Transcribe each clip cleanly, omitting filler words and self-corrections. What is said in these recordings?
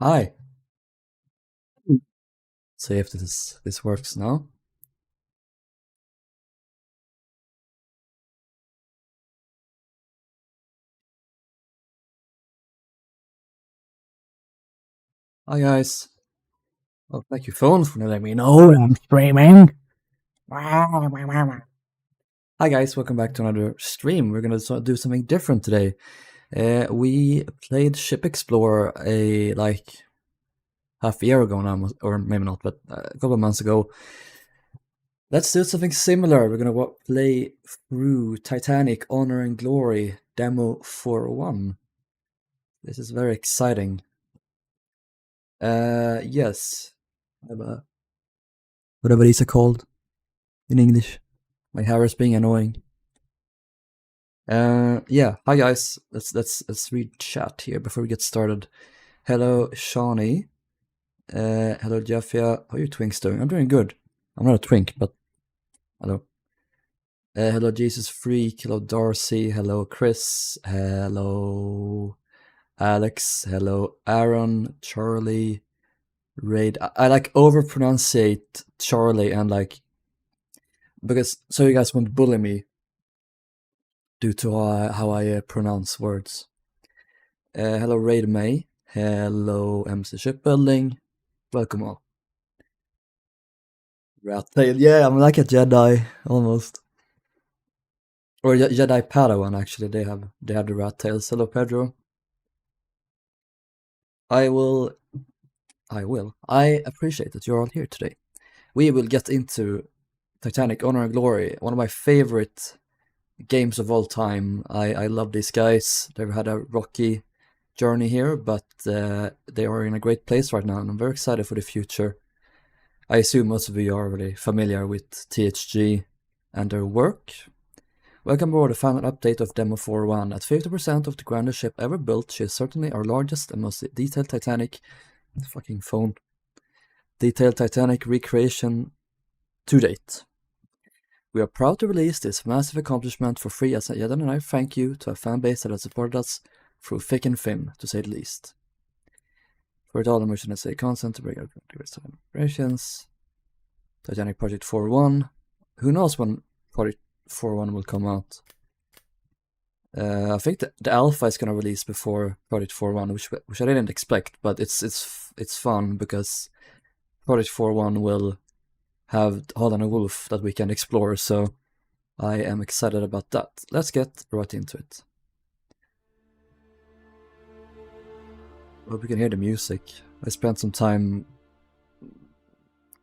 Hi. See if this works now. Hi guys. Oh, thank you phone for letting me know I'm streaming. Hi guys, welcome back to another stream. We're gonna do something different today. We played Ship Explorer like half a year ago now, or maybe not, but a couple of months ago. Let's do something similar. We're gonna play through Titanic: Honor and Glory Demo401. This is very exciting. Yes. Whatever these are called in English. My hair is being annoying. Yeah. Hi guys. Let's read chat here before we get started. Hello, Shawnee. Hello, Jeffia. How are you twinks doing? I'm doing good. I'm not a twink, but hello. Hello, Jesus Freak. Hello, Darcy. Hello, Chris. Hello, Alex. Hello, Aaron. Charlie. Raid. I like overpronunciate Charlie and like because so you guys won't bully me due to how I pronounce words. Hello, Raid May. Hello, MC Shipbuilding. Welcome all. Rat Tail. Yeah, I'm like a Jedi almost, or Jedi Padawan. Actually, they have the rat tails. Hello, Pedro. I will. I appreciate that you're all here today. We will get into Titanic: Honor and Glory, one of my favorite games of all time. I love these guys. They've had a rocky journey here, but they are in a great place right now, and I'm very excited for the future. I assume most of you are already familiar with THG and their work. Welcome aboard the final update of Demo401. At 50% of the grandest ship ever built, she is certainly our largest and most detailed Titanic fucking phone. Detailed Titanic recreation to date. We are proud to release this massive accomplishment for free as yet another thank you to a fan base that has supported us through thick and thin, to say the least. For it all, I'm wishing to say consent to bring up operations. Titanic Project 4.1. Who knows when Project 4.1 will come out? I think the alpha is gonna release before Project 4.1, which I didn't expect, but it's fun because Project 4.1 will have Holland and Wolf that we can explore, so I am excited about that. Let's get right into it. Hope you can hear the music. I spent some time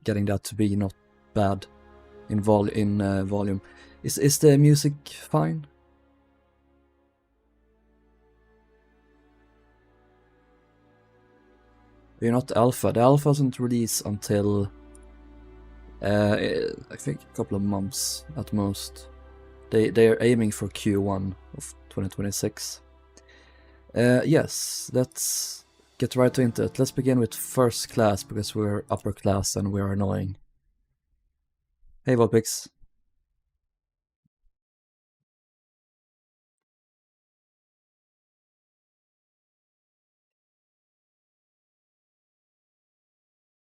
getting that to be not bad in volume. Is the music fine? You're not alpha. The alpha doesn't release until I think a couple of months at most. They are aiming for Q1 of 2026. Yes, let's get right into it. Let's begin with first class because we're upper class and we're annoying. Hey, Vulpix.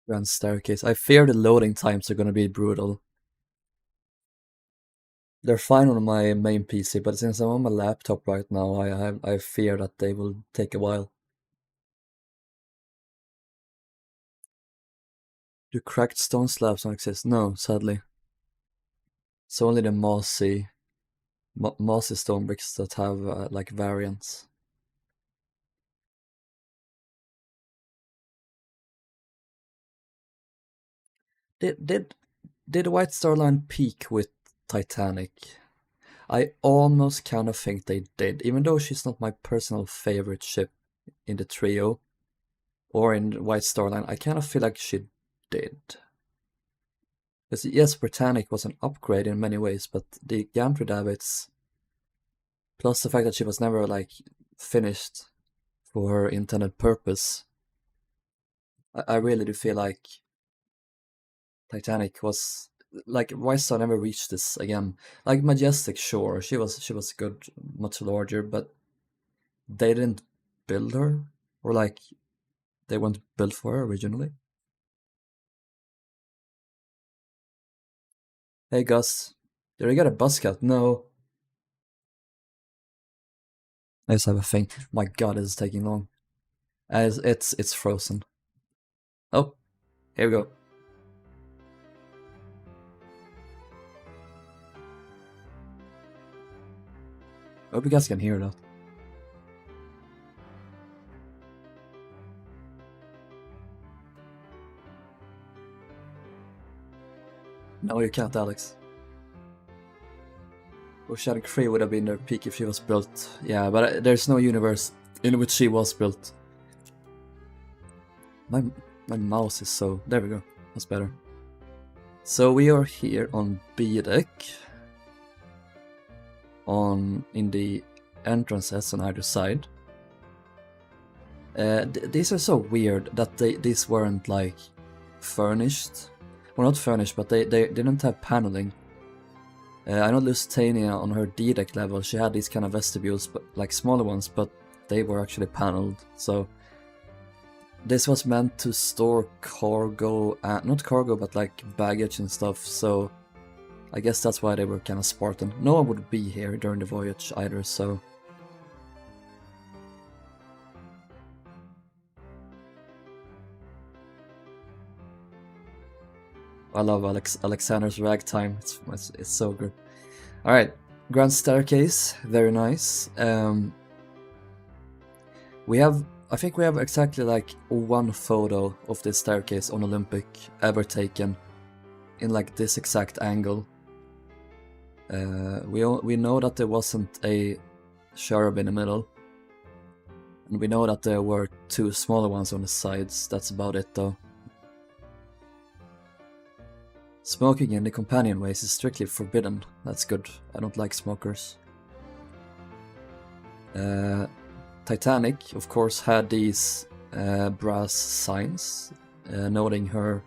Grand staircase. I fear the loading times are gonna be brutal. They're fine on my main PC, but since I'm on my laptop right now, I fear that they will take a while. Do cracked stone slabs not exist? No, sadly. It's only the mossy stone bricks that have like variants. Did White Star Line peak with Titanic? I almost kind of think they did, even though she's not my personal favorite ship in the trio or in White Star Line. I kind of feel like she did. Because yes, Britannic was an upgrade in many ways, but the Gantry Davits, plus the fact that she was never like finished for her intended purpose, I really do feel like Titanic was like White Star never reached this again. Like Majestic, sure, she was good, much larger, but they didn't build her or like They weren't built for her originally. Hey Gus, did I get a buzz cut? No. I just have a thing. My god, this is taking long. As it's frozen. Oh, here we go. I hope you guys can hear that. No, you can't, Alex. Oceanic 3 would have been their peak if she was built. Yeah, but there's no universe in which she was built. My mouse is so... There we go. That's better. So we are here on B deck. In the entrances on either side. These are so weird that these weren't like furnished. Well, not furnished, but they didn't have paneling. I know Lusitania on her D deck level, she had these kind of vestibules, but like smaller ones, but they were actually paneled. So this was meant to store cargo, not cargo, but like baggage and stuff. So I guess that's why they were kind of Spartan. No one would be here during the voyage either, so... I love Alexander's ragtime, it's so good. Alright, grand staircase, very nice. I think we have exactly like one photo of this staircase on Olympic ever taken in like this exact angle. We know that there wasn't a cherub in the middle, and we know that there were two smaller ones on the sides. That's about it though. Smoking in the companionways is strictly forbidden. That's good. I don't like smokers. Titanic, of course, had these brass signs noting her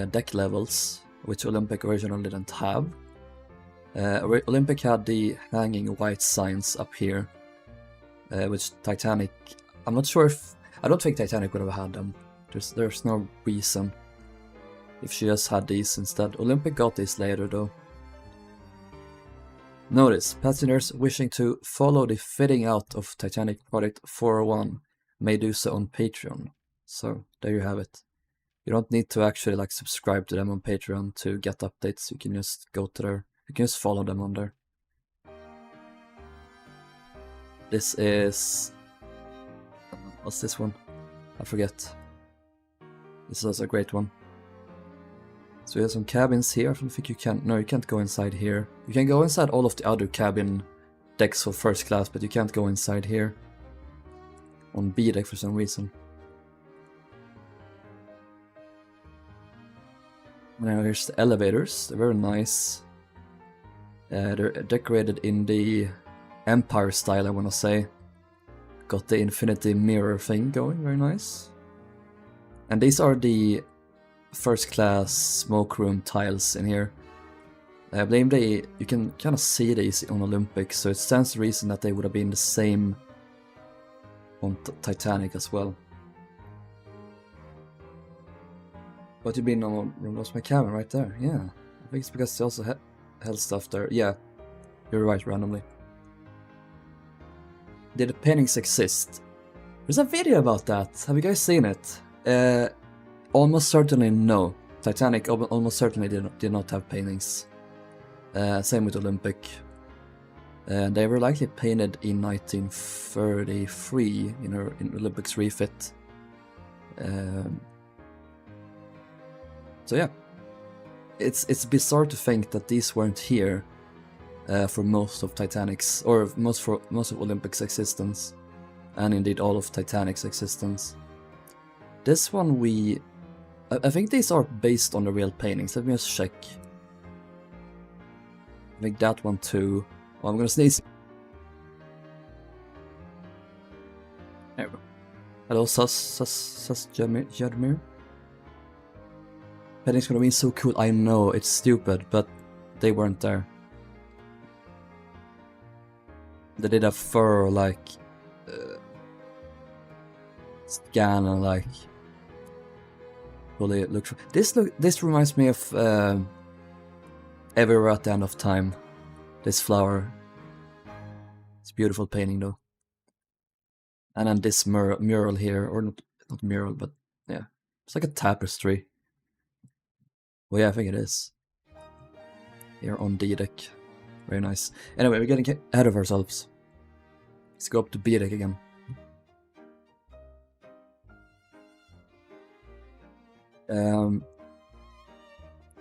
deck levels, which Olympic originally didn't have. Olympic had the hanging white signs up here, which Titanic... I'm not sure if... I don't think Titanic would have had them. There's no reason if she just had these instead. Olympic got these later though. Notice, passengers wishing to follow the fitting out of Titanic Project 401 may do so on Patreon. So, there you have it. You don't need to actually like subscribe to them on Patreon to get updates. You can just go to their... You can just follow them on there. This is... What's this one? I forget. This is also a great one. So we have some cabins here. I don't think you can... No, you can't go inside here. You can go inside all of the other cabin decks for first class, but you can't go inside here. On B deck for some reason. Now here's the elevators. They're very nice. They're decorated in the Empire style, I wanna say. Got the infinity mirror thing going, very nice. And these are the first class smoke room tiles in here. I believe you can kind of see these on Olympic, so it stands to reason that they would have been the same on Titanic as well. What you been on? Lost my camera right there. Yeah, I think it's because they also held stuff there. Yeah, you're right. Randomly. Did the paintings exist? There's a video about that. Have you guys seen it? Almost certainly no. Titanic almost certainly did not have paintings. Same with Olympic. They were likely painted in 1933 in Olympic's refit. So yeah, it's bizarre to think that these weren't here for most of Titanic's, or most of Olympic's existence, and indeed all of Titanic's existence. This one I think these are based on the real paintings. Let me just check. I think that one too. Oh, I'm gonna sneeze. There we go. Hello, Jadmir. Painting's gonna be so cool. I know, it's stupid, but they weren't there. They did have fur, like... scan and like fully look for this reminds me of Everywhere at the End of Time. This flower. It's a beautiful painting though. And then this mural here, or not mural, but yeah, it's like a tapestry. Well, yeah, I think it is. Here on D deck. Very nice. Anyway, we're getting ahead of ourselves. Let's go up to B deck again.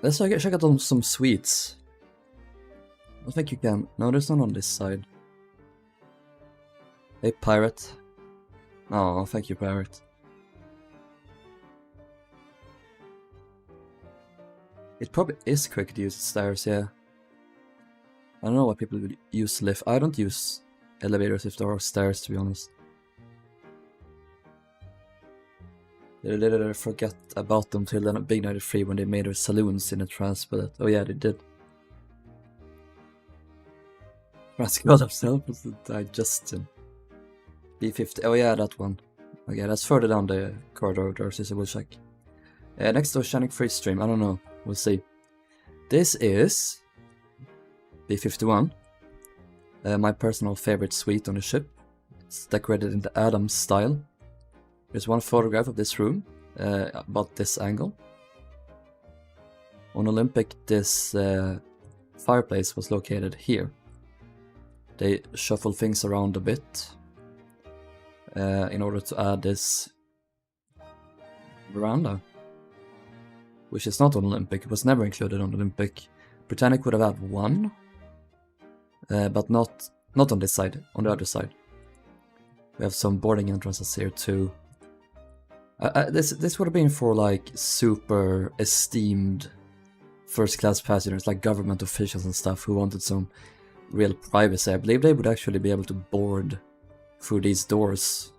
Let's check out some suites. I think you can. No, there's none on this side. Hey, pirate. Oh, thank you, pirate. It probably is quick to use stairs, yeah. I don't know why people would use lift. I don't use elevators if there are stairs, to be honest. Did I forget about them till then Big 93 when they made their saloons in the Transpilot? Oh yeah, they did. Rascal himself was the digestion. B50. Oh yeah, that one. Okay, that's further down the corridor there, so we'll check. Next to Oceanic Free Stream, I don't know. We'll see. This is B51. My personal favorite suite on the ship. It's decorated in the Adams style. There's one photograph of this room, about this angle. On Olympic, this fireplace was located here. They shuffle things around a bit in order to add this veranda, which is not on Olympic. It was never included on Olympic. Titanic would have had one, but not on this side, on the other side. We have some boarding entrances here too. This would have been for like super esteemed first class passengers, like government officials and stuff who wanted some real privacy. I believe they would actually be able to board through these doors.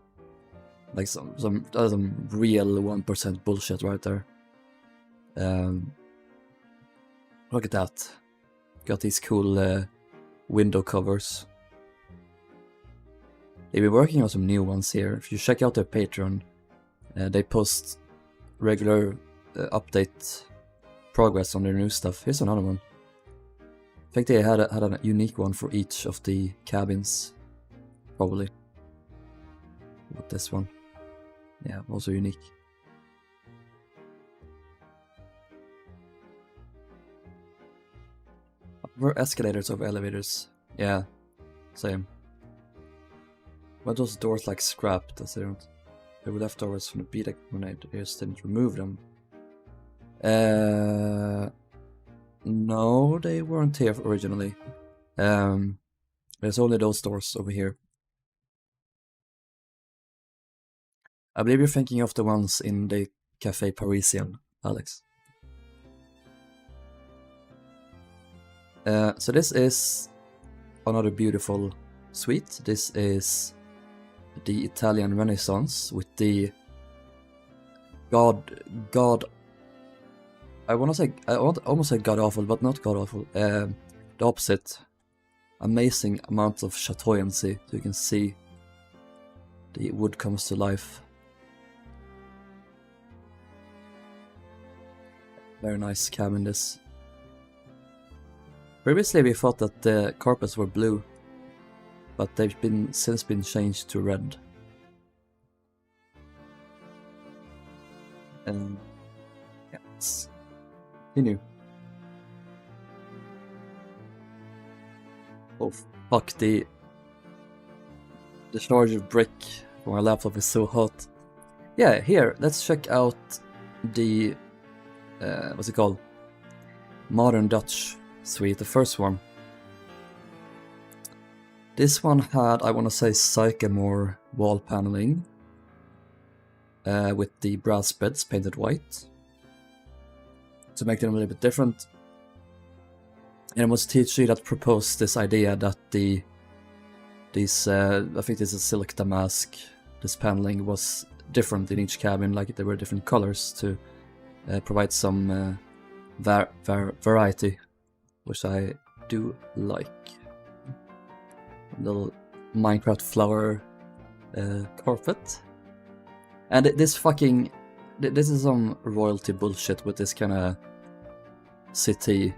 Like some real 1% bullshit right there. Look at that. Got these cool window covers. They've been working on some new ones here. If you check out their Patreon, they post regular update progress on their new stuff. Here's another one. I think they had a unique one for each of the cabins, probably. With this one, yeah, also unique. Were escalators over elevators? Yeah, same. Were those doors like scrapped as they were leftovers from the B deck when they just didn't remove them? No, they weren't here originally. There's only those doors over here. I believe you're thinking of the ones in the Café Parisien, Alex. So this is another beautiful suite. This is the Italian Renaissance with the God. I almost say god awful, but not god awful. The opposite. Amazing amounts of chatoyancy. So you can see the wood comes to life. Very nice cabin this. Previously we thought that the carpets were blue, but they've since been changed to red. And yeah, let's continue. Oh fuck, the charge of brick for my laptop is so hot. Yeah, here, let's check out the what's it called? Modern Dutch suite, the first one. This one had, I want to say, sycamore wall paneling with the brass beds painted white to make them a little bit different. And it was THG that proposed this idea that I think this is silk damask, this paneling was different in each cabin, like there were different colors to provide some variety, which I do like. A little Minecraft flower carpet. And this fucking... This is some royalty bullshit with this kind of city.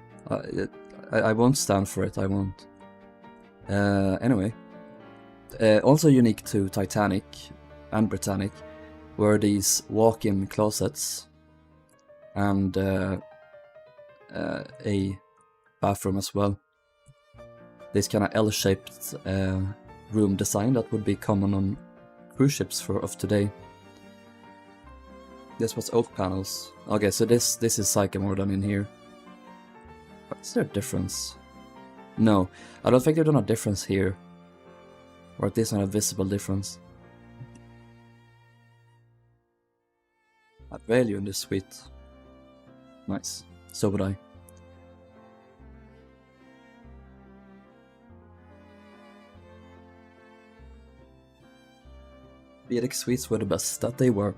I won't stand for it, I won't. Anyway. Also unique to Titanic and Britannic were these walk-in closets and a bathroom as well. This kind of L-shaped room design that would be common on cruise ships of today. This was oak panels. Okay, so this is sycamore done in here. Is there a difference? No, I don't think there's a difference here. Or at least not a visible difference. I value in this suite. Nice. So would I. Vedic suites were the best that they were.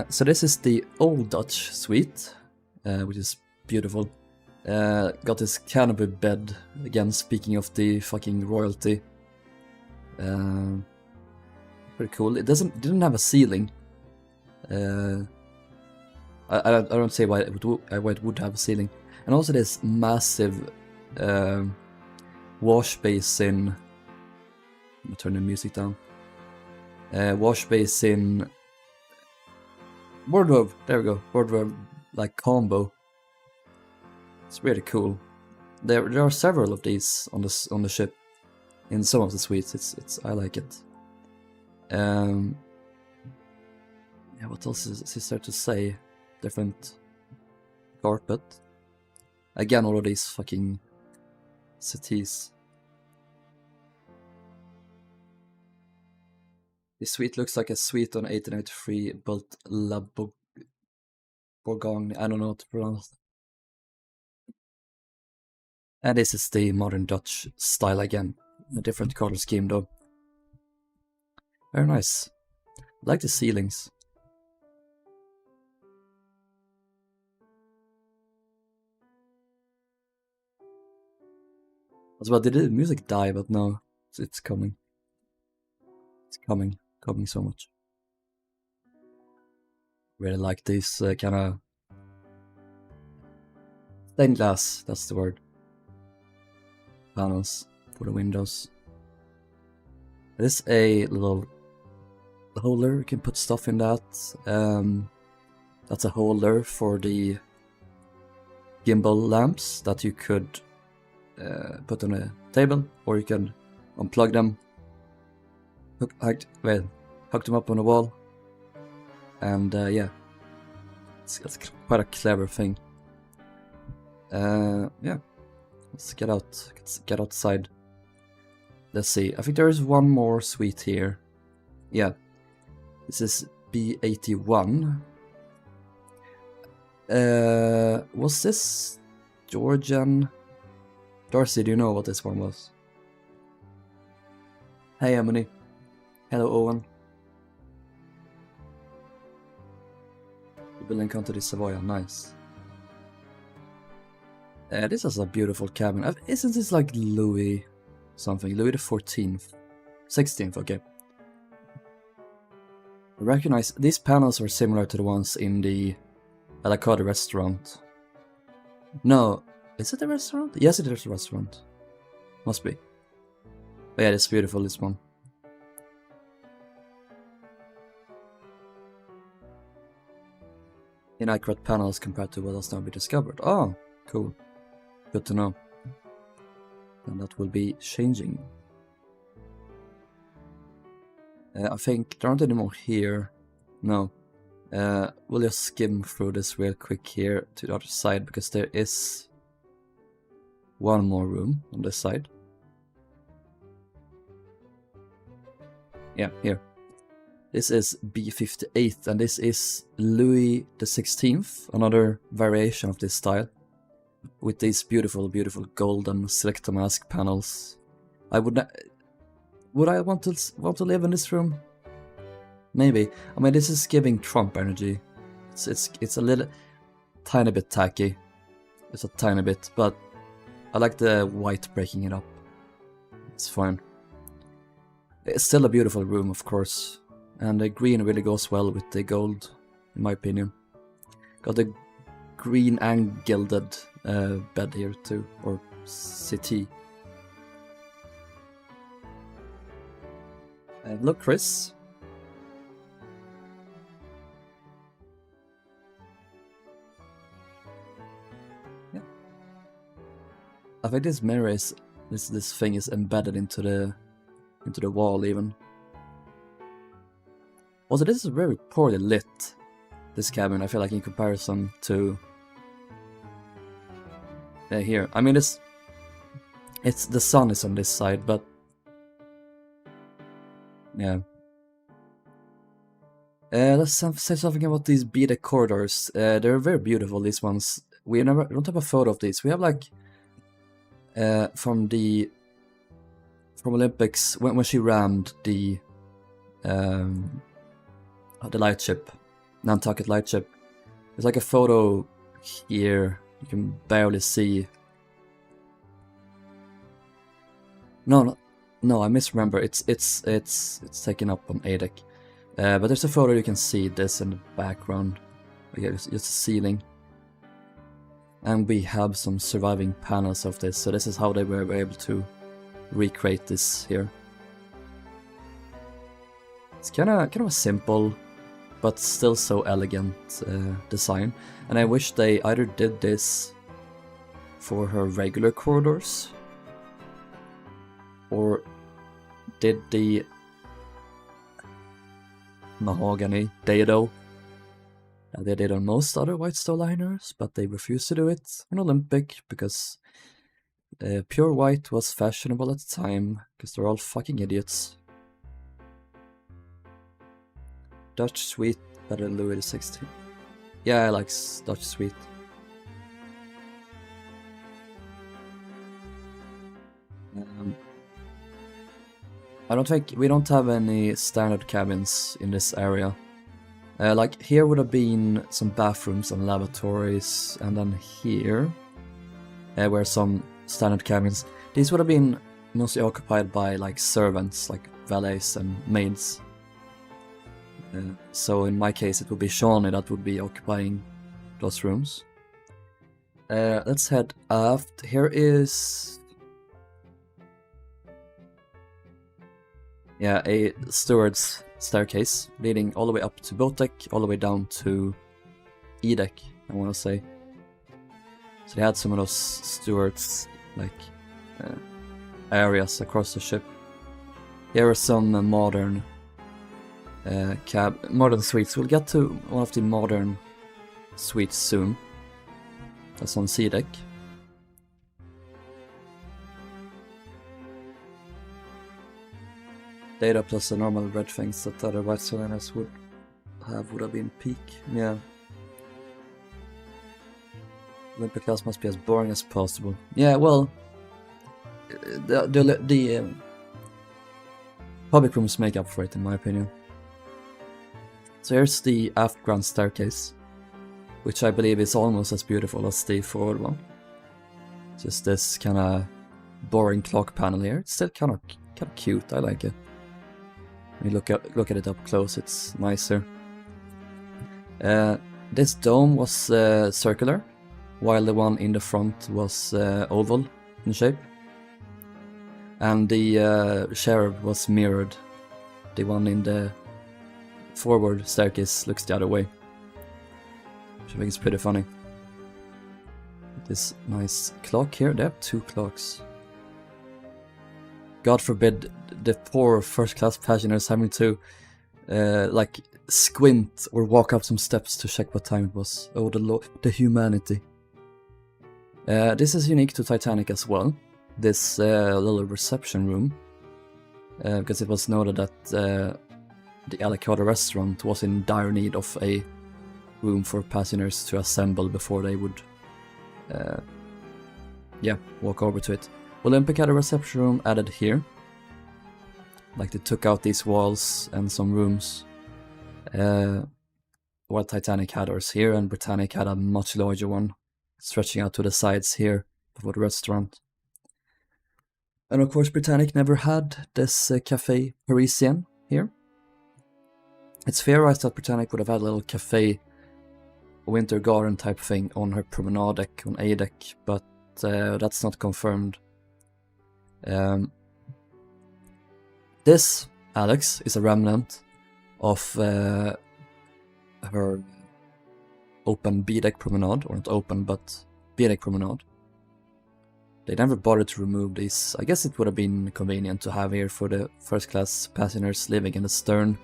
So this is the Old Dutch suite, which is beautiful. Got this canopy bed, again speaking of the fucking royalty. Pretty cool. It didn't have a ceiling. I don't say why it would have a ceiling. And also this massive wash basin. I'm gonna turn the music down. Wash basin. Wardrobe. There we go. Wardrobe like combo. It's really cool. There are several of these on the ship. In some of the suites, it's I like it. Yeah, what else is there to say? Different carpet. Again, all of these fucking cities. This suite looks like a suite on 1883 built La Bourgogne. I don't know what to pronounce. And this is the modern Dutch style again. A different color scheme though. Very nice. I like the ceilings. As well, did the music die? But no, it's coming. It's coming so much. Really like these kind of stained glass. That's the word. Panels for the windows. There's a little holder. You can put stuff in that. That's a holder for the gimbal lamps that you could put on a table, or you can unplug them, hook them up on the wall, and yeah, it's quite a clever thing. Yeah, let's get outside. Let's see. I think there is one more suite here. Yeah, this is B81. Was this Georgian? Darcy, do you know what this one was? Hey, Emily. Hello, Owen. The building Conte di Savoia, nice. This is a beautiful cabin. Isn't this like Louis something? Louis the 14th? 16th, okay. I recognize these panels are similar to the ones in the Alacade restaurant. No, is it a restaurant? Yes, it is a restaurant. Must be. But yeah, it's beautiful, this one. Inaccurate panels compared to what has now been discovered. Oh, cool. Good to know. And that will be changing. I think there aren't any more here. No. We'll just skim through this real quick here to the other side, because there is one more room on this side. Yeah, here. This is B58, and this is Louis the 16th, another variation of this style, with these beautiful, beautiful golden Selecta mask panels. Would I want to live in this room? Maybe. I mean, this is giving Trump energy. It's a little tiny bit tacky. It's a tiny bit, but I like the white breaking it up. It's fine. It's still a beautiful room, of course. And the green really goes well with the gold, in my opinion. Got the green and gilded bed here too, or city. Look, Chris. Yeah. I think this mirror is this thing is embedded into the wall even. Also, this is very poorly lit. This cabin, I feel like, in comparison to here. I mean, it's the sun is on this side, but yeah. Let's say something about these beaded corridors. They're very beautiful, these ones. We don't have a photo of these. We have like from Olympics when she rammed the lightship, Nantucket lightship. There's like a photo here. You can barely see. No, I misremember. It's taken up on ADEC. But there's a photo you can see this in the background. It's just a ceiling. And we have some surviving panels of this, so this is how they were able to recreate this here. It's kind of a simple, but still so elegant design. And I wish they either did this for her regular corridors, or did the mahogany dado that they did on most other White Star liners, but they refused to do it on Olympic because pure white was fashionable at the time, because they're all fucking idiots. Dutch Sweet better than Louis XVI. Yeah, I like Dutch Sweet. I don't think we don't have any standard cabins in this area. Like here would have been some bathrooms and lavatories, and then here were some standard cabins. These would have been mostly occupied by like servants, like valets and maids. So in my case it would be Shawnee that would be occupying those rooms. Let's head aft. Here is a steward's staircase leading all the way up to boat deck, all the way down to E deck, I want to say. So they had some of those stewards like areas across the ship. Here are some modern modern suites. We'll get to one of the modern suites soon. That's on C deck. Data plus the normal red things that other White Star liners would have been peak. Yeah. Olympic class must be as boring as possible. Yeah, well, the public rooms make up for it, in my opinion. So here's the aft grand staircase, which I believe is almost as beautiful as the forward one. Just this kind of boring clock panel here. It's still kind of cute. I like it. When you look at it up close, it's nicer. This dome was circular, while the one in the front was oval in shape. And the cherub was mirrored. The one in the forward staircase looks the other way, which I think is pretty funny. This nice clock here. They have two clocks. God forbid the poor first-class passengers having to like squint or walk up some steps to check what time it was. Oh, the humanity. This is unique to Titanic as well. This little reception room, because it was noted that the Alicata restaurant was in dire need of a room for passengers to assemble before they would walk over to it. Olympic had a reception room added here. Like they took out these walls and some rooms. While Titanic had ours here, and Britannic had a much larger one stretching out to the sides here before the restaurant. And of course Britannic never had this Café Parisien here. It's theorized that Titanic would have had a little cafe, winter garden type thing on her promenade deck, on A deck, but that's not confirmed. This, Alex, is a remnant of her open B deck promenade, or not open, but B deck promenade. They never bothered to remove these. I guess it would have been convenient to have here for the first class passengers living in the stern.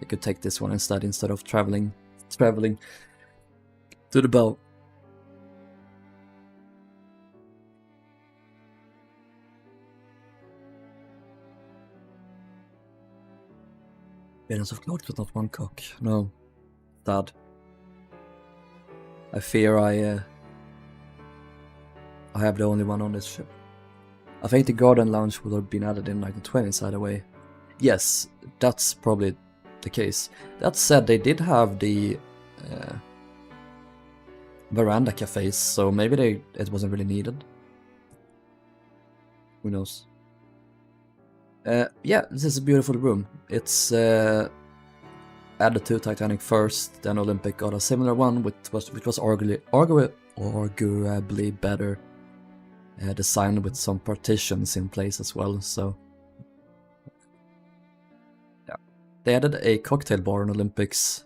They could take this one instead of traveling to the bow. Billions of clothes, but not one cock. No. Sad. I fear I have the only one on this ship. I think the garden lounge would have been added in 1920s either way. Yes, that's probably the case. That said, they did have the veranda cafes, so maybe it wasn't really needed. Who knows? Yeah, this is a beautiful room. It's added to Titanic first, then Olympic got a similar one, which was arguably better designed with some partitions in place as well. So yeah, they added a cocktail bar in Olympics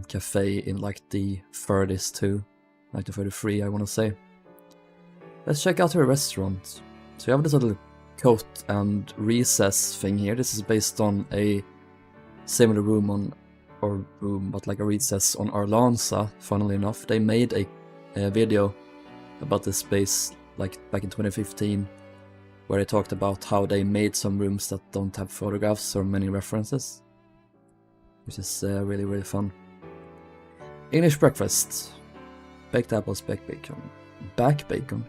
cafe in like the 30s too, 1933 I want to say. Let's check out her restaurant. So you have this little coat and recess thing here. This is based on a similar room but like a recess on Arlanza. Funnily enough, they made a video about this space like back in 2015, where they talked about how they made some rooms that don't have photographs or many references, which is really, really fun. English breakfast: baked apples, baked bacon, back bacon,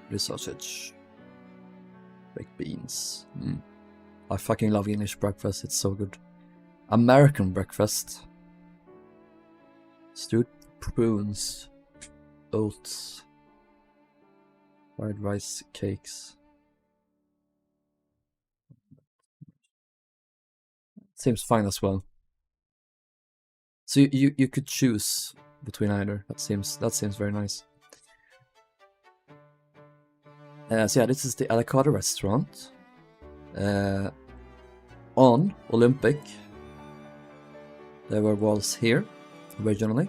British sausage, baked beans. I fucking love English breakfast, it's so good. American breakfast: stewed prunes, oats, fried rice cakes. Seems fine as well. So you could choose between either. That seems very nice. So yeah, this is the a la carte restaurant. On Olympic, there were walls here originally,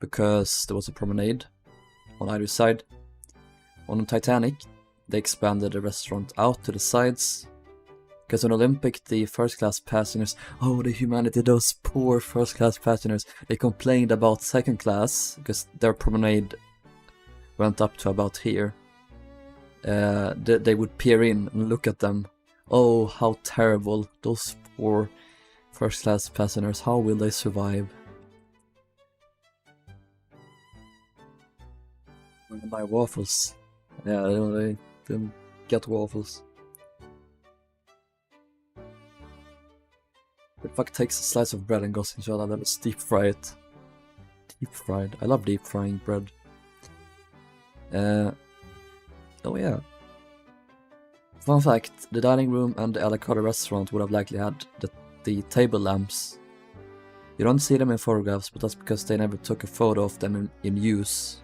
because there was a promenade on either side. On Titanic, they expanded the restaurant out to the sides, because on Olympic, the first class passengers, oh, the humanity, those poor first class passengers, they complained about second class, because their promenade went up to about here. They would peer in and look at them. Oh, how terrible, those poor first class passengers, how will they survive? I'm gonna buy waffles. Yeah, they didn't get waffles. The fuck takes a slice of bread and goes into that, let's deep fry it. Deep fried. I love deep frying bread. Oh yeah. Fun fact, the dining room and the a la carte restaurant would have likely had the table lamps. You don't see them in photographs, but that's because they never took a photo of them in use.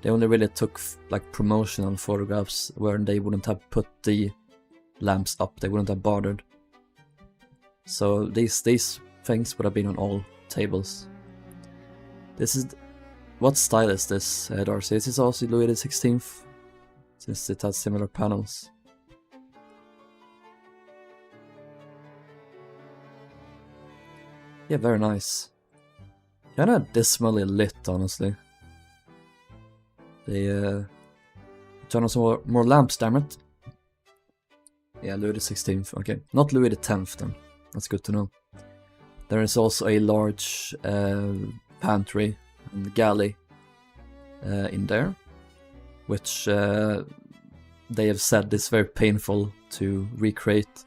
They only really took like promotional photographs where they wouldn't have put the lamps up, they wouldn't have bothered. So these things would have been on all tables. This is... What style is this, Darcy? This is also Louis XVI, since it has similar panels. Yeah, very nice. Kinda dismally lit, honestly. They turn on some more lamps, damn it. Yeah, Louis XVI, okay. Not Louis X then. That's good to know. There is also a large pantry and galley in there, which they have said is very painful to recreate.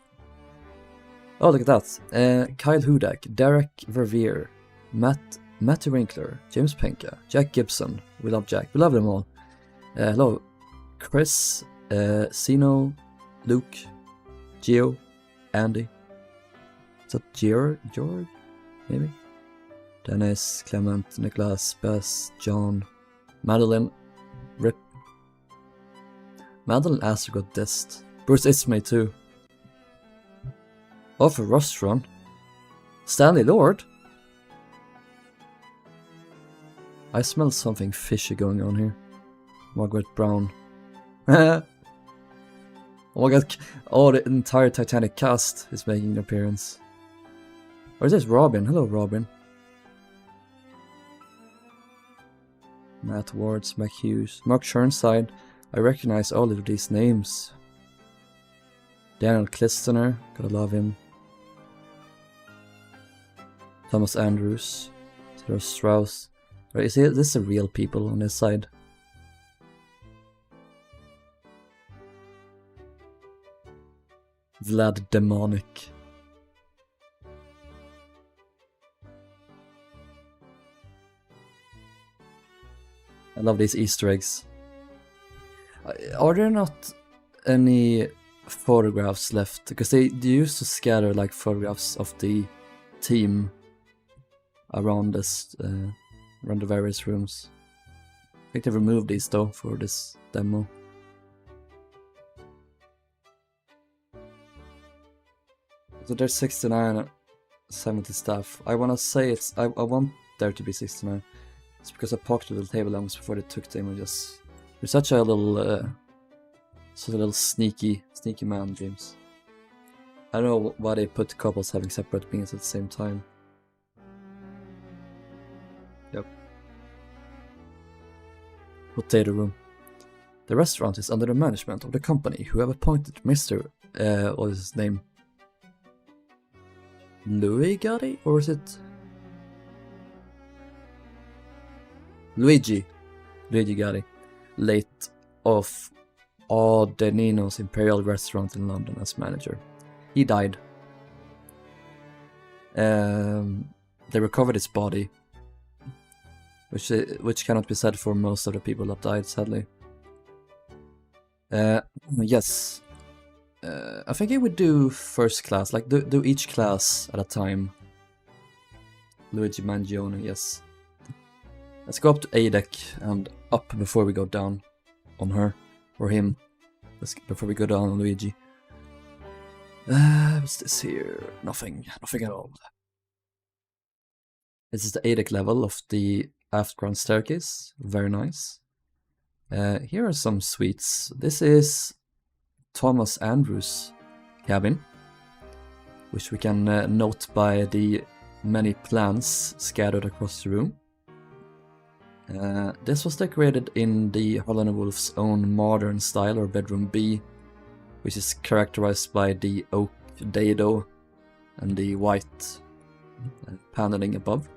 Oh, look at that. Kyle Hudak, Derek Verveer, Matty Winkler, James Penka, Jack Gibson. We love Jack. We love them all. Hello. Chris, Sino, Luke, Gio, Andy, that George? Maybe? Dennis, Clement, Nicholas, Bess, John, Madeline, Rip. Madeline Astor got dissed. Bruce Ismay too. Offer Rostron. Stanley Lord? I smell something fishy going on here. Margaret Brown. Oh my god, the entire Titanic cast is making an appearance. Or is this Robin? Hello, Robin. Matt Wards, Mac Hughes, Mark Churnside. I recognize all of these names. Daniel Klistener, gotta love him. Thomas Andrews, Theodore Strauss. Right, is this the real people on this side? Vlad Demonic. I love these Easter eggs. Are there not any photographs left? Because they used to scatter like photographs of the team around this, around the various rooms. I think they removed these though for this demo. So there's 69, 70 staff. I wanna say I want there to be 69. It's because I pocketed the table lamps before they took the images. You're such a little sneaky man, James. I don't know why they put couples having separate meals at the same time. Yep. Potato room. The restaurant is under the management of the company who have appointed Mr. What is his name? Louis Gotti? Or is it Luigi Gotti, late of Denino's Imperial Restaurant in London as manager. He died. They recovered his body, which cannot be said for most of the people that died, sadly. Yes. I think I would do first class, like do each class at a time. Luigi Mangione, yes. Let's go up to A deck and up before we go down on her or him. Before we go down on Luigi. What's this here? Nothing at all. This is the A deck level of the aft ground staircase. Very nice. Here are some suites. This is Thomas Andrews' cabin, which we can note by the many plants scattered across the room. This was decorated in the Holland & Wolf's own modern style, or bedroom B, which is characterized by the oak dado and the white paneling above.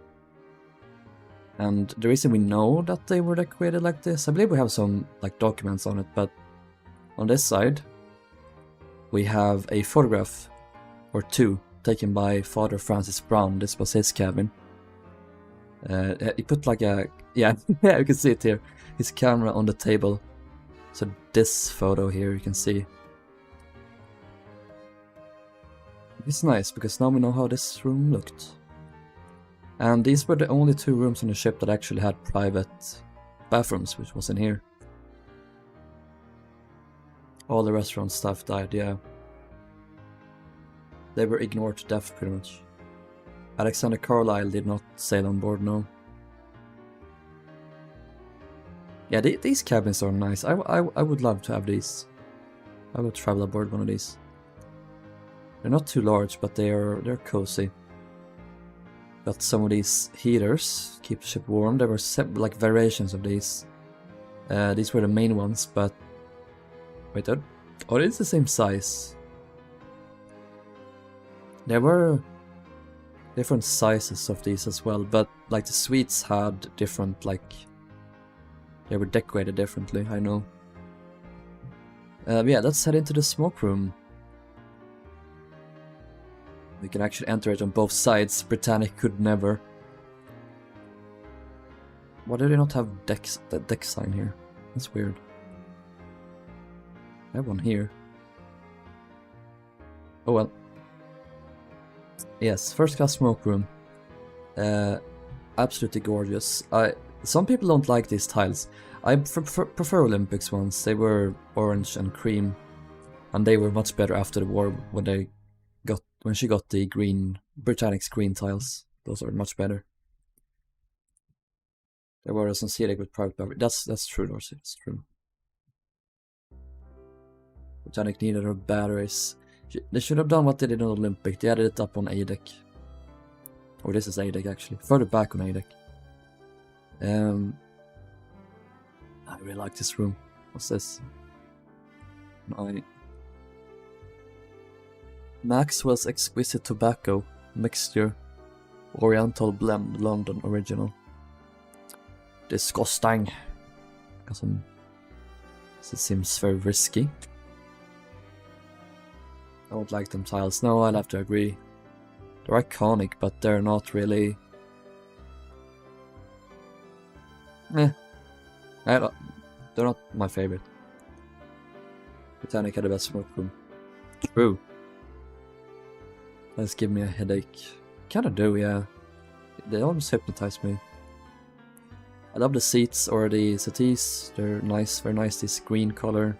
And the reason we know that they were decorated like this, I believe we have some like documents on it, but on this side we have a photograph or two taken by Father Francis Brown. This was his cabin. He put like a, yeah, yeah, you can see it here, his camera on the table. So this photo here you can see. It's nice because now we know how this room looked. And these were the only two rooms on the ship that actually had private bathrooms, which was in here. All the restaurant staff died, yeah. They were ignored to death, pretty much. Alexander Carlyle did not sail on board, no. Yeah, these cabins are nice. I would love to have these. I would travel aboard one of these. They're not too large, but they're cozy. Got some of these heaters, keep the ship warm. There were like variations of these. These were the main ones, but wait, oh, it's the same size. There were different sizes of these as well, but like the suites had different, like, they were decorated differently, I know. Yeah, let's head into the smoke room. We can actually enter it on both sides. Britannic could never. Why do they not have the deck sign here? That's weird. I have one here. Oh well. Yes, first class smoke room. Absolutely gorgeous. Some people don't like these tiles. I prefer Olympics ones. They were orange and cream, and they were much better after the war when she got the green Britannic's green tiles. Those are much better. They were associated with private beverage. That's true, Dorsey. It's true. Titanic needed her batteries. They should have done what they did on Olympic. They added it up on A deck. Or this is A deck actually. Further back on A deck. I really like this room. What's this? Maxwell's Exquisite Tobacco Mixture. Oriental Blend London Original. Disgusting. This seems very risky. I don't like them tiles. No, I'll have to agree. They're iconic, but they're not really... They're not my favorite. Titanic had the best smoke room. True. Let's give me a headache. Kinda do, yeah. They almost hypnotize me. I love the seats or the settees. They're nice, very nice, this green color.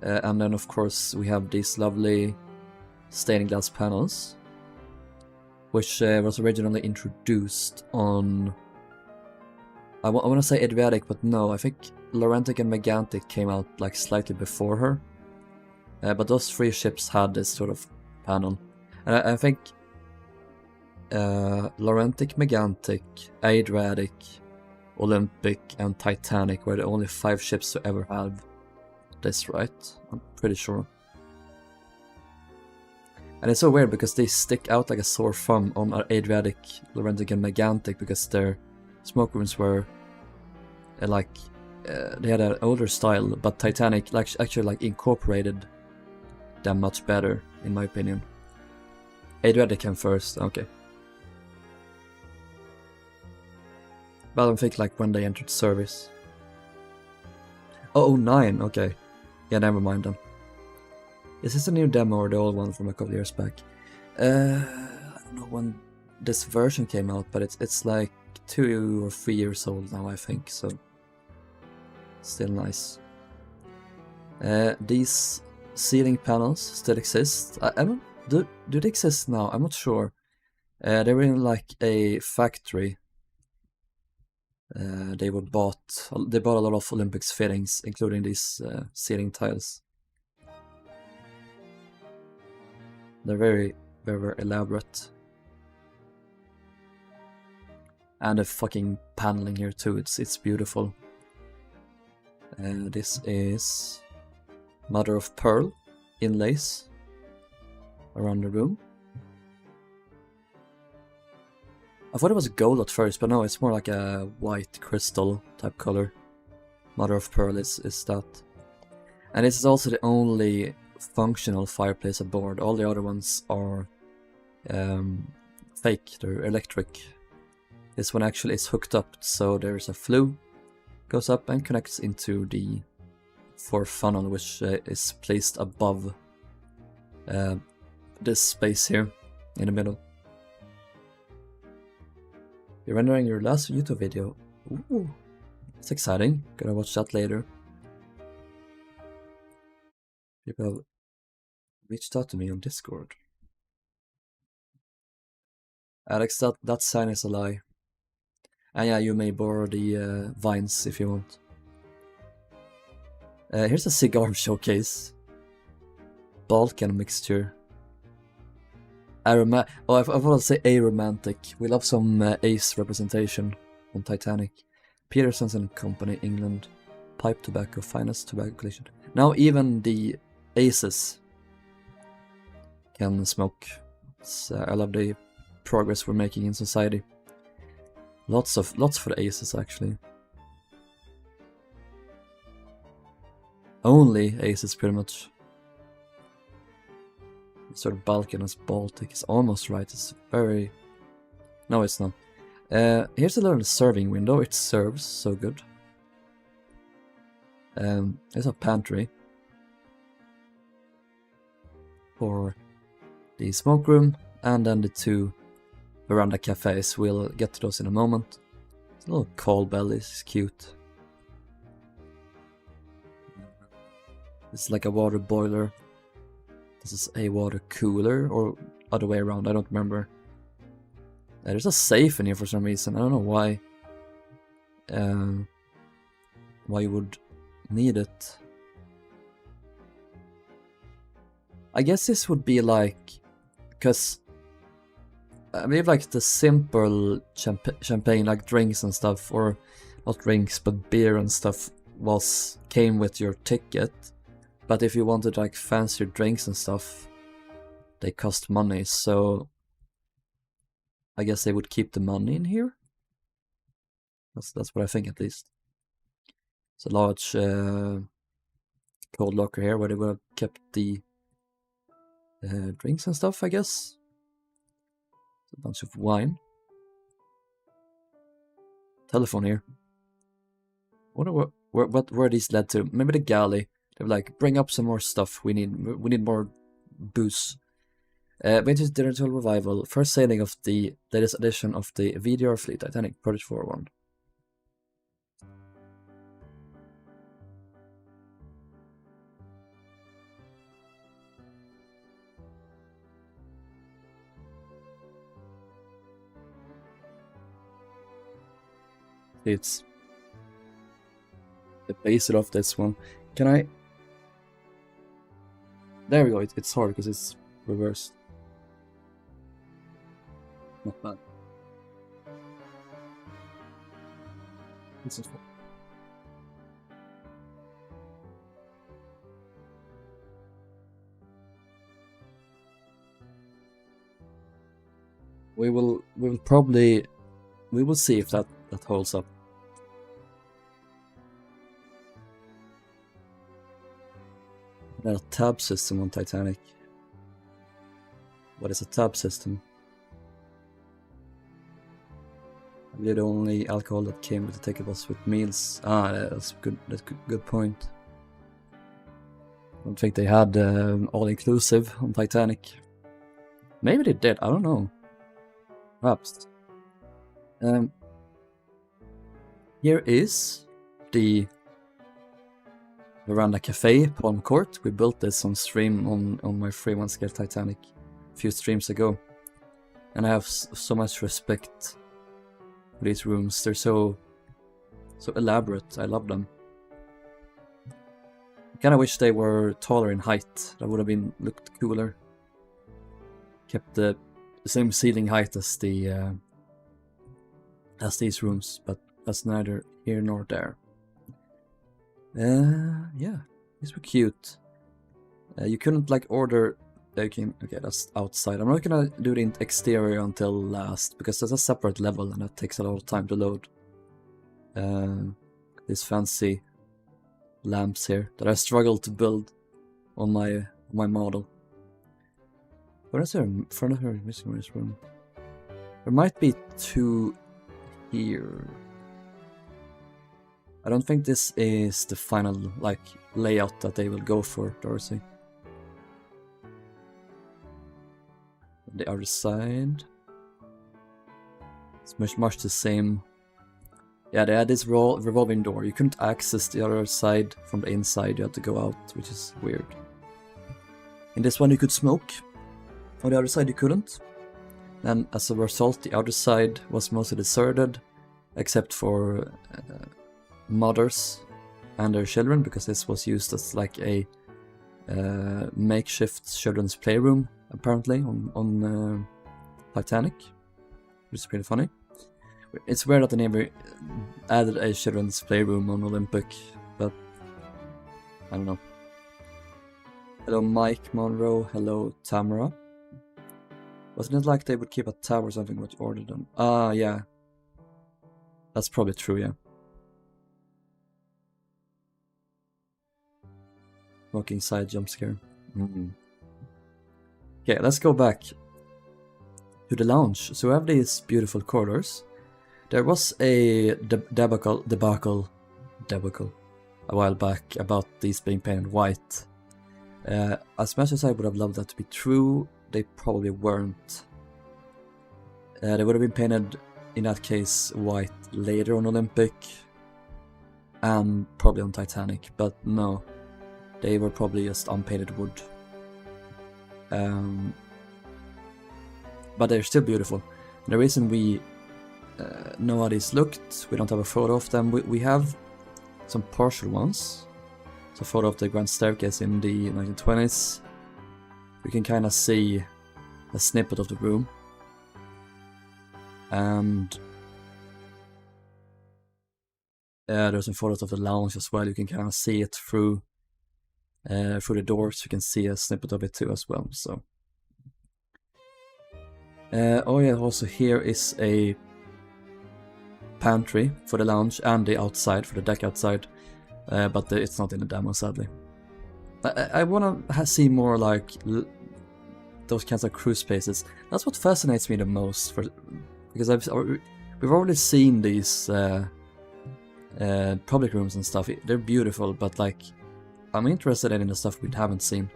And then of course we have these lovely stained glass panels, which was originally introduced on... I want to say Adriatic, but no, I think Laurentic and Megantic came out like slightly before her. But those three ships had this sort of panel. And I think Laurentic, Megantic, Adriatic, Olympic, and Titanic were the only 5 ships to ever have this, right? I'm pretty sure. And it's so weird because they stick out like a sore thumb on our Adriatic, Laurentic, and Megantic because their smoke rooms were they had an older style, but Titanic actually like incorporated them much better, in my opinion. Adriatic came first, okay. But I don't think like when they entered service. Oh, 09, okay. Yeah, never mind then. Is this a new demo or the old one from a couple years back? I don't know when this version came out, but it's like 2 or 3 years old now, I think, so still nice. These ceiling panels still exist. I don't do they exist now? I'm not sure. They were in like a factory. They bought a lot of Olympics fittings, including these ceiling tiles. They're very, very, very elaborate. And the fucking paneling here too, it's beautiful. This is mother of pearl inlays around the room. I thought it was gold at first, but no, it's more like a white crystal type color. Mother of pearl is that. And this is also the only functional fireplace aboard. All the other ones are fake, they're electric. This one actually is hooked up, so there's a flue, goes up and connects into the 4th funnel, which is placed above this space here in the middle. You're rendering your last YouTube video. Ooh, it's exciting. Gonna watch that later. People reached out to me on Discord. Alex, that sign is a lie. And yeah, you may borrow the vines if you want. Here's a cigar showcase. Balkan mixture. I want to say aromantic. We love some Ace representation on Titanic. Peterson's and Company, England. Pipe tobacco, finest tobacco collection. Now even the Aces can smoke. I love the progress we're making in society. Lots for the Aces actually. Only Aces pretty much. Sort of Balkan as Baltic is almost right. It's very... No, it's not. Here's a little serving window. It serves so good. There's a pantry. For the smoke room, and then the 2 veranda cafes. We'll get to those in a moment. It's a little call bell, this is cute. It's like a water boiler. This is a water cooler, or other way around, I don't remember. There's a safe in here for some reason, I don't know why. Why you would need it. I guess this would be like, because I believe like the simple champagne, like drinks and stuff, or not drinks but beer and stuff, came with your ticket. But if you wanted like fancier drinks and stuff, they cost money, so I guess they would keep the money in here. That's what I think, at least. It's a large cold locker here where they would have kept the drinks and stuff, I guess. A bunch of wine. Telephone here. Wonder where these led to. Maybe the galley. They were like, bring up some more stuff. We need more booze. Vintage Digital Revival. First sailing of the latest edition of the VDR fleet, Titanic, Project 401. It's the base of this one. Can I? There we go. It's hard because it's reversed. Not bad. This is fun. We will see if that holds up. A tab system on Titanic. What is a tab system? I believe the only alcohol that came with the ticket was with meals. That's good. That's good point. I don't think they had all inclusive on Titanic. Maybe they did. I don't know. Perhaps. Here is the Veranda Cafe, Palm Court. We built this on stream on my free one scale Titanic a few streams ago. And I have so much respect for these rooms. They're so elaborate. I love them. I kinda wish they were taller in height. That would have looked cooler. Kept the same ceiling height as these rooms, but that's neither here nor there. Yeah, these were cute. You couldn't like order. Okay, that's outside. I'm not gonna do the exterior until last because there's a separate level and that takes a lot of time to load. These fancy lamps here that I struggled to build on my model. Where is there furniture missing in this room? There might be 2 here. I don't think this is the final like layout that they will go for, Dorsey. On the other side, it's much the same. Yeah, they had this revolving door. You couldn't access the other side from the inside. You had to go out, which is weird. In this one, you could smoke. On the other side, you couldn't. And as a result, the other side was mostly deserted, except for mothers and their children, because this was used as like a makeshift children's playroom, apparently, on Titanic, which is pretty funny. It's weird that they never added a children's playroom on Olympic, but I don't know. Hello Mike Monroe, hello Tamara. Wasn't it like they would keep a tab or something what you ordered them? Yeah. That's probably true, yeah. Walking side jump scare. Okay, let's go back to the lounge. So we have these beautiful corridors. There was a debacle a while back about these being painted white. As much as I would have loved that to be true, they probably weren't. They would have been painted, in that case, white later on Olympic, and probably on Titanic, but no, they were probably just unpainted wood. But they're still beautiful. And the reason we know how these looked, we don't have a photo of them. We have some partial ones. It's a photo of the Grand Staircase in the 1920s. We can kind of see a snippet of the room. And there's some photos of the lounge as well. You can kind of see it through the doors. You can see a snippet of it too as well. So, oh yeah, also here is a pantry for the lounge and the outside for the deck outside, but it's not in the demo, sadly. I want to see more like those kinds of crew spaces. That's what fascinates me the most, because we've already seen these public rooms and stuff. They're beautiful, but like I'm interested in the stuff we haven't seen.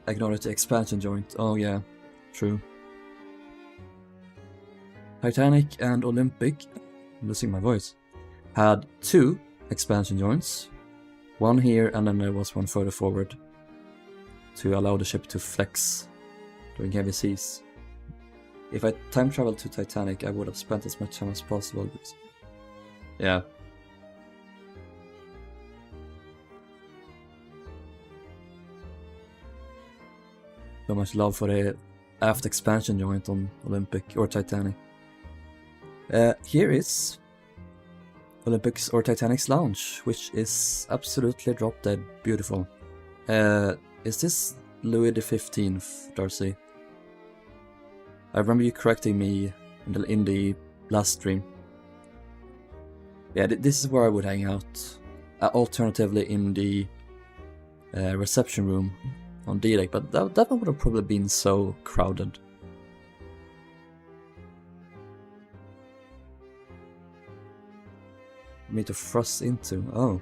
Ignore the expansion joint. Oh yeah, true. Titanic and Olympic, I'm losing my voice, had 2 expansion joints. One here, and then there was one further forward to allow the ship to flex during heavy seas. If I time traveled to Titanic, I would have spent as much time as possible. Yeah. So much love for the aft expansion joint on Olympic or Titanic. Here is Olympic's or Titanic's lounge, which is absolutely drop dead beautiful. Is this Louis XV, Darcy? I remember you correcting me in the last stream. Yeah, this is where I would hang out. Alternatively in the reception room on D-Deck, but that one would have probably been so crowded. Me to thrust into. Oh.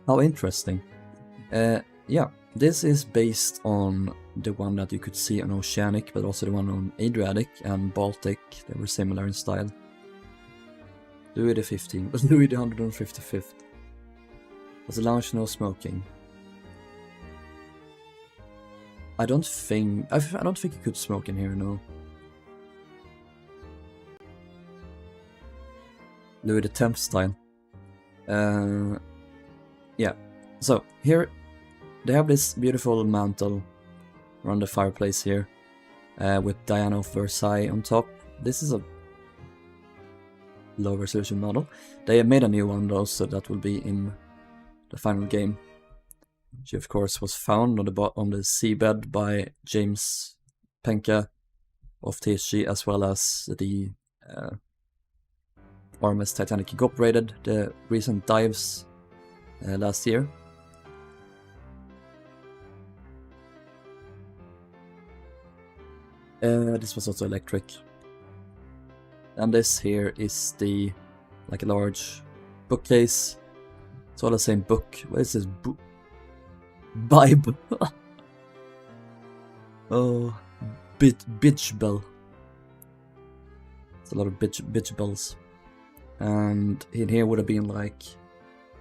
How interesting. Yeah, this is based on the one that you could see on Oceanic, but also the one on Adriatic and Baltic. They were similar in style. Louis XV, but Louis the 155th. Was the lounge no smoking? I don't think you could smoke in here, no. Louis the 10th style. Yeah, so here they have this beautiful mantle around the fireplace here, with Diana of Versailles on top. This is a low resolution model. They made a new one though, so that will be in the final game. She of course was found on the seabed by James Penka of TSG, as well as the RMS Titanic Incorporated, the recent dives last year. This was also electric. And this here is like a large bookcase. It's all the same book. What is this? Bible. Oh, bitch bell. It's a lot of bitch bells. And in here would have been like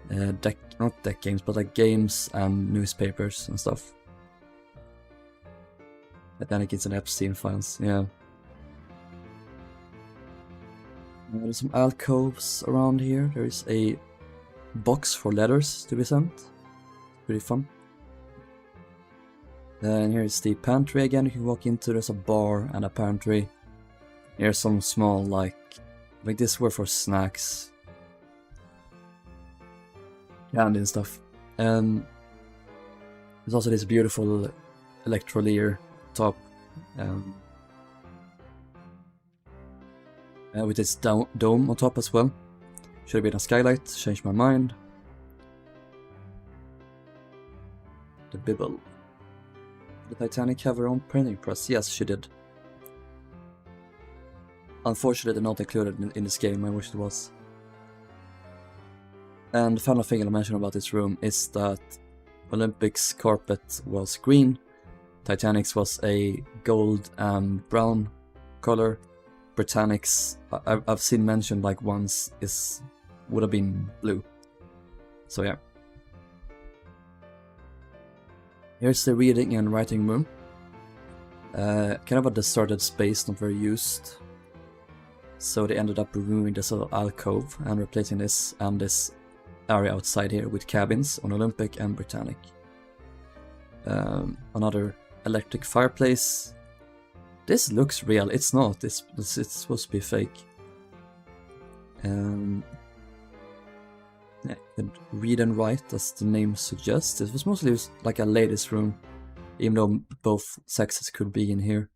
not deck games, but like games and newspapers and stuff. Titanic is an Epstein files, yeah. There's some alcoves around here. There is a box for letters to be sent. Pretty fun. Then here is the pantry again. You can walk into. There's a bar and a pantry. Here's some small like this were for snacks, candy and stuff. There's also this beautiful electrolier top, with its dome on top as well. Should have been a skylight. Changed my mind. The Bibble. Did the Titanic have her own printing press? Yes, she did. Unfortunately, not included in this game. I wish it was. And the final thing I'll mention about this room is that Olympics carpet was green, Titanic's was a gold and brown color, Britannic's I've seen mentioned like once would have been blue. So yeah. Here's the reading and writing room. Kind of a deserted space, not very used. So they ended up removing this little alcove and replacing this and this area outside here with cabins on Olympic and Britannic. Another electric fireplace. This looks real. It's not. It's supposed to be fake. Yeah, you could read and write, as the name suggests. It was mostly like a ladies' room, even though both sexes could be in here.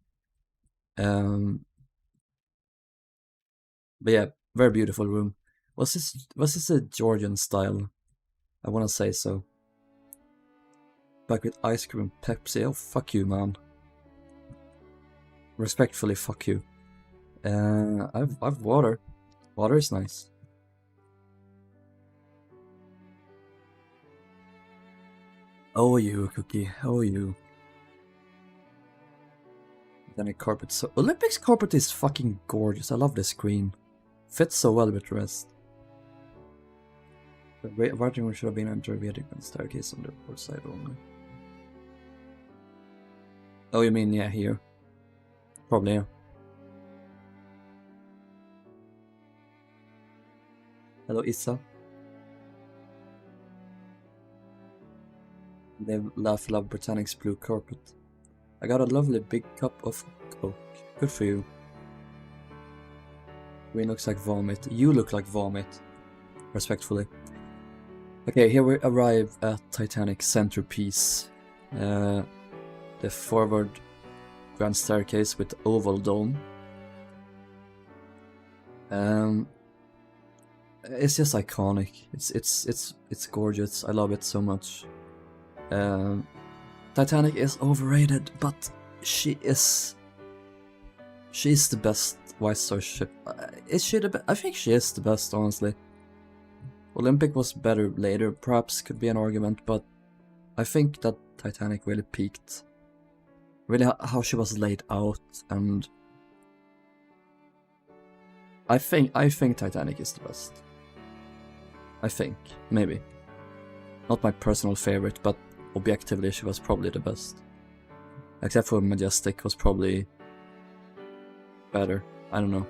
But yeah, very beautiful room. Was this a Georgian style? I want to say so. Back with ice cream, Pepsi. Oh, fuck you, man. Respectfully, fuck you. I've water. Water is nice. Oh, you, Cookie. Oh, you. Then a carpet. So Olympics carpet is fucking gorgeous. I love this green. Fits so well with the rest. The writing room should have been entered via the staircase on the port side only. Oh, you mean, yeah, here. Probably, yeah. Hello, Issa. They love Britannic's blue carpet. I got a lovely big cup of Coke. Good for you. Green looks like vomit. You look like vomit. Respectfully. Okay, here we arrive at Titanic centerpiece. The forward grand staircase with oval dome. It's just iconic. It's gorgeous. I love it so much. Titanic is overrated, but she's the best White Star ship. Is she I think she is the best, honestly. Olympic was better later, perhaps, could be an argument, but I think that Titanic really peaked. Really how she was laid out, and I think Titanic is the best. I think, maybe. Not my personal favorite, but objectively she was probably the best. Except for Majestic was probably better. I don't know.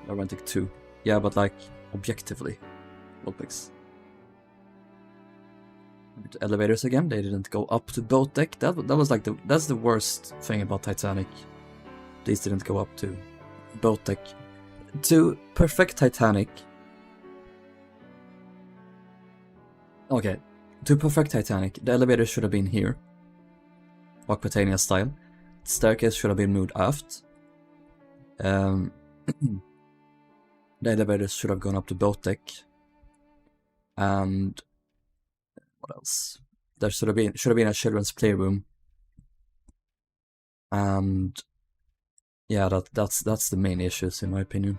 Romantic 2. Yeah, but like, objectively. Olympics. The elevators again, they didn't go up to boat deck. That was like that's the worst thing about Titanic. These didn't go up to boat deck. To perfect Titanic. Okay, to perfect Titanic, the elevator should have been here. Aquatania style. The staircase should have been moved aft. The elevators should have gone up to boat deck. And what else? There should have been a children's playroom. And yeah, that's the main issues in my opinion.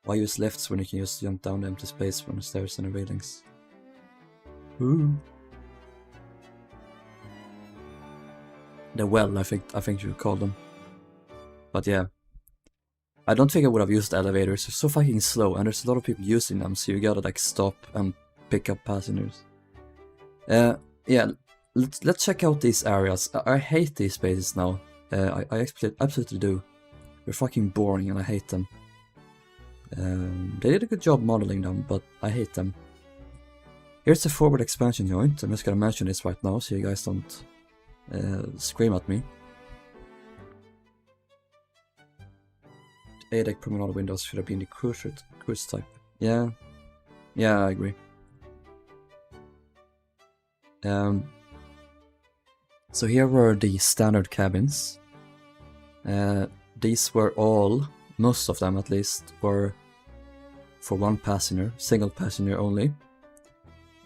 Why use lifts when you can just jump down the empty space from the stairs and the railings? Ooh. The well, I think you would call them. But yeah. I don't think I would have used the elevators. They're so fucking slow and there's a lot of people using them, so you gotta like stop and pick up passengers. Yeah, let's check out these areas. I hate these spaces now. I absolutely do. They're fucking boring and I hate them. They did a good job modeling them, but I hate them. Here's the forward expansion joint. I'm just gonna mention this right now so you guys don't scream at me. 8-deck promenade windows should have been the cruise type. Yeah, I agree. So here were the standard cabins. These were all, most of them at least, were for one passenger, single passenger only.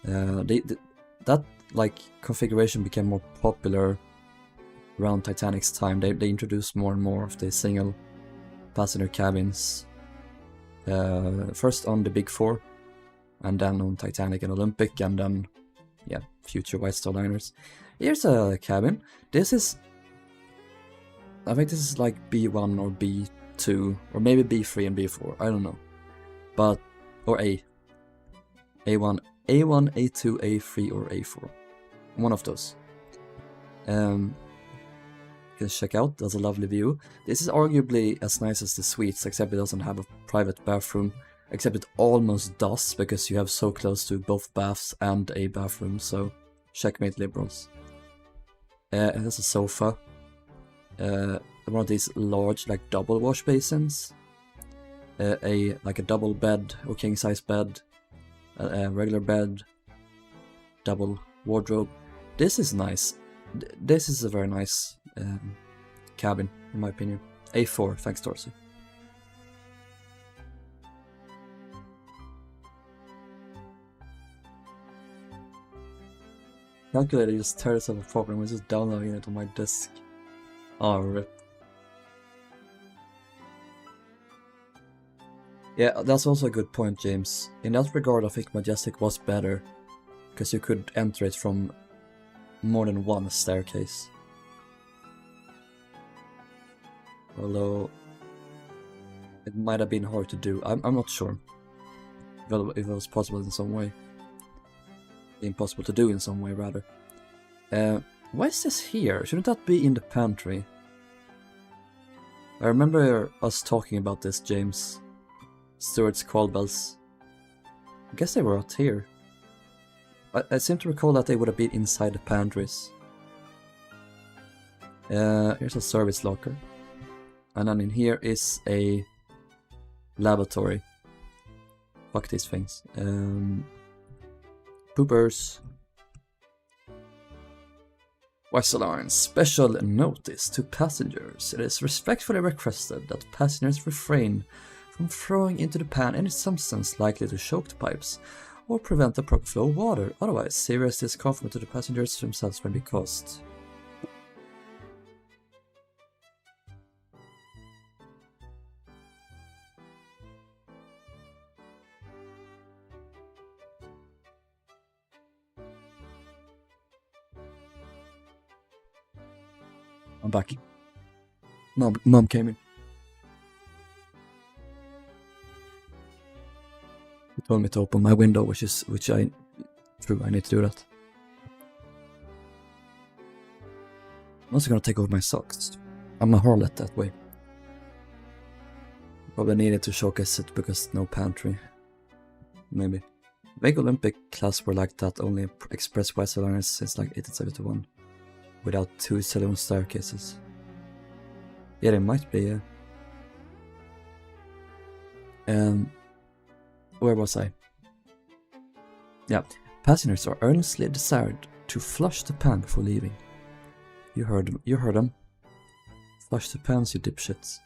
That like configuration became more popular around Titanic's time. They introduced more and more of the single passenger cabins. First on the Big Four, and then on Titanic and Olympic, and then, yeah, future White Star Liners. Here's a cabin. This is, I think this is like B1 or B2, or maybe B3 and B4, I don't know. But, or A. A1, A2, A3, or A4. One of those. You can check out, there's a lovely view. This is arguably as nice as the suites, except it doesn't have a private bathroom. Except it almost does, because you have so close to both baths and a bathroom, so checkmate liberals. And there's a sofa. One of these large, like, double wash basins. Like a double bed, or king-size bed. A regular bed. Double wardrobe. This is nice. This is a very nice cabin, in my opinion. A4, thanks Dorsey. Calculator just tears up a problem. I was just downloading it on my disk. Oh, rip. Yeah, that's also a good point, James. In that regard, I think Majestic was better, because you could enter it from more than one staircase. Although it might have been hard to do. I'm not sure if it was possible in some way. Impossible to do in some way, rather. Why is this here? Shouldn't that be in the pantry? I remember us talking about this, James. Stuart's call bells. I guess they were out here. I seem to recall that they would have been inside the pantries. Here's a service locker. And then in here is a laboratory. Fuck these things. Poopers. Wesseline, special notice to passengers. It is respectfully requested that passengers refrain from throwing into the pan any substance likely to choke the pipes or prevent the proper flow of water. Otherwise, serious discomfort to the passengers themselves may be caused. I'm back. Mom came in. He told me to open my window, which I need to do that. I'm also gonna take off my socks. I'm a harlot that way. Probably needed to showcase it because no pantry. Maybe. Big Olympic class were like that, only express Westerners since like 1871. Without 2 saloon staircases. Yeah, they might be, yeah. Where was I? Yeah. Passengers are earnestly desired to flush the pan before leaving. You heard them. Flush the pans, you dipshits.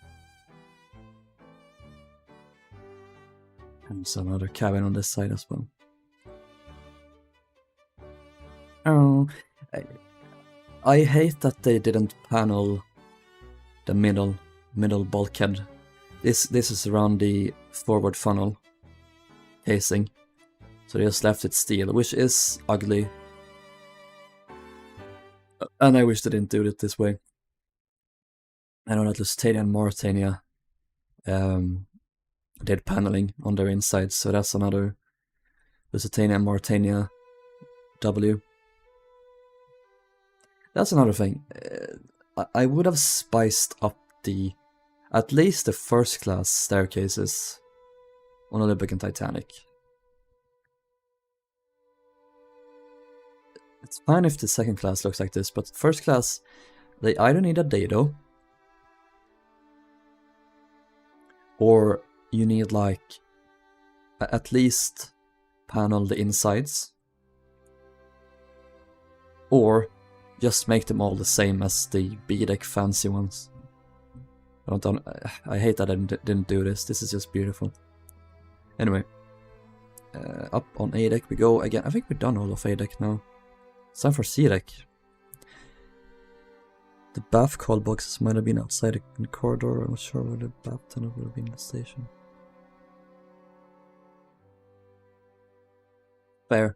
And there's another cabin on this side as well. Oh, I hate that they didn't panel the middle bulkhead. This is around the forward funnel casing, so they just left it steel, which is ugly. And I wish they didn't do it this way. I know that Lusitania and Mauritania did paneling on their insides, so that's another Lusitania and Mauritania W. That's another thing. I would have spiced up at least the first class staircases on Olympic and Titanic. It's fine if the second class looks like this, but first class, they either need a dado, or you need like at least panel the insides, or just make them all the same as the B-deck fancy ones. I hate that I didn't do this. This is just beautiful. Anyway, up on A-deck we go again. I think we've done all of A-deck now. It's time for C-deck. The bath call boxes might have been outside the corridor. I'm not sure where the bath tunnel would have been in the station. Fair.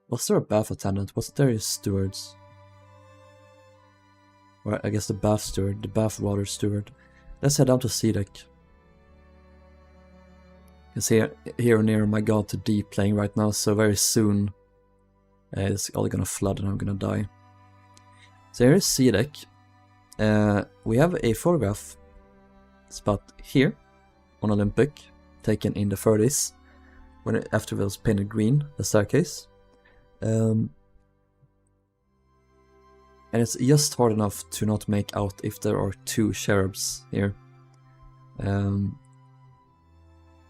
Was there a bath attendant? Was there stewards? Or I guess the bath steward, the bath water steward. Let's head down to C deck. You can see here near my God to D playing right now, so very soon it's all gonna flood and I'm gonna die. So here is C deck. We have a photograph spot here on Olympic, taken in the 30s, when after it was painted green, the staircase. And it's just hard enough to not make out if there are two cherubs here.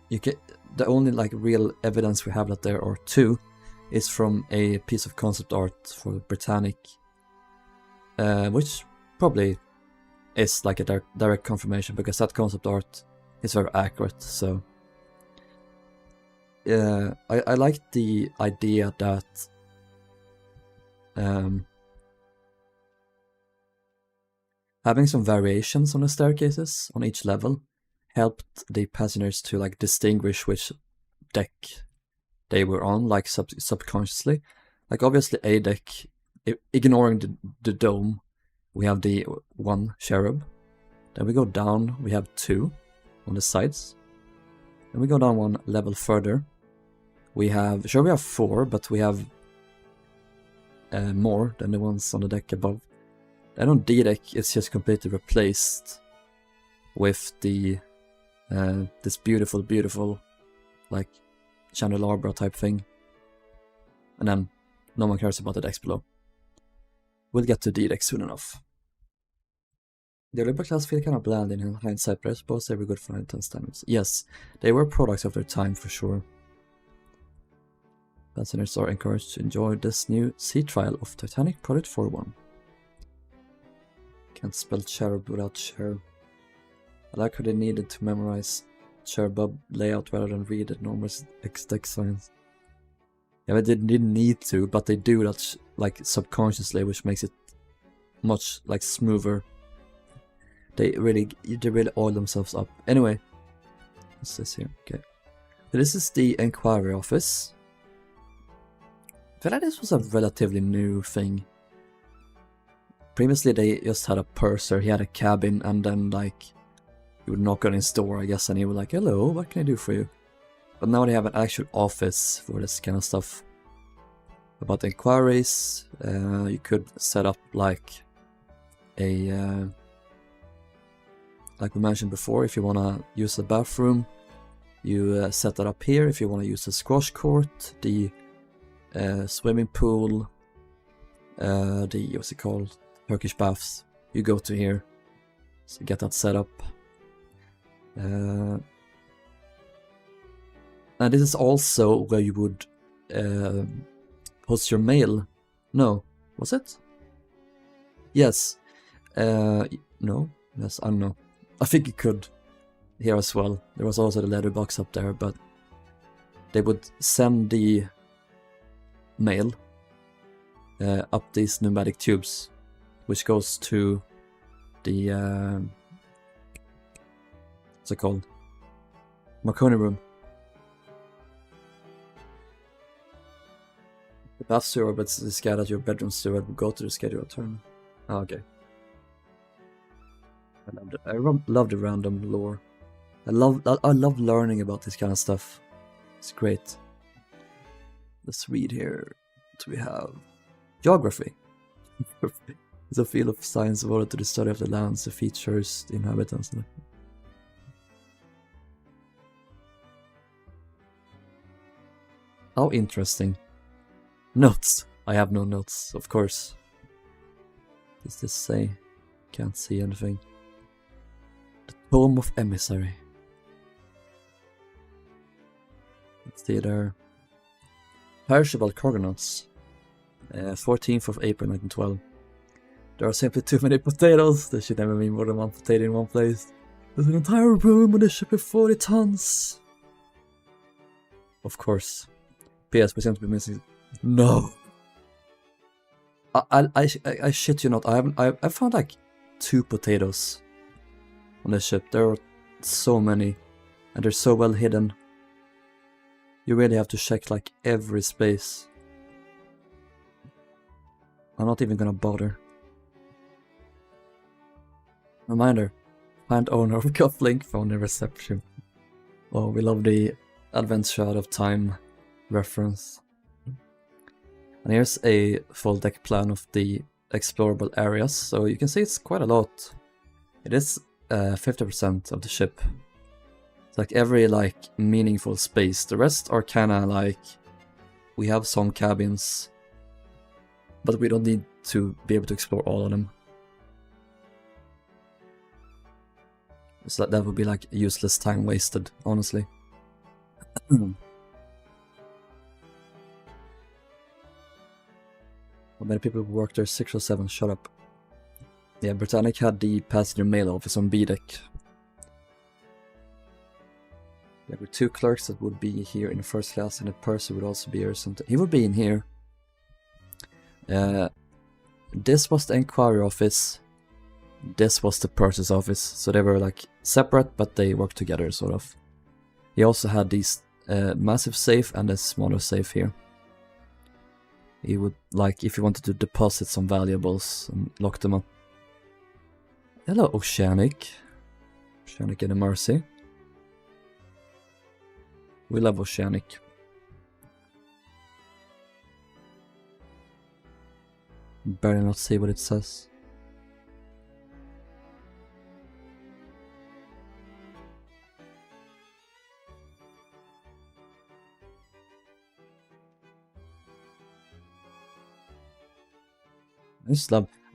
You can, the only like real evidence we have that there are two is from a piece of concept art for Titanic, which probably is like a direct confirmation because that concept art is very accurate. So I like the idea that having some variations on the staircases on each level helped the passengers to like distinguish which deck they were on, like subconsciously. Like obviously A deck, ignoring the dome, we have the one cherub. Then we go down, we have two on the sides. Then we go down one level further. We have, sure we have four, but we have more than the ones on the deck above. Then on D deck, it's just completely replaced with the this beautiful like candelabra type thing. And then no one cares about the decks below. We'll get to D deck soon enough. The Olympic class feel kind of bland in hindsight, but I suppose they were good for 9/10 standards. Yes, they were products of their time for sure. Passengers are encouraged to enjoy this new sea trial of Titanic Project 401. Can't spell cherub without cherub. I like how they needed to memorize cherub layout rather than read the normal deck signs. Yeah, they didn't need to, but they do that like subconsciously, which makes it much like smoother. They really oil themselves up. Anyway, what's this here? Okay, so this is the inquiry office. I feel like this was a relatively new thing. Previously, they just had a purser. He had a cabin, and then like you would knock on his door, I guess, and he would like, "Hello, what can I do for you?" But now they have an actual office for this kind of stuff. About the inquiries, you could set up like a, like we mentioned before, if you want to use the bathroom, you set that up here. If you want to use the squash court, the swimming pool, the, what's it called, Turkish baths, you go to here. So get that set up. And this is also where you would post your mail. No, was it? Yes. No. Yes, I don't know. I think you could here as well. There was also the letterbox up there, but they would send the mail up these pneumatic tubes, which goes to the what's it called? Marconi room. The bath steward, but it's scared that your bedroom steward will go to the scheduled turn. Oh, okay. I love the random lore. I love learning about this kind of stuff. It's great. Let's read here. What do we have? Geography. It's a field of science devoted to the study of the lands, the features, the inhabitants. How interesting. Notes. I have no notes, of course. What does this say? Can't see anything. The Tome of Emissary. Let's see there. Perishable cargo notes. 14th of April 1912. There are simply too many potatoes. There should never be more than one potato in one place. There's an entire room on the ship with 40 tons. Of course. P.S. we seem to be missing. No. I shit you not. I found like 2 potatoes on this ship. There are so many, and they're so well hidden. You really have to check like every space. I'm not even gonna bother. Reminder, find owner of cufflink phone in reception. Oh, we love the Adventure Out of Time reference. And here's a full deck plan of the explorable areas, so you can see it's quite a lot. It is 50% of the ship. It's like every like meaningful space. The rest are kinda like, we have some cabins, but we don't need to be able to explore all of them. So that would be like useless time wasted, honestly. How many people work there? 6 or 7, shut up. Yeah, Titanic had the passenger mail office on B deck. There were 2 clerks that would be here in the first class, and the purser would also be here or something. He would be in here. This was the inquiry office. This was the purser's office. So they were like separate, but they worked together, sort of. He also had these massive safe and a smaller safe here. He would, like, if you wanted to deposit some valuables and lock them up. Hello, Oceanic. Oceanic and a Mercy. We love Oceanic. Better not see what it says.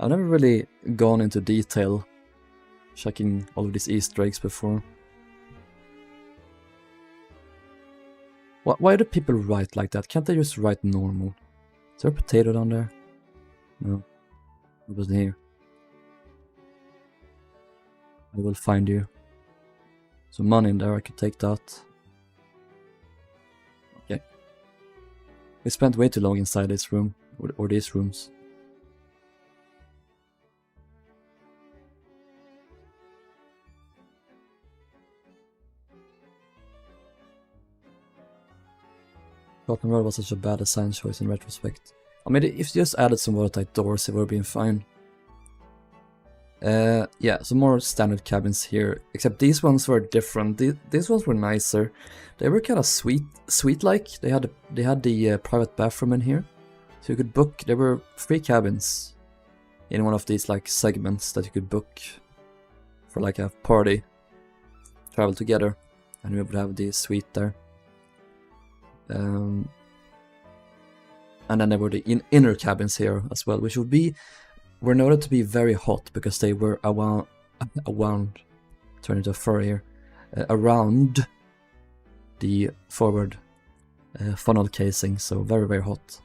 I've never really gone into detail checking all of these Easter eggs before. Why do people write like that? Can't they just write normal? Is there a potato down there? No. It wasn't here. I will find you. Some money in there, I could take that. Okay. We spent way too long inside this room, or these rooms. Rotten Road was such a bad design choice in retrospect. I mean, if you just added some watertight doors, it would have been fine. Yeah, some more standard cabins here, except these ones were different. These ones were nicer. They were kind of sweet-like. They had the private bathroom in here, so you could book. There were 3 cabins in one of these like segments that you could book for like a party, travel together, and we would have the suite there. And then there were the inner cabins here as well, which were noted to be very hot because they were around turn into a fur here, around the forward funnel casing, so very, very hot.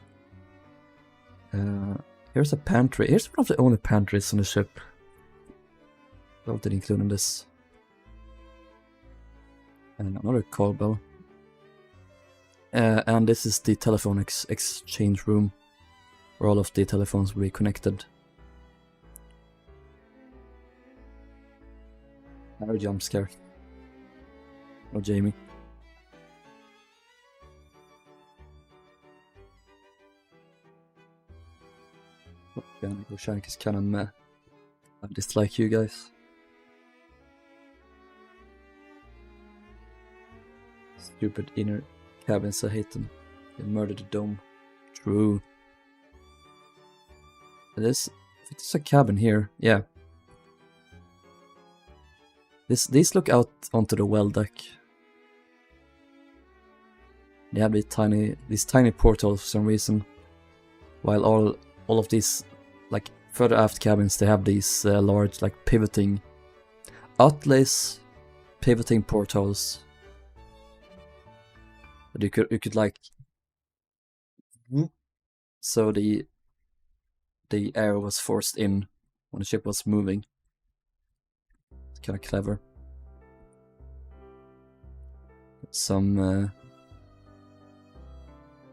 Here's a pantry. Here's one of the only pantries on the ship. What did include in this? And another call bell. And this is the telephone exchange room, where all of the telephones will be connected. Another jump scare. Oh, Jamie. Oceanic is kind of meh. I dislike you guys. Stupid inner cabins, I hate them. They murdered the dome. True. I think there's a cabin here. Yeah. These look out onto the well deck. They have these tiny portals for some reason. While all of these like further aft cabins, they have these large like pivoting outlays, pivoting portals. But you could like, so the air was forced in when the ship was moving. It's kind of clever. Some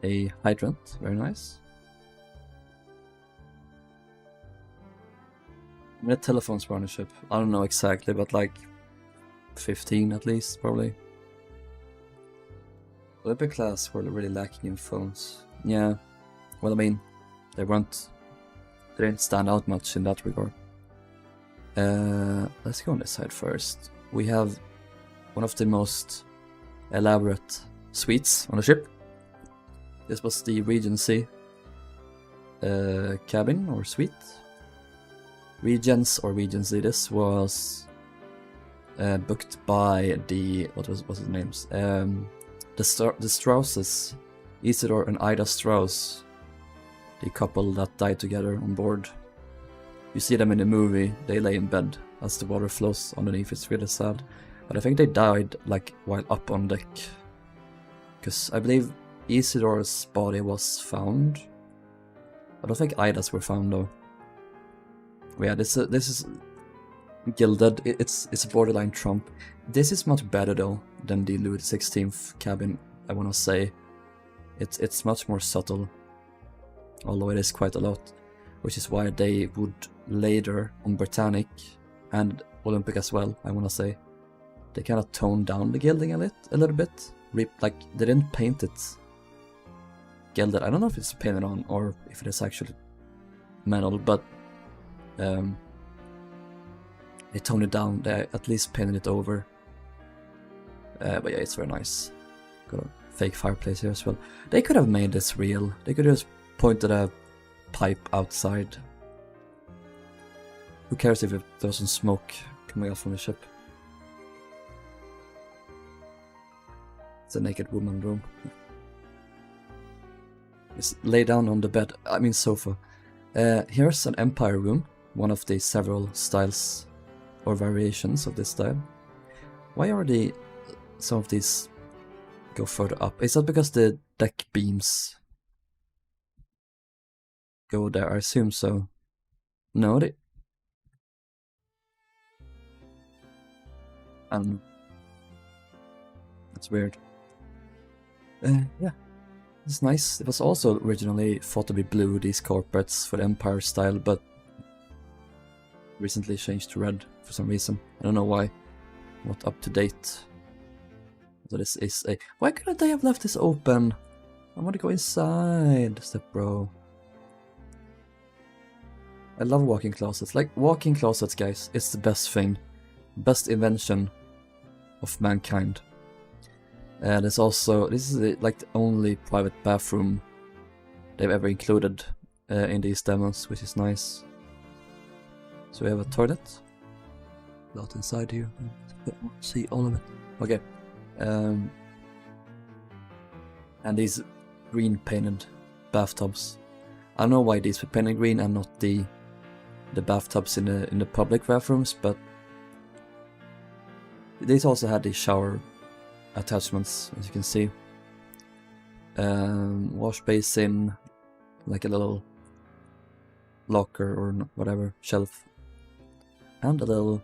a hydrant, very nice. How many telephones were on the ship? I don't know exactly, but like 15 at least, probably. Olympic class were really lacking in phones. Yeah, well, I mean, they didn't stand out much in that regard. Let's go on this side first. We have one of the most elaborate suites on the ship. This was the Regency cabin or suite. Regents or Regency. This was booked by the what's his names? The Strausses, Isidore and Ida Strauss, the couple that died together on board. You see them in the movie. They lay in bed as the water flows underneath. It's really sad. But I think they died like while up on deck, because I believe Isidore's body was found. I don't think Ida's were found though. But yeah, this is gilded. It's a borderline Trump. This is much better though than the Louis XVI cabin. I want to say it's much more subtle, although it is quite a lot, which is why they would later on Britannic and Olympic as well. I want to say they kind of toned down the gilding a little bit. Like they didn't paint it gilded. I don't know if it's painted on or if it is actually metal, but they toned it down. They at least painted it over. But yeah, it's very nice. Got a fake fireplace here as well. They could have made this real. They could have just pointed a pipe outside. Who cares if there was some smoke coming out from the ship? It's a naked woman room. Just lay down on the bed. I mean sofa. Here's an Empire room. One of the several styles or variations of this style. Why are some of these go further up? Is that because the deck beams go there? I assume so. No, that's weird. Yeah, it's nice. It was also originally thought to be blue, these carpets for the Empire style, but recently changed to red for some reason. I don't know why. Not up to date. So this is a... Why couldn't they have left this open? I want to go inside, step bro. I love walk-in closets. Like, walk-in closets, guys, it's the best thing. Best invention of mankind. There's also... This is like the only private bathroom they've ever included in these demos, which is nice. So we have a toilet. Not inside here. See all of it. Okay. And these green painted bathtubs. I don't know why these were painted green and not the bathtubs in the public bathrooms, but these also had the shower attachments, as you can see. Wash basin, like a little locker or whatever, shelf. And a little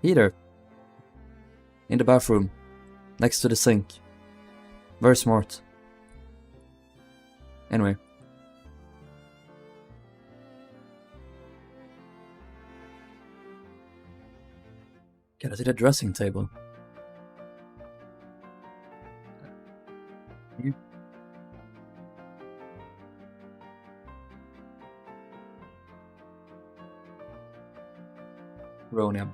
heater in the bathroom, next to the sink. Very smart. Anyway. Can I see the dressing table? Ronia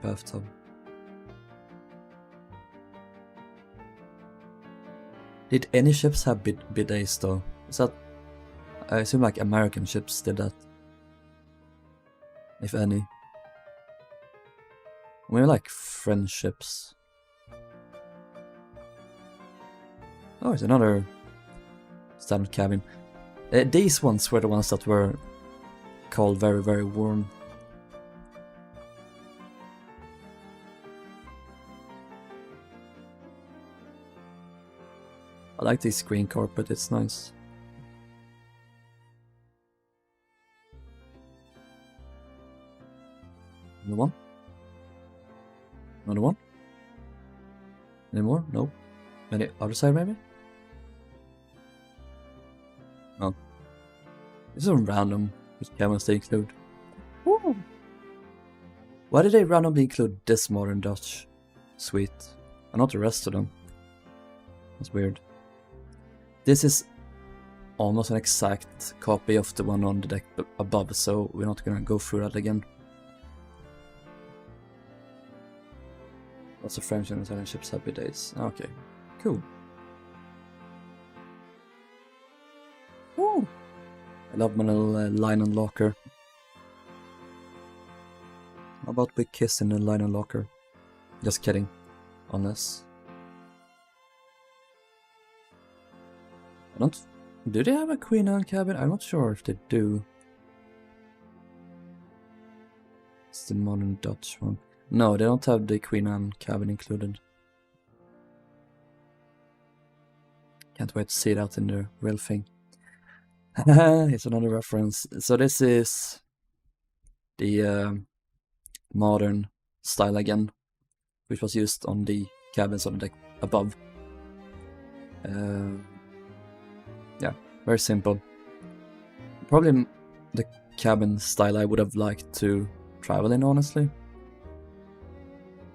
bathtub. Did any ships have bidets though? Is that... I assume like American ships did that. If any. Maybe like French ships. Oh, it's another standard cabin. These ones were the ones that were called very, very warm. I like this green carpet, it's nice. Another one? Another one? Any more? No. Any other side maybe? No. This is random, which cabins they include. Woo! Why did they randomly include this modern Dutch suite and not the rest of them? That's weird. This is almost an exact copy of the one on the deck above, so we're not gonna go through that again. Lots of French and Italian ships, happy days. Okay, cool. Woo! I love my little Rilhon locker. How about we kiss in the Rilhon locker? Just kidding. Unless... I don't... Do they have a Queen Anne cabin? I'm not sure if they do. It's the modern Dutch one. No, they don't have the Queen Anne cabin included. Can't wait to see that in the real thing. It's another reference. So this is the modern style again, which was used on the cabins on the deck above. Yeah, very simple. Probably the cabin style I would have liked to travel in, honestly.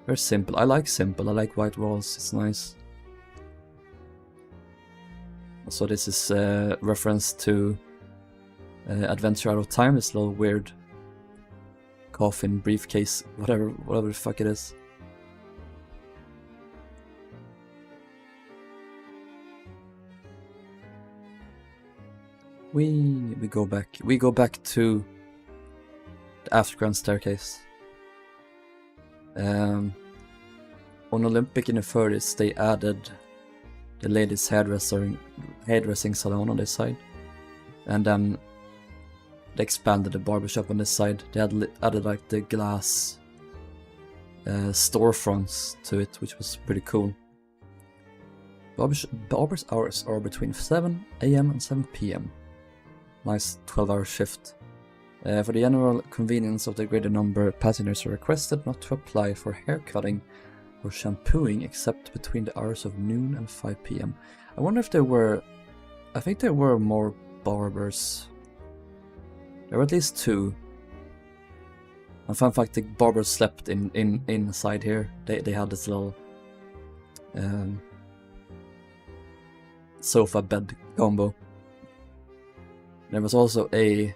Very simple. I like simple. I like white walls. It's nice. So this is a reference to Adventure Out of Time. This little weird coffin, briefcase, whatever the fuck it is. We go back. We go back to the afterground staircase. On Olympic in the 30s, they added the ladies' hairdressing salon on this side, and then they expanded the barbershop on this side. They added like the glass storefronts to it, which was pretty cool. Barber's hours are between 7 AM and 7 PM. Nice 12-hour shift. For the general convenience of the greater number, passengers are requested not to apply for haircutting or shampooing except between the hours of noon and 5 PM. I wonder if there were... I think there were more barbers. There were at least 2. And fun fact, the barbers slept inside here. They had this little sofa bed combo. There was also a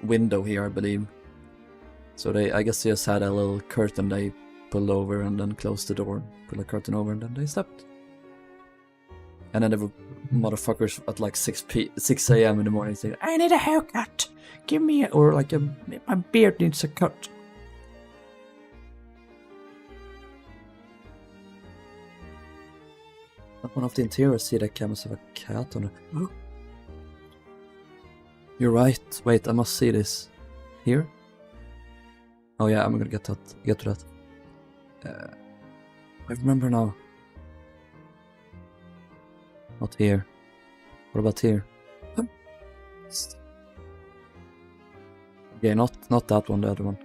window here, I believe. So I guess they just had a little curtain they pulled over and then closed the door, pulled the curtain over, and then they slept. And then there were motherfuckers at like 6 AM in the morning saying, "I need a haircut! Give me a..." Or like, "My beard needs a cut." At one of the interior seat cameras have a cat on it. Oh. You're right. Wait, I must see this. Here? Oh yeah, I'm gonna get to that. I remember now. Not here. What about here? Okay, not that one, the other one.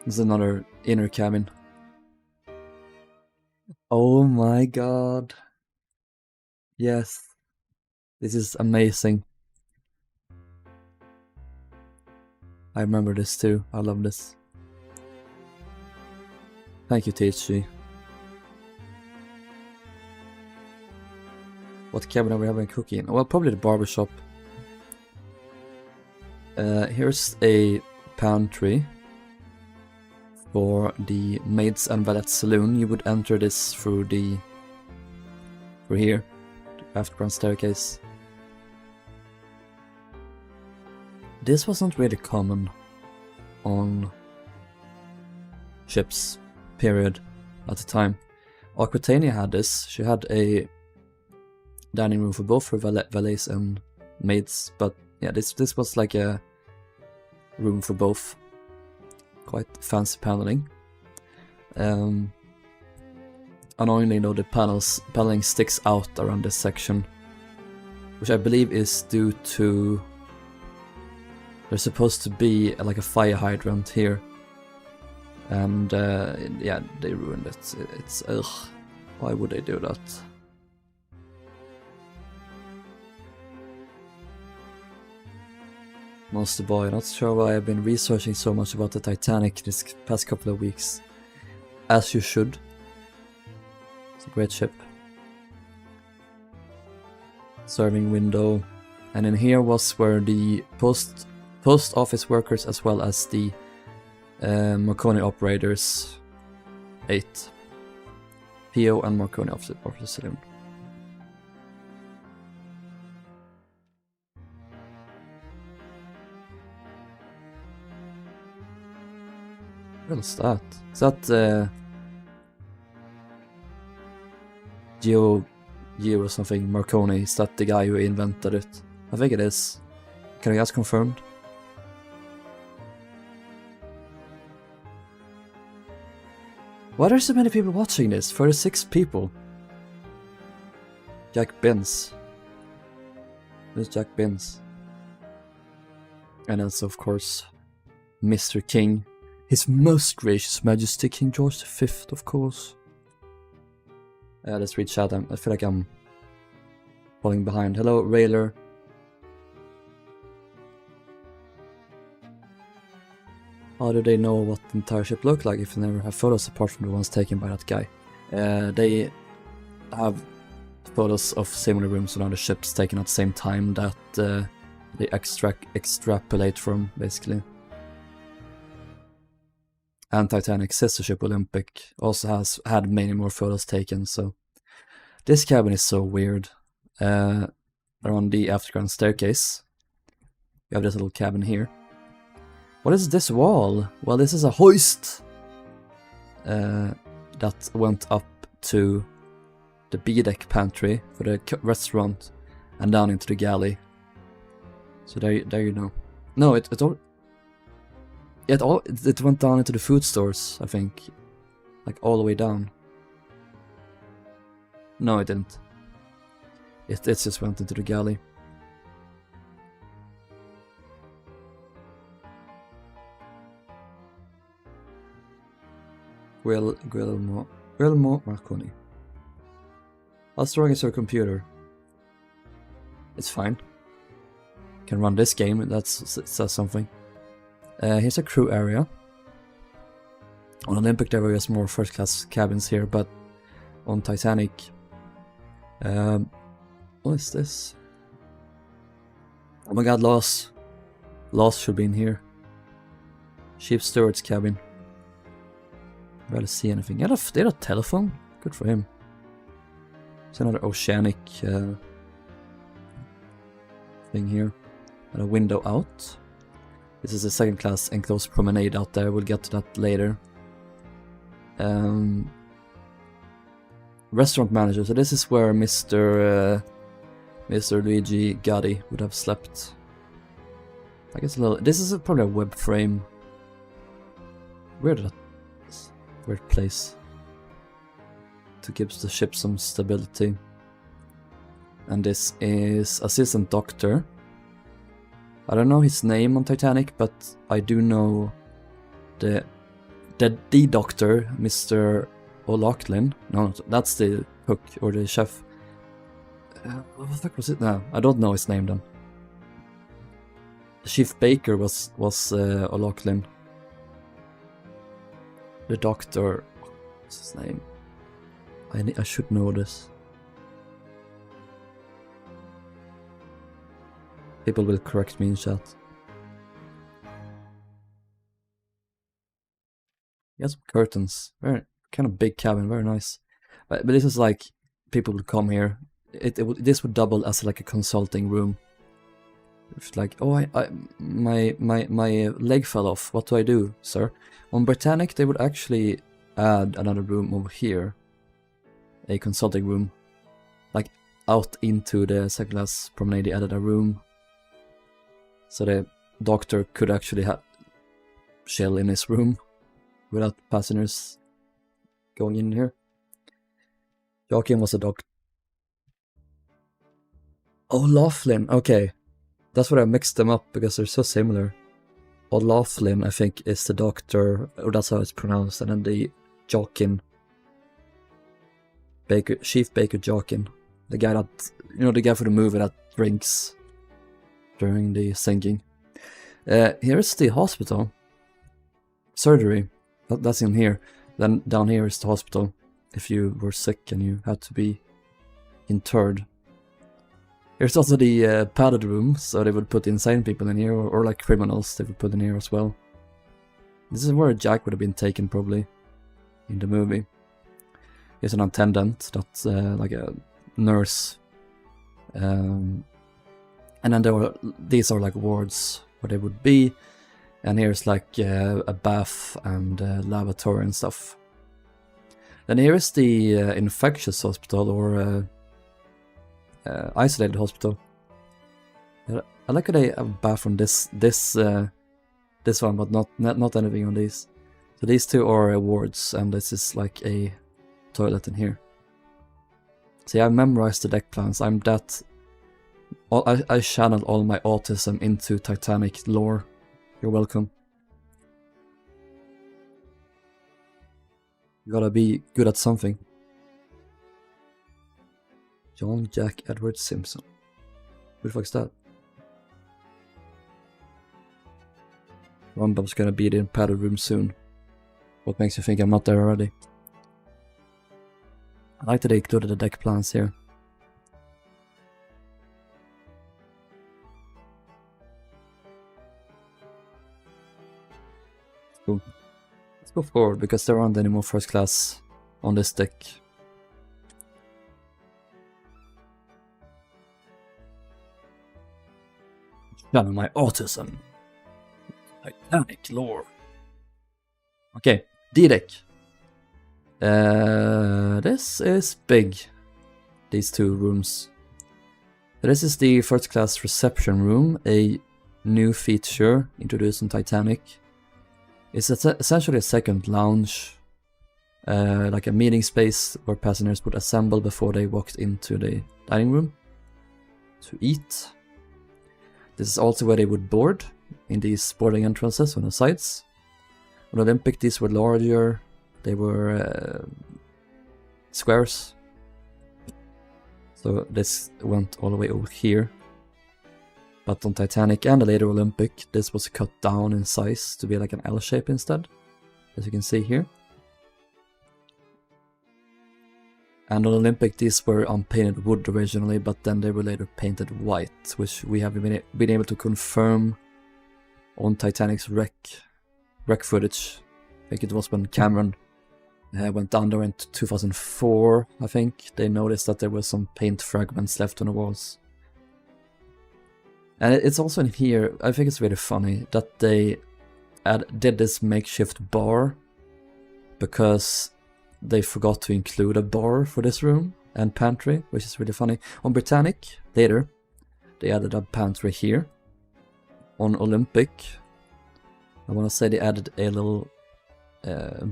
This is another inner cabin. Oh my god. Yes. This is amazing. I remember this too. I love this. Thank you, THG. What cabin are we having a cookie in? Well, probably the barbershop. Here's a pantry for the maids and valets saloon. You would enter this through here, the afterground staircase. This wasn't really common on ships, period, at the time. Aquitania had this. She had a dining room for both her valets and maids, but yeah, this was like a room for both. Quite fancy paneling. Annoyingly though, the paneling sticks out around this section, which I believe is due to... There's supposed to be like a fire hydrant here, and yeah, they ruined it. It's ugh. Why would they do that? Monster Boy, not sure why I've been researching so much about the Titanic this past couple of weeks. As you should. It's a great ship. serving window, and in here was where the post office workers as well as the Marconi operators ate. PO and Marconi office saloon. What is that? Is that Geo or something? Marconi? Is that the guy who invented it? I think it is. Can I guess confirmed? Why are there so many people watching this? 36 people. Jack Binns. There's Jack Binns. And also, of course, Mr. King. His Most Gracious Majesty King George V, of course. Let's read chat. I feel like I'm falling behind. Hello, Railer. How do they know what the entire ship looked like if they never have photos apart from the ones taken by that guy? They have photos of similar rooms on other ships taken at the same time that they extrapolate from, basically. And Titanic, sister ship Olympic, also has had many more photos taken, so this cabin is so weird. Around the afterground staircase, we have this little cabin here. What is this wall? Well, this is a hoist that went up to the B-deck pantry for the restaurant and down into the galley. So there you know. No, it went down into the food stores, I think. Like all the way down. No, it didn't. It just went into the galley. Guillermo Marconi. How strong is your computer? It's fine. Can run this game, it says something. Here's a crew area. On Olympic there was more first class cabins here, but on Titanic... what is this? Oh my god, Loss. Loss should be in here. Chief Steward's cabin. Barely see anything. They had a telephone? Good for him. It's another oceanic thing here. And a window out. This is a second class enclosed promenade out there. We'll get to that later. Restaurant manager. So this is where Mr. Luigi Gotti would have slept. I guess a little. This is probably a web frame. Weird place to give the ship some stability. And this is assistant doctor. I don't know his name on Titanic, but I do know the doctor, Mr. O'Loughlin. No, that's the cook or the chef. What the fuck was it now? I don't know his name then. The chief baker was O'Loughlin. The doctor, what's his name? I should know this. People will correct me in chat. He has some curtains. Very kind of big cabin, very nice. But this is like people would come here. This would double as like a consulting room. It's like, oh, my leg fell off. What do I do, sir? On Britannic, they would actually add another room over here, a consulting room, like out into the second class promenade. They added a room, so the doctor could actually chill in his room without passengers going in here. Joachim was a doctor. Oh, Laughlin. Okay. That's what I mixed them up because they're so similar. O'Loughlin, I think, is the doctor, or that's how it's pronounced, and then the Joaquin, Chief Baker Joaquin, the guy that, the guy for the movie that drinks during the singing. Here's the hospital, surgery. That's in here. Then down here is the hospital. If you were sick and you had to be interred. Here's also the padded room, so they would put insane people in here, or like criminals they would put in here as well. This is where Jack would have been taken probably in the movie. Here's an attendant, that's like a nurse. And then these are like wards where they would be. And here's like a bath and lavatory and stuff. Then here is the infectious hospital or isolated hospital. I like how they have a bath on this one, but not anything on these. So these two are wards, and this is like a toilet in here. See, I memorized the deck plans. I'm that. I channeled all my autism into Titanic lore. You're welcome. You gotta be good at something. John Jack Edward Simpson. Who the fuck's that? Rumbum's gonna be in the padded room soon. What makes you think I'm not there already? I like that they included the deck plans here. Cool. Let's go forward because there aren't any more first class on this deck. Channel my autism. Titanic lore. Okay, D-deck. This is big. These two rooms. This is the first class reception room, a new feature introduced in Titanic. It's essentially a second lounge, like a meeting space where passengers would assemble before they walked into the dining room to eat. This is also where they would board, in these boarding entrances on the sides. On Olympic, these were larger, they were squares. So this went all the way over here. But on Titanic and the later Olympic, this was cut down in size to be like an L shape instead, as you can see here. And on Olympic, these were unpainted wood originally, but then they were later painted white, which we have been able to confirm on Titanic's wreck footage. I think it was when Cameron went down there in 2004, I think. They noticed that there were some paint fragments left on the walls. And it's also in here, I think it's very funny that they did this makeshift bar because they forgot to include a bar for this room and pantry, which is really funny. On Britannic, later, they added a pantry here. On Olympic, I want to say they added a little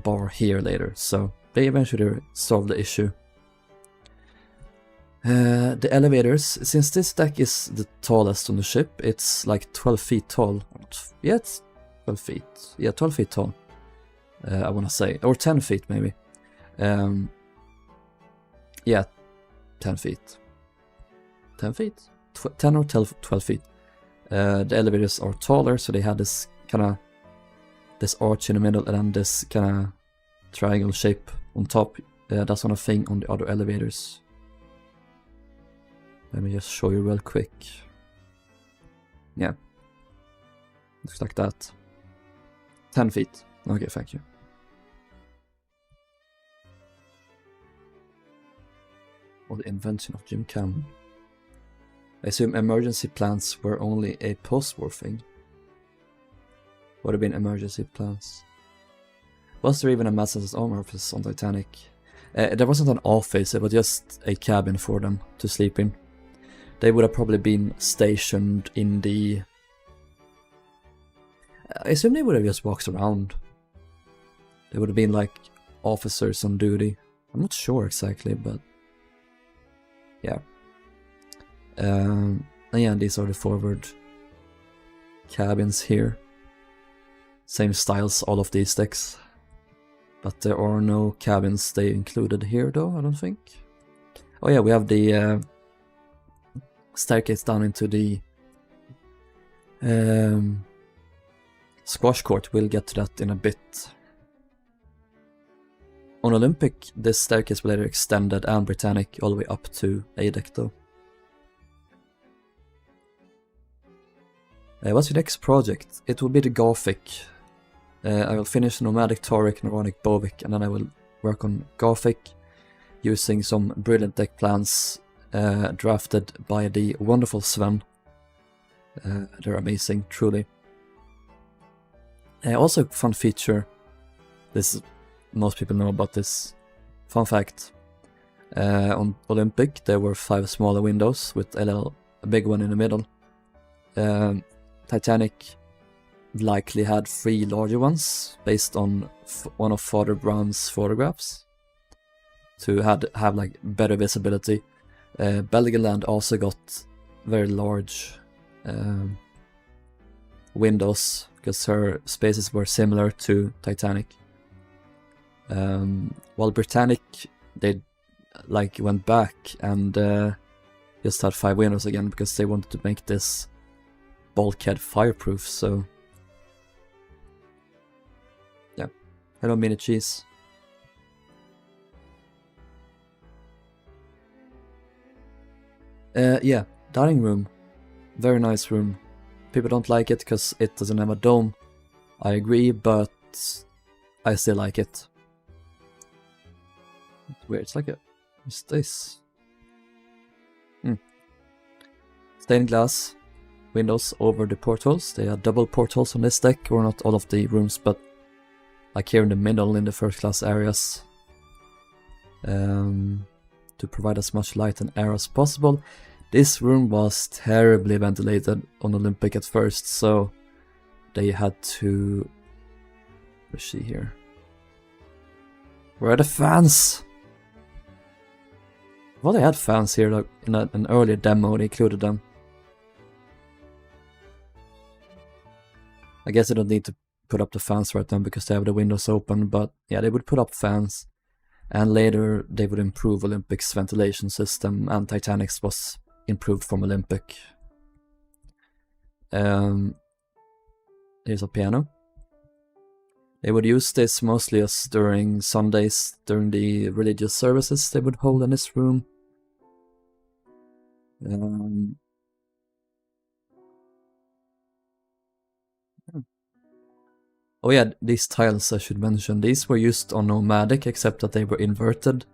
bar here later, so they eventually solved the issue. The elevators, since this deck is the tallest on the ship, it's like 12 feet tall. Yeah, it's 12 feet. Yeah, 12 feet tall, I want to say. Or 10 feet, maybe. Yeah, 10 feet. 10 feet? 10 or 12 feet. The elevators are taller, so they had this kind of this arch in the middle and then this kind of triangle shape on top. That's not a thing on the other elevators. Let me just show you real quick. Yeah. Looks like that. 10 feet. Okay, thank you. Or the invention of Jim Cam. I assume emergency plans were only a post-war thing. Would have been emergency plans. Was there even a master's arm office on Titanic? There wasn't an office, it was just a cabin for them to sleep in. They would have probably been stationed in the... I assume they would have just walked around. They would have been like officers on duty. I'm not sure exactly, but... yeah. And yeah, these are the forward cabins here. Same styles, all of these decks. But there are no cabins they included here though, I don't think. Oh yeah, we have the staircase down into the squash court. We'll get to that in a bit. On Olympic, this staircase was later extended and Britannic all the way up to A deck though. What's your next project? It will be the Gothic. I will finish Nomadic, Tauric, Neuronic, Bovic, and then I will work on Gothic using some brilliant deck plans drafted by the wonderful Sven. They're amazing, truly. Also, fun feature. Most people know about this. Fun fact. On Olympic, there were 5 smaller windows with a big one in the middle. Titanic likely had 3 larger ones based on one of Father Brown's photographs to have like better visibility. Belgiland also got very large windows because her spaces were similar to Titanic. While Britannic, they went back and just had 5 windows again because they wanted to make this bulkhead fireproof. So yeah, hello mini cheese. Yeah, dining room, very nice room. People don't like it because it doesn't have a dome. I agree, but I still like it. It's weird. It's like what's this? Stained glass windows over the portholes. They are double portholes on this deck, or not all of the rooms, but like here in the middle in the first class areas, to provide as much light and air as possible. This room was terribly ventilated on Olympic at first, so they had to... Where's she here? Where are the fans? Well, they had fans here, like in an earlier demo they included them. I guess they don't need to put up the fans right now because they have the windows open, but yeah, they would put up fans. And later they would improve Olympic's ventilation system, and Titanic's was improved from Olympic. Here's a piano. They would use this mostly as during Sundays, during the religious services they would hold in this room. Oh yeah, these tiles I should mention. These were used on Nomadic, except that they were inverted.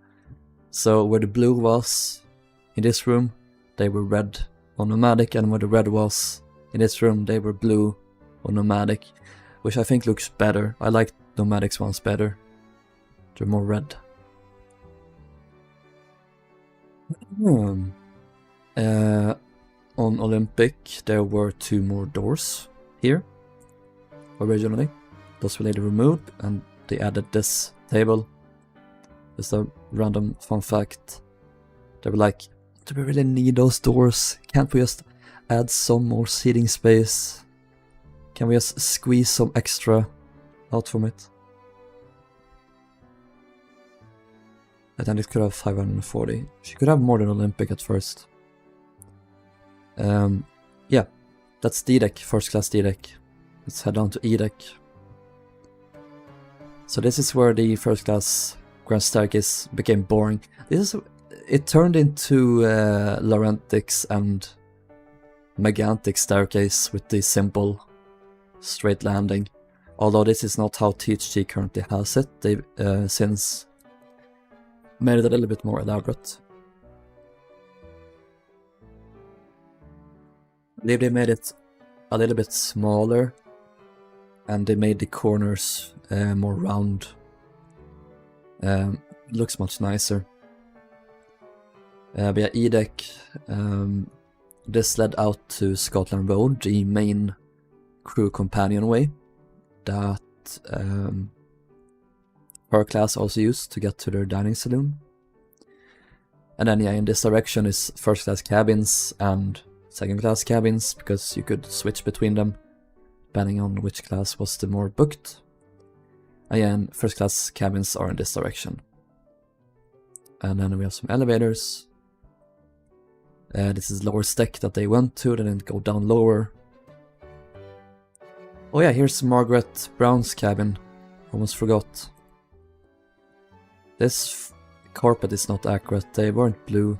So where the blue was in this room, they were red on Nomadic, and where the red was in this room, they were blue on Nomadic, which I think looks better. I like Nomadic's ones better. They're more red. On Olympic, there were 2 more doors here originally. Those were later removed, and they added this table. Just a random fun fact. They were like, do we really need those doors? Can't we just add some more seating space? Can we just squeeze some extra out from it? I think it could have 540. She could have more than Olympic at first. Yeah, that's D-deck, first class D-deck. Let's head down to E-deck. So this is where the first class grand staircase became boring. It turned into Laurentic's and Megantic staircase with the simple straight landing. Although this is not how THG currently has it, they've since made it a little bit more elaborate. I believe they made it a little bit smaller, and they made the corners more round. Looks much nicer. But yeah, E-deck, this led out to Scotland Road, the main crew companionway that her class also used to get to their dining saloon. And then yeah, in this direction is first class cabins and second class cabins, because you could switch between them depending on which class was the more booked. Again, first class cabins are in this direction. And then we have some elevators. This is lower deck that they went to, they didn't go down lower. Oh yeah, here's Margaret Brown's cabin. Almost forgot. This carpet is not accurate, they weren't blue.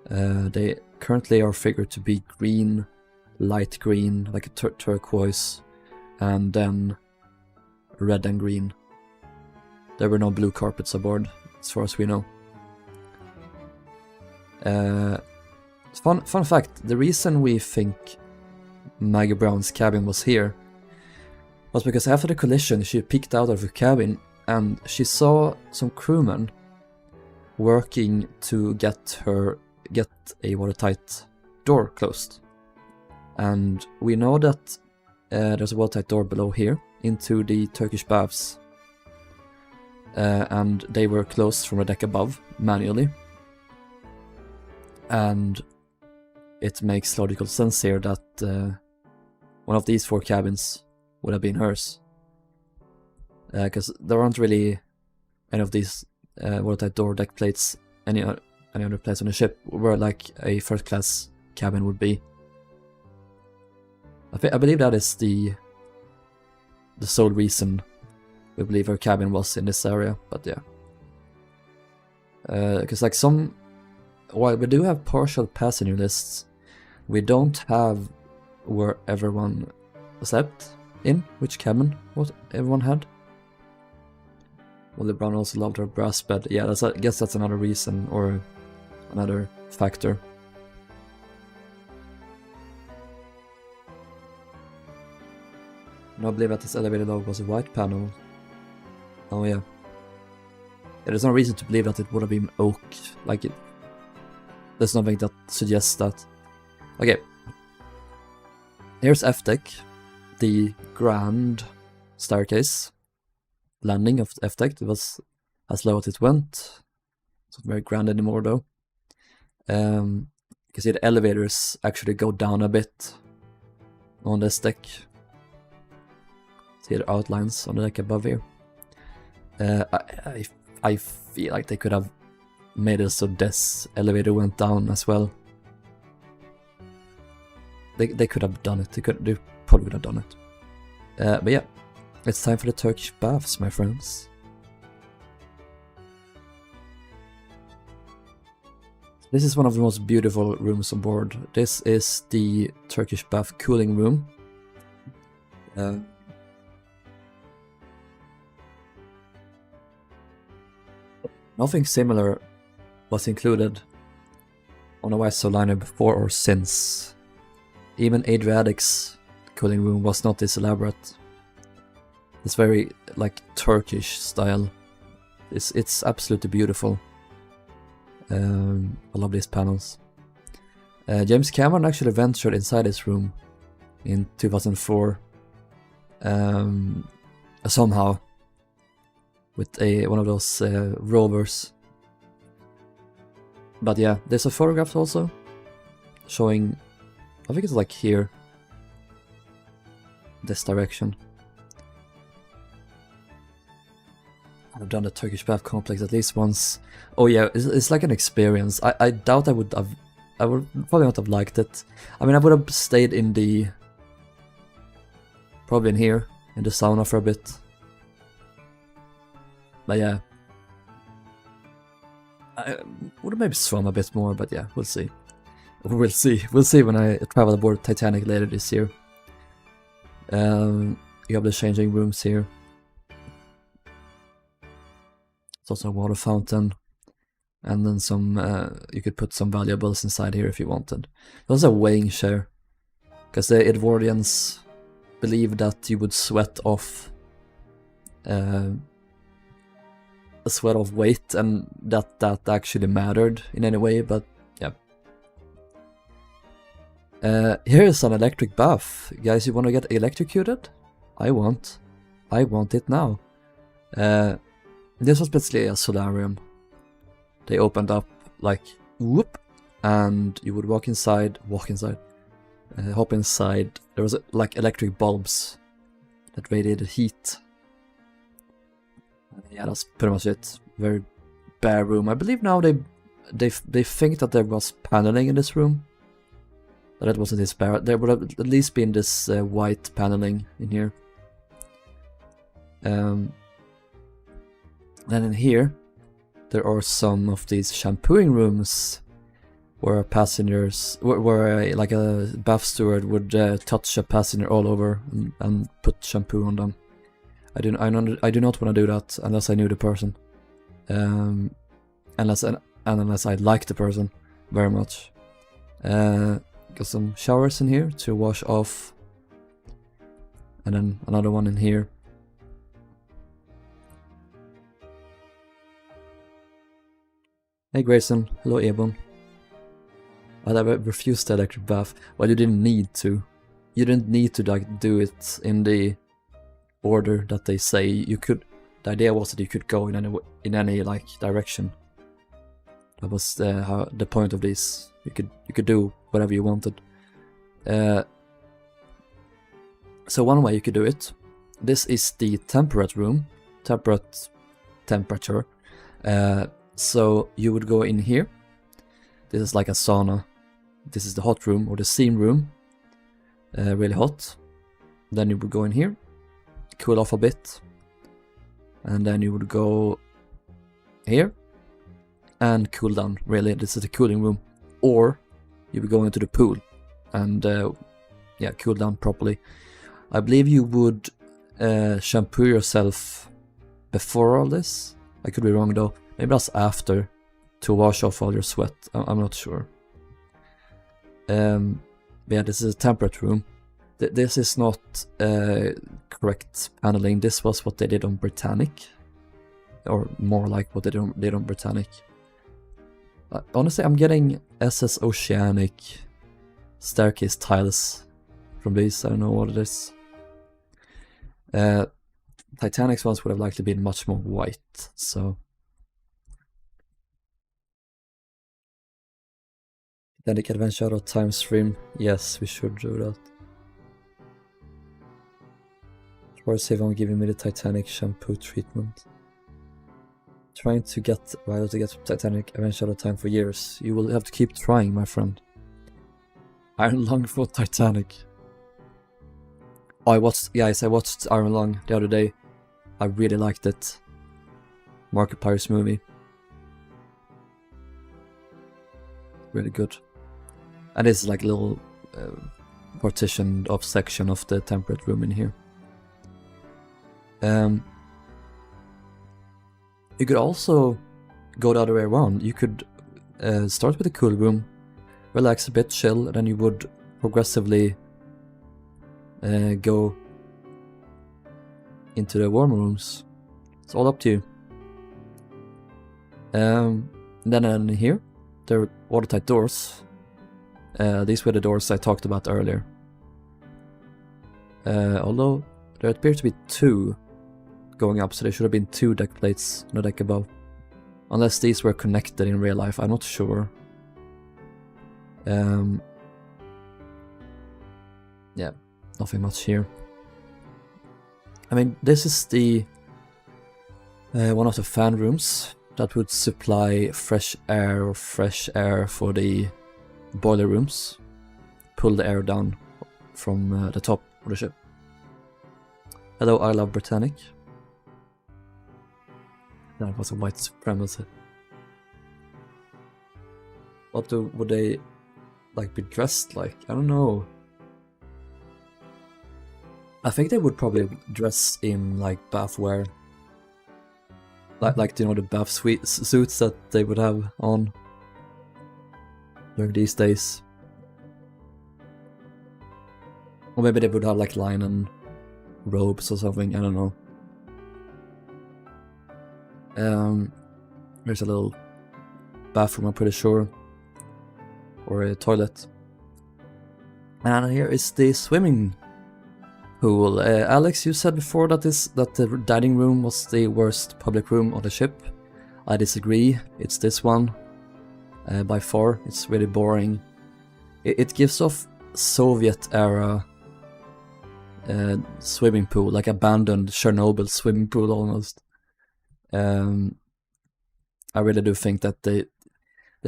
They currently are figured to be green light green, like a turquoise, and then red and green. There were no blue carpets aboard, as far as we know. Fun fact, the reason we think Maggie Brown's cabin was here was because after the collision she peeked out of her cabin and she saw some crewmen working to get a watertight door closed. And we know that there's a watertight door below here into the Turkish baths. And they were closed from the deck above manually. And it makes logical sense here that one of these 4 cabins would have been hers. Because there aren't really any of these watertight door deck plates any other place on the ship where like a first class cabin would be. I believe that is the sole reason we believe her cabin was in this area, but yeah. Because like while we do have partial passenger lists, we don't have where everyone slept in, which cabin what everyone had. Well, LeBron also loved her brass bed. Yeah, I guess that's another reason, or another factor. No, I believe that this elevator log was a white panel. Oh yeah. There's no reason to believe that it would have been oak. Like it. There's nothing that suggests that. Okay. Here's F-Deck. The grand staircase. Landing of F-Deck. It was as low as it went. It's not very grand anymore though. You can see the elevators actually go down a bit on this deck. See the outlines on the deck above here. I feel like they could have made it so this elevator went down as well. They could have done it. They probably would have done it. But yeah, it's time for the Turkish baths, my friends. This is one of the most beautiful rooms on board. This is the Turkish bath cooling room. Nothing similar was included on a YSO liner before or since. Even Adriatic's cooling room was not this elaborate. It's very like Turkish style. It's absolutely beautiful. I love these panels. James Cameron actually ventured inside this room in 2004. Somehow. With one of those rovers. But yeah, there's a photograph also showing, I think it's like here, this direction. I've done the Turkish bath complex at least once. Oh yeah, it's like an experience. I doubt I would probably not have liked it. I mean, I would have stayed in probably in here, in the sauna for a bit. But yeah, I would have maybe swum a bit more, but yeah, we'll see. We'll see when I travel aboard Titanic later this year. You have the changing rooms here. It's also a water fountain. And then some, you could put some valuables inside here if you wanted. There's a weighing chair. Because the Edwardians believed that you would sweat off a sweat of weight, and that actually mattered in any way, but yeah. Here's an electric bath. Guys, you want to get electrocuted? I want it now. This was basically a solarium. They opened up like whoop, and you would hop inside. There was like electric bulbs that radiated heat. Yeah, that's pretty much it. Very bare room. I believe now they think that there was paneling in this room. But that wasn't this bare. There would have at least been this white paneling in here. Then in here, there are some of these shampooing rooms where passengers, where like a bath steward would touch a passenger all over and put shampoo on them. I do not want to do that unless I knew the person, unless I like the person very much. Got some showers in here to wash off, and then another one in here. Hey Grayson, hello Ebon. I refused the electric bath. Well, you didn't need to. You didn't need to like do it in the order that they say. You could. The idea was that you could go in any like direction. That was the point of this. You could do whatever you wanted. So one way you could do it. This is the temperate room. Temperature. So you would go in here. This is like a sauna. This is the hot room or the steam room. Really hot. Then you would go in here, cool off a bit, and then you would go here and cool down. Really, this is the cooling room. Or you would go into the pool and yeah, cool down properly. I believe you would shampoo yourself before all this. I could be wrong though. Maybe that's after, to wash off all your sweat. I'm not sure. Yeah, this is a temperate room. This is not correct paneling. This was what they did on Britannic, or more like what they did on Britannic. Honestly, I'm getting SS Oceanic staircase tiles from these. I don't know what it is. Titanic's ones would have likely been much more white, so. Titanic Adventure Shadow Time stream. Yes, we should do that. Troy save on giving me the Titanic shampoo treatment. Trying to get Rilo to get Titanic Adventure Shadow Time for years. You will have to keep trying, my friend. Iron Lung for Titanic. Oh, I watched Iron Lung the other day. I really liked it. Markiplier's movie. Really good. And it's like a little partitioned off section of the temperate room in here. You could also go the other way around. You could start with the cool room, relax a bit, chill, and then you would progressively go into the warm rooms. It's all up to you. Then in here, there are watertight doors. These were the doors I talked about earlier. Although there appear to be two going up, so there should have been two deck plates on the deck above. Unless these were connected in real life, I'm not sure. Yeah, nothing much here. I mean, this is the one of the fan rooms that would supply fresh air for the boiler rooms. Pull the air down from the top of the ship. Hello, I love Britannic. That was a white supremacy. What would they like be dressed like? I don't know. I think they would probably dress in like bathwear. Like you know, the bath suits that they would have on during these days. Or maybe they would have like linen robes or something, I don't know. There's a little bathroom, I'm pretty sure. Or a toilet. And here is the swimming pool. Alex, you said before that the dining room was the worst public room on the ship. I disagree. It's this one. By far. It's really boring. It gives off Soviet era swimming pool, like abandoned Chernobyl swimming pool almost. I really do think that they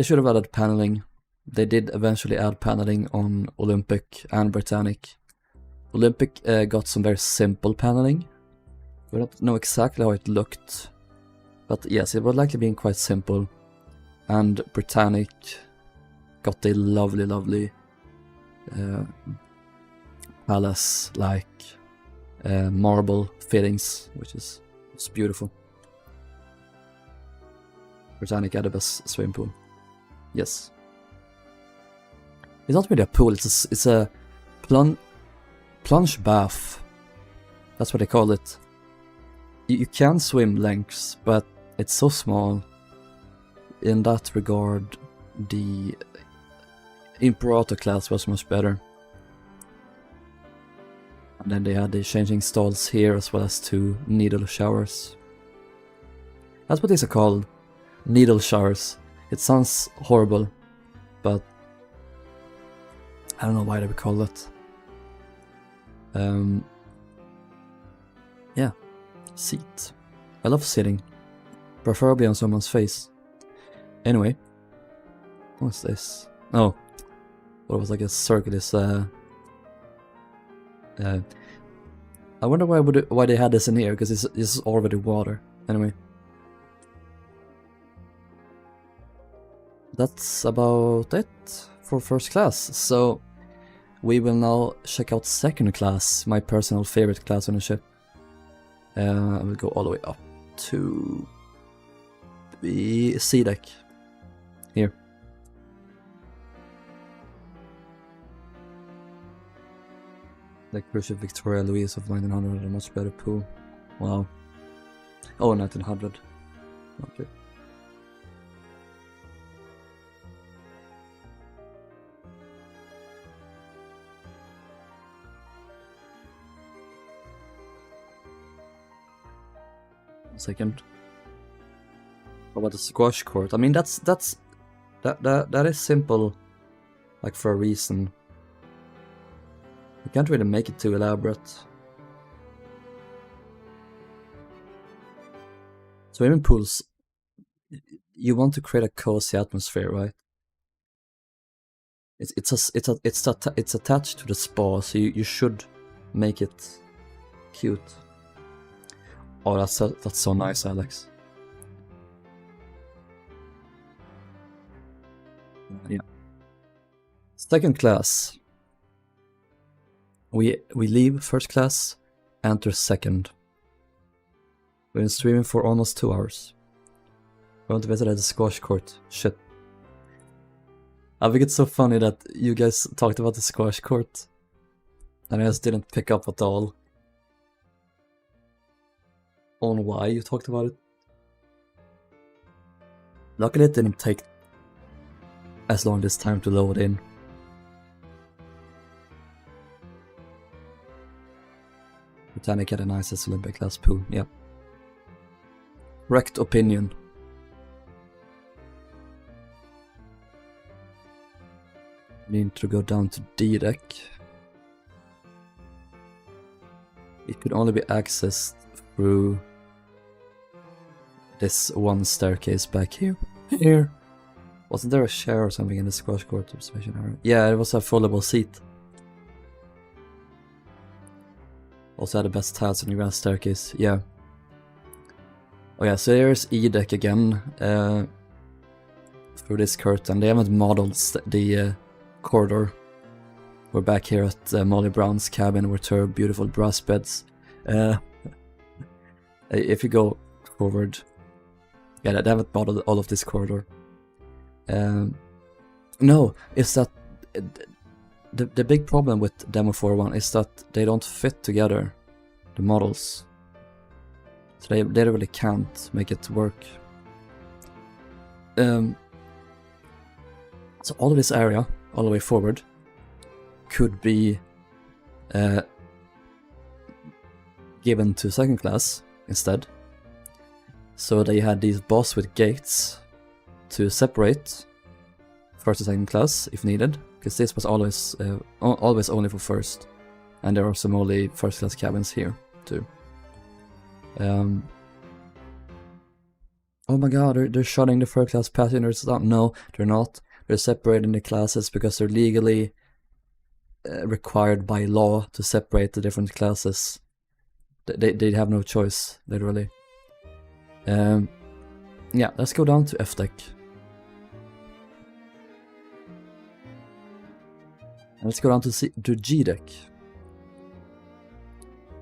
should have added paneling. They did eventually add paneling on Olympic and Britannic. Olympic got some very simple paneling. We don't know exactly how it looked, but yes, it was likely being quite simple. And Britannic got the lovely palace-like marble fittings, which is beautiful. Titanic had the best swimming pool. Yes. It's not really a pool, it's a plunge bath. That's what they call it. You can swim lengths, but it's so small. In that regard, the Imperator class was much better. And then they had the changing stalls here, as well as 2 needle showers. That's what these are called. Needle showers. It sounds horrible, but I don't know why they would call that. Yeah. Seat. I love sitting. Preferably on someone's face. Anyway. What's this? Oh. What was like a circle is I wonder why they had this in here, because this is already water. Anyway. That's about it for first class. So we will now check out second class, my personal favorite class on the ship. I will go all the way up to the sea deck. Here. The cruise ship Victoria Louise of 1900, a much better pool. Wow. Oh, 1900. Okay. Second. What about the squash court? I mean, that is simple, like for a reason. You can't really make it too elaborate. Swimming pools, you want to create a cozy atmosphere, right? It's attached to the spa, so you should make it cute. Oh, that's so nice, Alex. Yeah. Second class. We leave first class, enter second. We've been streaming for almost 2 hours. We want to visit the squash court. Shit. I think it's so funny that you guys talked about the squash court, and I just didn't pick up at all on why you talked about it. Luckily it didn't take as long this time to load in. Titanic had a nicest Olympic class pool, yeah. Wrecked opinion. Need to go down to D deck. It could only be accessed through this one staircase back here. Here. Wasn't there a chair or something in the squash court observation area? Yeah, it was a foldable seat. Also had the best tiles on the grand staircase, yeah. Oh yeah, so here's E deck again. Through this curtain. They haven't modeled the corridor. We're back here at Molly Brown's cabin with her beautiful brass beds. If you go forward, yeah, they haven't modeled all of this corridor. No, it's that the big problem with Demo401 is that they don't fit together, the models. So they really can't make it work. So all of this area, all the way forward, could be given to second class instead. So they had these boss with gates to separate first and second class if needed, because this was always only for first, and there are some only first class cabins here too. Oh my god, they're shutting the first class passengers down. No, they're not. They're separating the classes because they're legally required by law to separate the different classes. They have no choice, literally. Yeah, let's go down to F deck. Let's go down to G deck.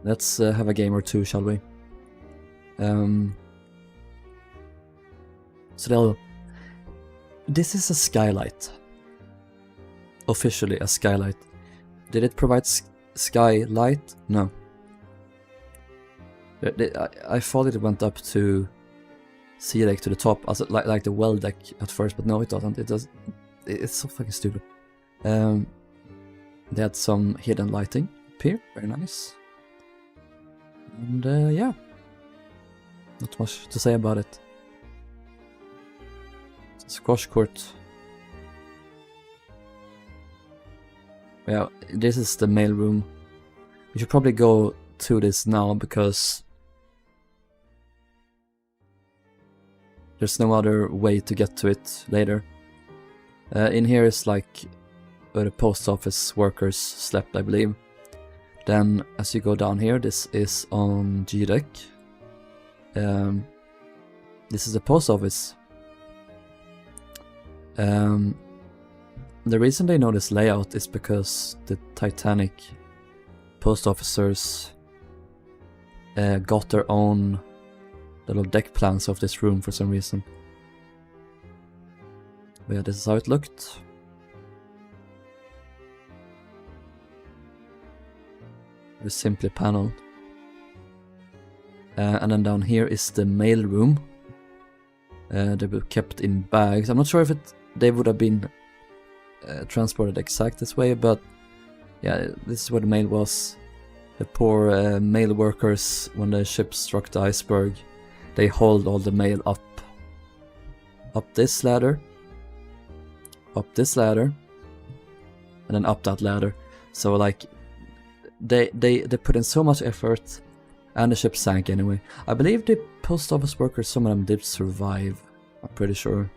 Let's have a game or two, shall we? So this is a skylight. Officially a skylight. Did it provide skylight? No. I thought it went up to C deck to the top, as like the well deck at first, but no, it doesn't. It does. It's so fucking stupid. They had some hidden lighting up here, very nice. And yeah, not much to say about it. Squash court. Yeah, this is the mail room. We should probably go to this now because there's no other way to get to it later. In here is like where the post office workers slept, I believe. Then as you go down here, this is on G deck. This is the post office. The reason they know this layout is because the Titanic post officers got their own little deck plans of this room for some reason. But yeah, this is how it looked. Very simply paneled. And then down here is the mail room. They were kept in bags. I'm not sure if they would have been transported exact this way, but yeah, this is where the mail was. The poor mail workers, when the ship struck the iceberg, they hauled all the mail up this ladder, and then up that ladder. So like they put in so much effort, and the ship sank anyway. I believe the post office workers, some of them did survive. I'm pretty sure.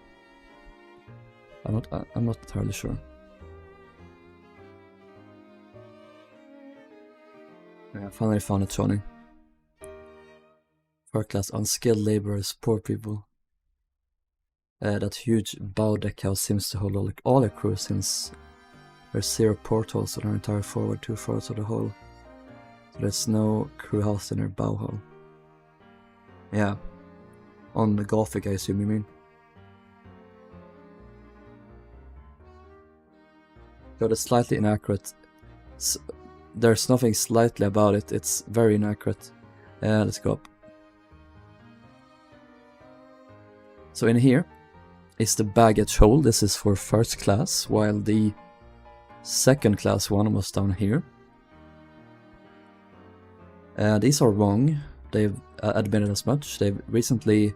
I'm not entirely sure. Yeah, I finally found it, Tony. Third class unskilled laborers, poor people. That huge bow deck house seems to hold all the crew, since there's 0 portholes on our entire forward 2/4 of the hull. So there's no crew house in our bow hull. Yeah. On the Gothic, I assume you mean. Got it slightly inaccurate. There's nothing slightly about it, it's very inaccurate. Let's go up. So in here is the baggage hold. This is for first class, while the second class one was down here. These are wrong. They've admitted as much. They've recently,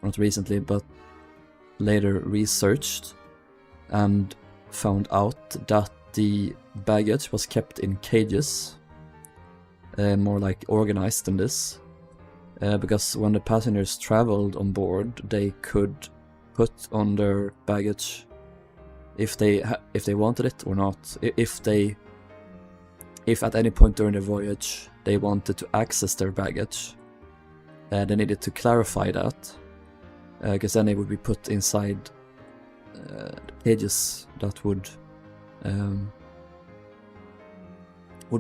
not recently, but later researched and found out that the baggage was kept in cages, more like organized than this, because when the passengers traveled on board, they could put on their baggage if they wanted it or not. If at any point during the voyage they wanted to access their baggage, they needed to clarify that, because then they would be put inside cages that would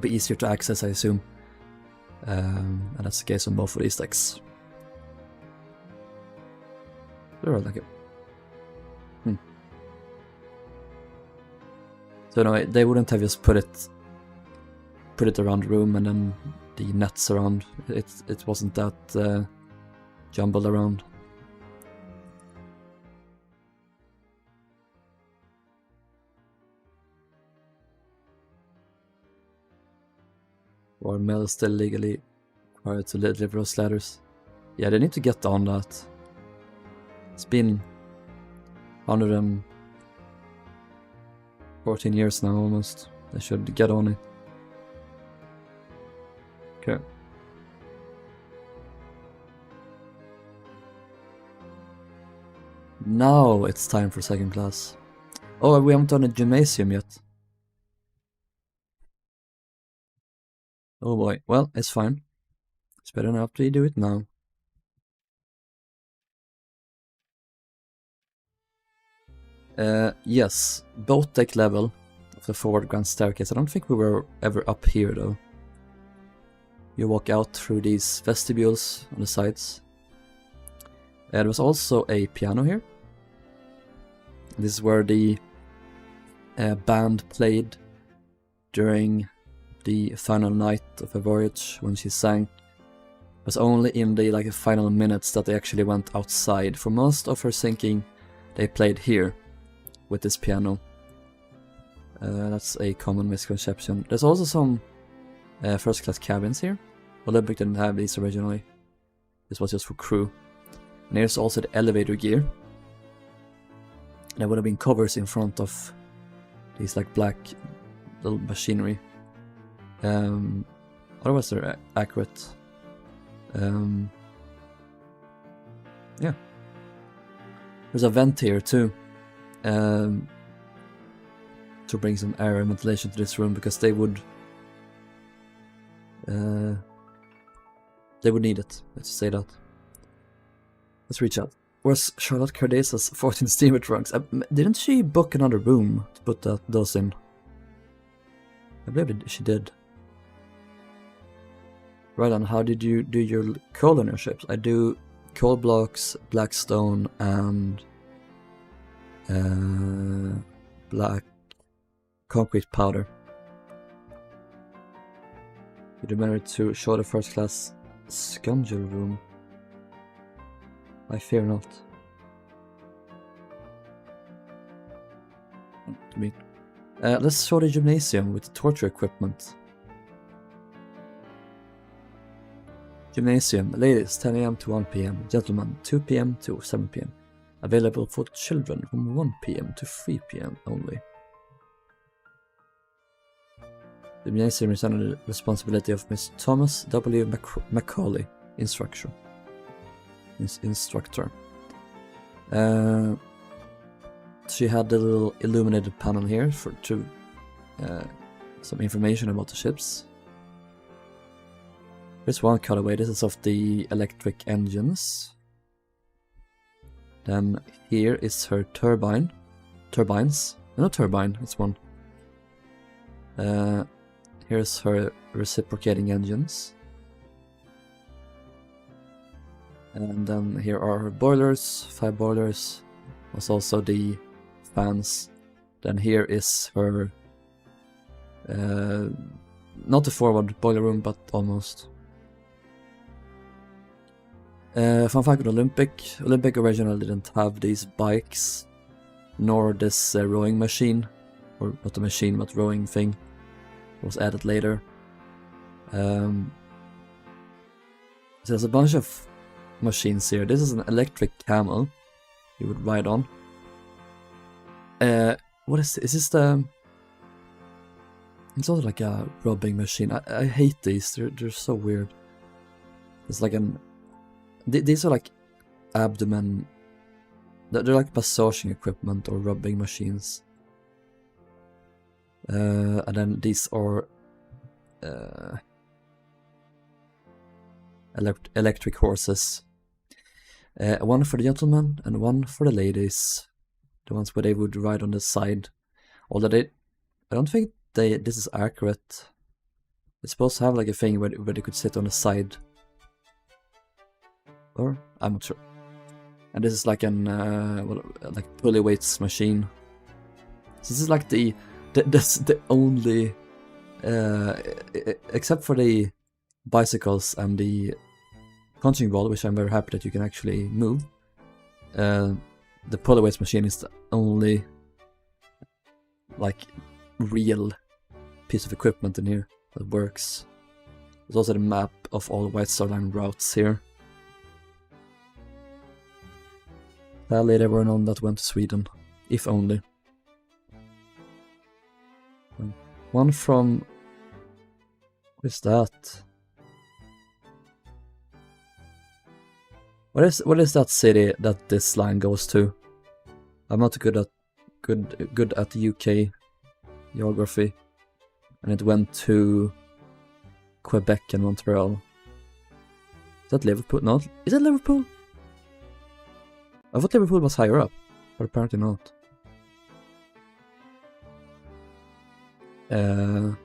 be easier to access, I assume. And that's the case on both of these decks. They're all like it. So no, they wouldn't have just put it around the room and then the nets around. It wasn't that jumbled around. Or mail is still legally required to deliver those letters. Yeah, they need to get on that. It's been 114 years now almost. They should get on it. Okay. Now it's time for second class. Oh, we haven't done a gymnasium yet. Oh boy, well, it's fine. It's better now to do it now. Yes, boat deck level the forward grand staircase. I don't think we were ever up here though. You walk out through these vestibules on the sides. There was also a piano here. This is where the band played during the final night of a voyage when she sank. It was only in the final minutes that they actually went outside. For most of her sinking, they played here with this piano. That's a common misconception. There's also some first class cabins here. Olympic didn't have these originally. This was just for crew. And here's also the elevator gear. There would have been covers in front of these black little machinery. Otherwise they're accurate. Yeah. There's a vent here too. To bring some air and ventilation to this room, because they would need it. Let's say that. Let's reach out. Where's Charlotte Cardesa's 14 steamer trunks? Didn't she book another room to put those in? I believe she did. Rilhon, how did you do your coal on your ships? I do coal blocks, black stone, and black concrete powder. Did you manage to show the first class scungel room? I fear not. To me. Let's show the gymnasium with the torture equipment. Gymnasium, ladies, 10 AM to 1 PM, gentlemen, 2 PM to 7 PM. Available for children from 1 PM to 3 PM only. The gymnasium is under the responsibility of Miss Thomas W. Macaulay, instructor. She had a little illuminated panel here to some information about the ships. There's one cutaway. This is of the electric engines. Then here is her turbines. No turbine, it's one. Here's her reciprocating engines. And then here are her boilers, 5 boilers. There's also the fans. Then here is her, not the forward boiler room, but almost. Fun fact with Olympic originally didn't have these bikes, nor this rowing machine, or not a machine, but rowing thing. It was added later. So there's a bunch of machines here. This is an electric camel you would ride on. What is this? Is this the... It's also like a rubbing machine. I hate these. They're so weird. It's like an... These are like abdomen... They're like massaging equipment or rubbing machines. And then these are electric horses. One for the gentlemen and one for the ladies. The ones where they would ride on the side. Although I don't think this is accurate. It's supposed to have like a thing where they could sit on the side. Or I'm not sure. And this is like an like pulley weights machine. So this is like that's the only except for the bicycles and the punching ball, which I'm very happy that you can actually move. The pulley weights machine is the only like real piece of equipment in here that works. There's also the map of all White Star Line routes here. Sadly, there were none that went to Sweden, if only. One from... What is that? What is that city that this line goes to? I'm not good at UK geography, and it went to Quebec and Montreal. Is that Liverpool? No, is it Liverpool? I thought Liverpool was higher up, but apparently not. And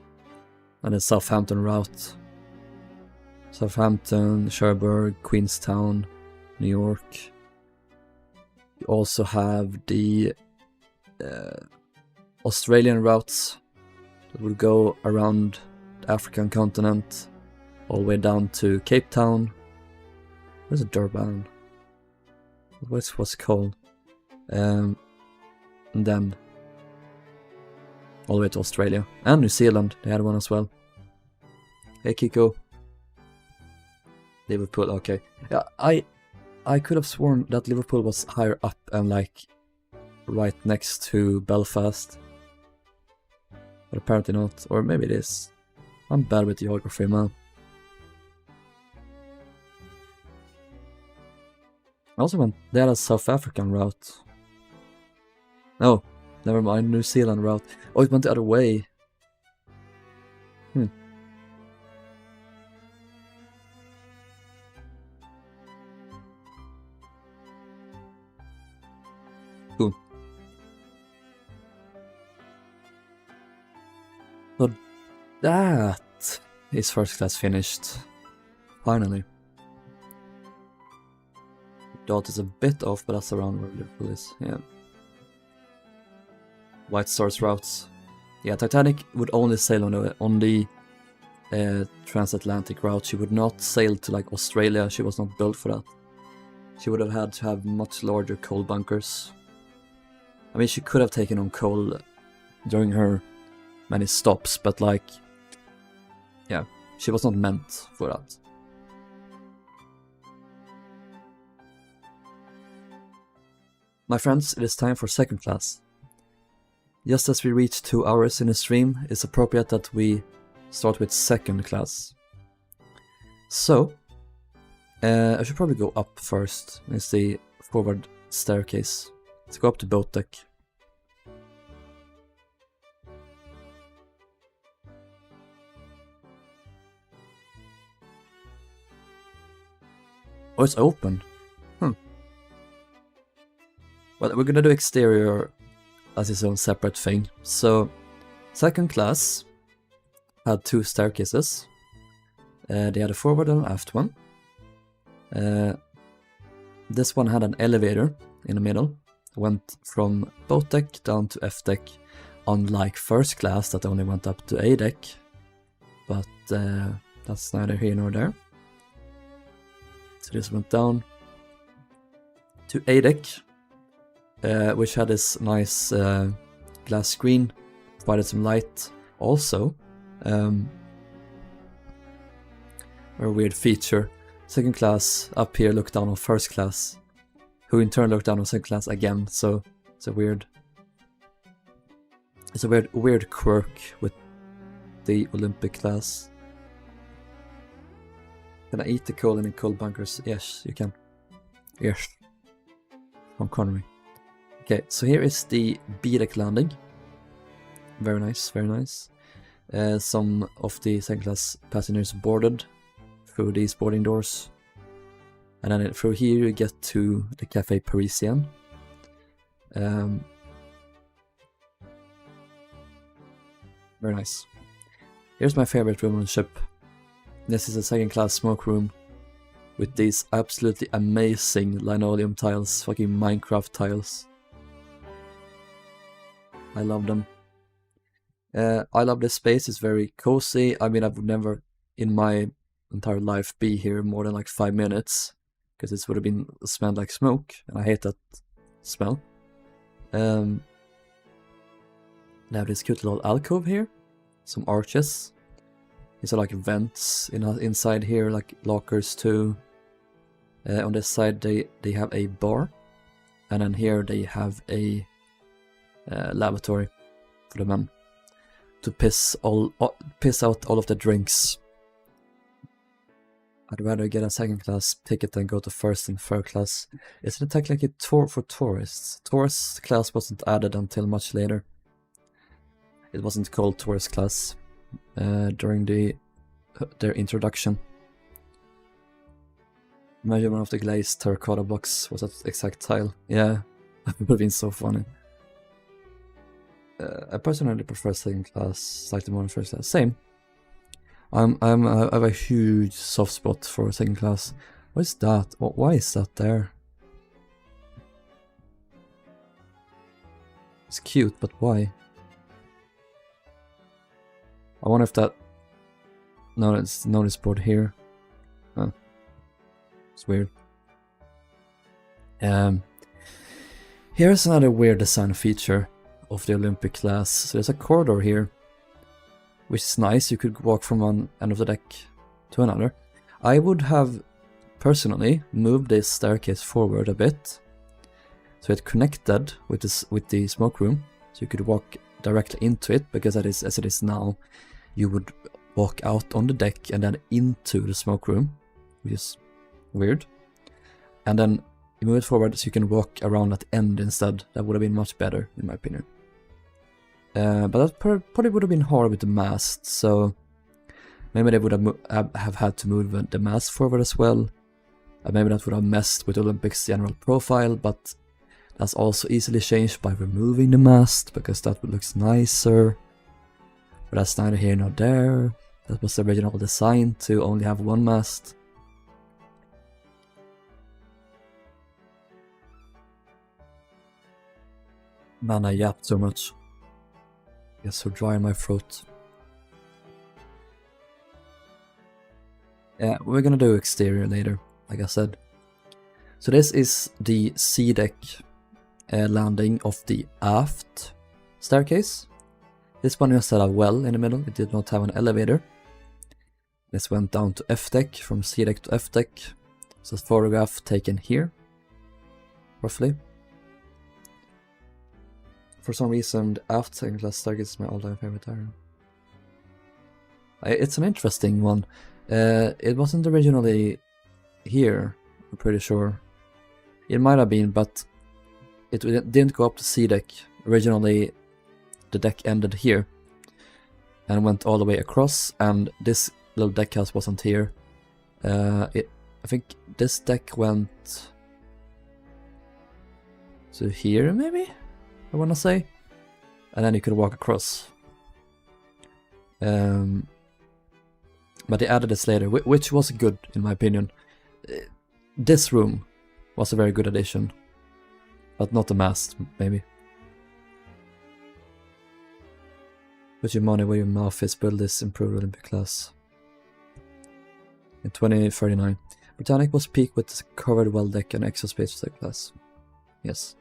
the Southampton route. Southampton, Cherbourg, Queenstown, New York. You also have the Australian routes that will go around the African continent, all the way down to Cape Town. Where's Durban? What's it called? And then all the way to Australia and New Zealand. They had one as well. Hey Kiko. Liverpool. Okay. Yeah, I could have sworn that Liverpool was higher up and like right next to Belfast, but apparently not. Or maybe it is. I'm bad with geography, man. I also went there a South African route. No, never mind, New Zealand route. Oh, it went the other way. Cool. So that is first class finished. Finally. Dot is a bit off, but that's around where Liverpool is, yeah. White Star's routes. Yeah, Titanic would only sail on the transatlantic route. She would not sail to like Australia. She was not built for that. She would have had to have much larger coal bunkers. I mean, she could have taken on coal during her many stops, but like, yeah, she was not meant for that. My friends, it is time for second class. Just as we reach 2 hours in the stream, it's appropriate that we start with second class. So, I should probably go up first. It's the forward staircase. Let's go up to boat deck. Oh, it's open. Well, we're gonna do exterior as its own separate thing. So, second class had 2 staircases. They had a forward and an aft one. This one had an elevator in the middle. Went from boat deck down to F deck, unlike first class that only went up to A deck. But that's neither here nor there. So this went down to A deck. Which had this nice glass screen, provided some light. Also, a weird feature. Second class up here looked down on first class, who in turn looked down on second class again. So it's a weird quirk with the Olympic class. Can I eat the coal in coal bunkers? Yes, you can. Yes. From Connery. Okay, so here is the B-deck landing. Very nice, very nice. Some of the second class passengers boarded through these boarding doors. And then through here you get to the Café Parisien. Very nice. Here's my favorite room on the ship. This is a second class smoke room with these absolutely amazing linoleum tiles, fucking Minecraft tiles. I love them. I love this space, it's very cozy. I mean, I would never in my entire life be here more than like 5 minutes, because this would have been smelled like smoke, and I hate that smell. They have this cute little alcove here, some arches. These are like vents inside here, like lockers too. On this side they have a bar, and then here they have a lavatory for the men to piss out all of the drinks. I'd rather get a second class ticket than go to first and third class. Isn't it technically tour for tourists? Tourist class wasn't added until much later. It wasn't called tourist class during their introduction. Imagine one of the glazed terracotta blocks was that exact tile. Yeah, that would have been so funny. I personally prefer second class slightly more than first class. Same. I have a huge soft spot for second class. What is that? Why is that there? It's cute, but why? I wonder if that... No, it's notice board here. Huh. It's weird. Here's another weird design feature of the Olympic class. So there's a corridor here, which is nice. You could walk from one end of the deck to another. I would have personally moved this staircase forward a bit, so it connected with the smoke room, so you could walk directly into it, because as it is now, you would walk out on the deck and then into the smoke room, which is weird. And then you move it forward so you can walk around at the end instead. That would have been much better, in my opinion. But that probably would have been hard with the mast, so maybe they would have had to move the mast forward as well. Maybe that would have messed with Olympics' general profile, but that's also easily changed by removing the mast, because that looks nicer. But that's neither here nor there. That was the original design, to only have one mast. Man, I yapped so much. I get so dry in my throat. Yeah, we're gonna do exterior later, like I said. So this is the C deck landing of the aft staircase. This one just had a well in the middle. It did not have an elevator. This went down to F deck, from C deck to F deck. So it's a photograph taken here, roughly. For some reason, the aft second class staircase is my all-time favorite area. It's an interesting one. It wasn't originally here, I'm pretty sure. It might have been, but it didn't go up to C deck. Originally, the deck ended here and went all the way across, and this little deck house wasn't here. I think this deck went to here, maybe? I wanna say. And then you could walk across. But they added this later, which was good in my opinion. This room was a very good addition, but not the mast, maybe. Put your money where your mouth is. Build this improved Olympic class. In 2039, Titanic was peaked with covered well deck and extra space for the class. Yes.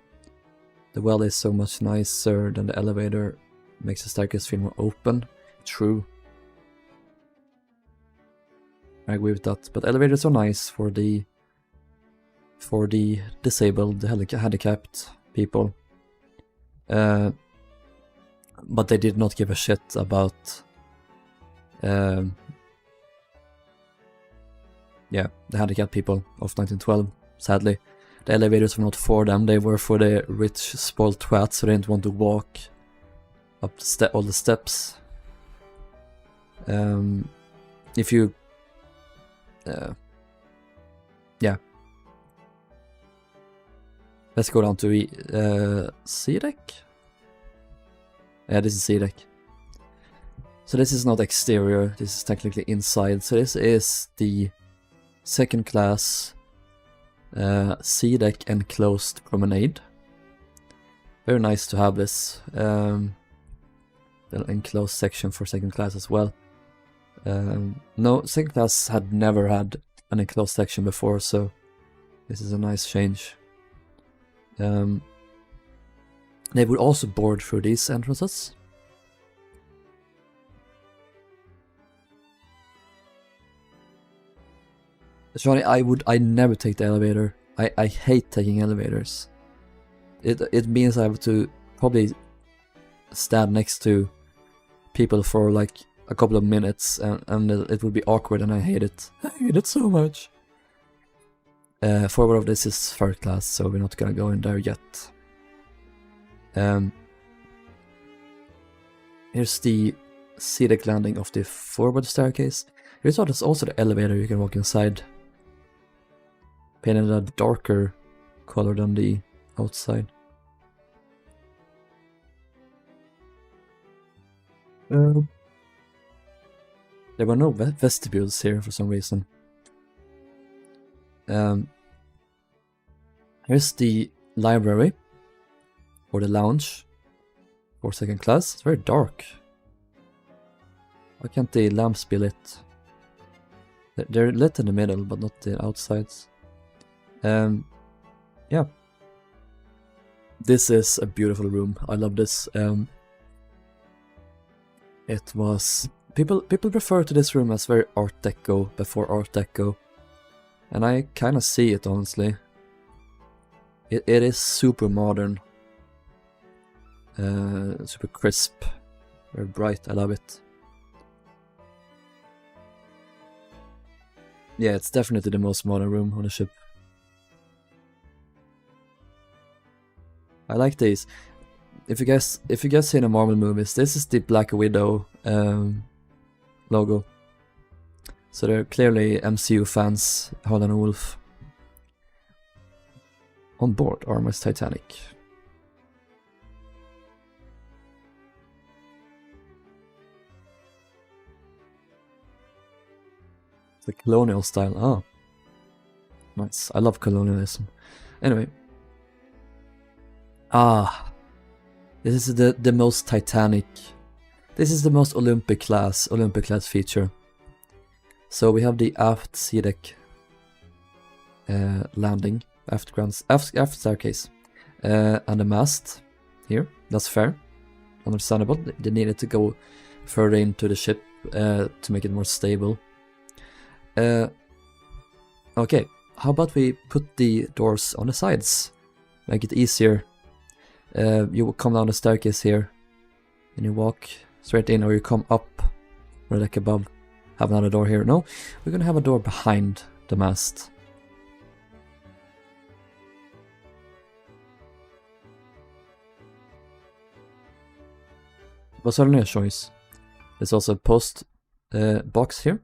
The well is so much nicer than the elevator. Makes the staircase feel more open. True. I agree with that. But elevators are nice for the disabled, the handicapped people. But they did not give a shit about the handicapped people of 1912, sadly. The elevators were not for them, they were for the rich, spoiled twats, so they didn't want to walk up all the steps. If you... yeah. Let's go down to C deck? Yeah, this is C deck. So this is not exterior, this is technically inside. So this is the second class C deck enclosed promenade. Very nice to have this little enclosed section for second class as well. No, second class had never had an enclosed section before, so this is a nice change. They would also board through these entrances. Johnny, I never take the elevator. I hate taking elevators. It means I have to probably stand next to people for like a couple of minutes, and it would be awkward, and I hate it. I hate it so much. Forward of this is third class, so we're not gonna go in there yet. Here's the C-deck landing of the forward staircase. Here's also the elevator you can walk inside. Painted a darker color than the outside. There were no vestibules here for some reason. Here's the library, or the lounge, for second class. It's very dark. Why can't the lamps be lit? They're lit in the middle, but not the outsides. Yeah. This is a beautiful room. I love this. It was... People refer to this room as very Art Deco, before Art Deco. And I kind of see it, honestly. It is super modern. Super crisp. Very bright, I love it. Yeah, it's definitely the most modern room on the ship. I like these. If you guys see the Marvel movies, this is the Black Widow logo. So they're clearly MCU fans, Holland and Wolf. On board RMS Titanic. The colonial style, oh. Nice, I love colonialism. Anyway. This is the most Titanic. This is the most Olympic class feature. So we have the aft sea deck landing, aft staircase, and the mast here. That's fair, understandable. They needed to go further into the ship to make it more stable. Okay, how about we put the doors on the sides, make it easier. You will come down the staircase here, and you walk straight in, or you come up or like above. Have another door here. No, we're gonna have a door behind the mast. It was certainly a choice. There's also a post box here.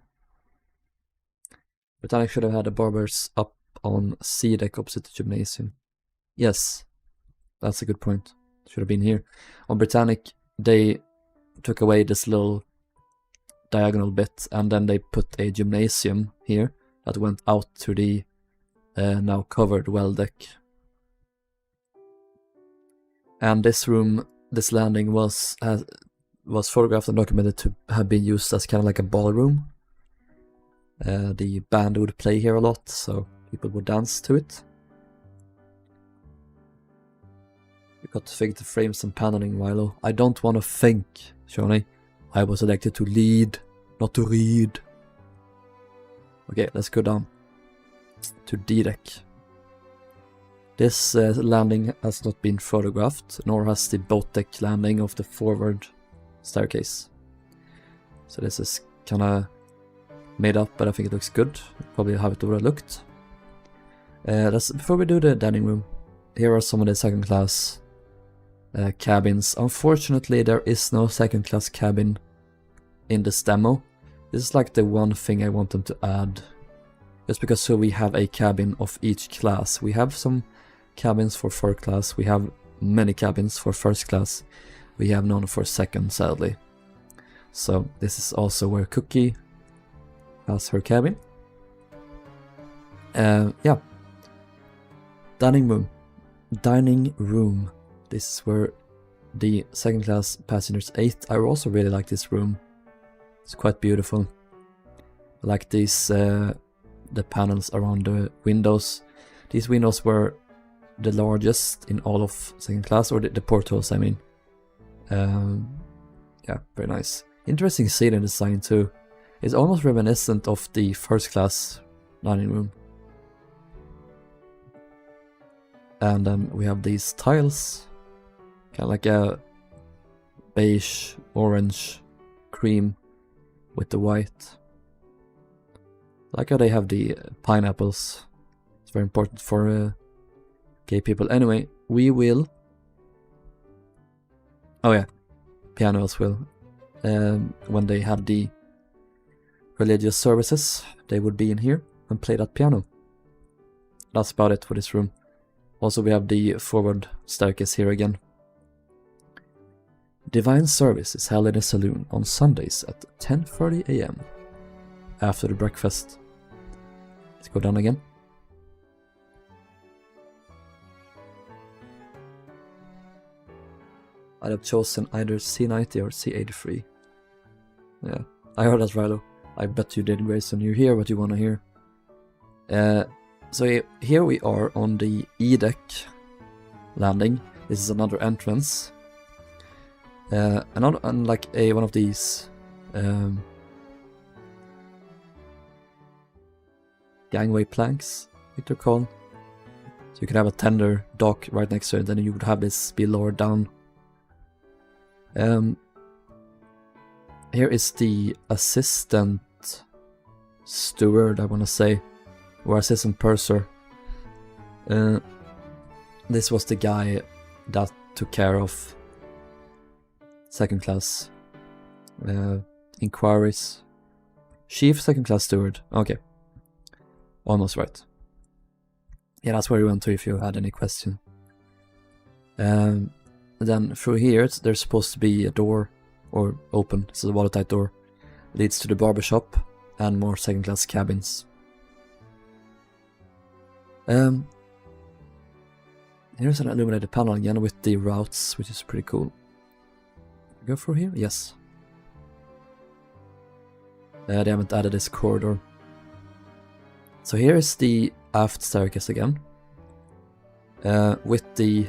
Titanic should have had the barbers up on C deck opposite the gymnasium. Yes, that's a good point. Should have been here. On Britannic, they took away this little diagonal bit, and then they put a gymnasium here that went out to the now covered well deck. And this room, this landing was photographed and documented to have been used as kind of like a ballroom. The band would play here a lot, so people would dance to it. You got to think to frame some paneling, Rilo. I don't want to think, Shawnee. I was elected to lead, not to read. Okay, let's go down to D deck. This landing has not been photographed, nor has the boat deck landing of the forward staircase. So this is kind of made up, but I think it looks good. Probably how it would have looked. Before we do the dining room, here are some of the second class cabins. Unfortunately, there is no second class cabin in this demo. This is like the one thing I want them to add. Just because so we have a cabin of each class. We have some cabins for third class. We have many cabins for first class. We have none for second, sadly. So this is also where Cookie has her cabin. Yeah. Dining room. This is where the second class passengers ate. I also really like this room. It's quite beautiful. I like these the panels around the windows. These windows were the largest in all of second class, or the portholes, I mean. Yeah, very nice. Interesting ceiling design too. It's almost reminiscent of the first class dining room. And then we have these tiles, kind of like a beige, orange, cream with the white. I like how they have the pineapples. It's very important for gay people. Anyway, we will... Oh yeah, piano as well. When they had the religious services, they would be in here and play that piano. That's about it for this room. Also, we have the forward staircase here again. Divine service is held in a saloon on Sundays at 10:30 a.m. after the breakfast. Let's go down again. I'd have chosen either C90 or C83. Yeah, I heard that, Rilo. I bet you did, Grayson. You hear what you want to hear. So here we are on the E deck landing. This is another entrance. Unlike one of these gangway planks, I think they're called. So you could have a tender dock right next to it, then you would have this be lowered down. Here is the assistant steward, I want to say, or assistant purser. This was the guy that took care of second class inquiries. Chief second class steward. Okay, almost right. Yeah, that's where we went to if you had any question. Then through here, there's supposed to be a door, or open, so the watertight door leads to the barbershop and more second class cabins. Here's an illuminated panel again with the routes, which is pretty cool. Go through here? Yes. They haven't added this corridor. So here is the aft staircase again, with the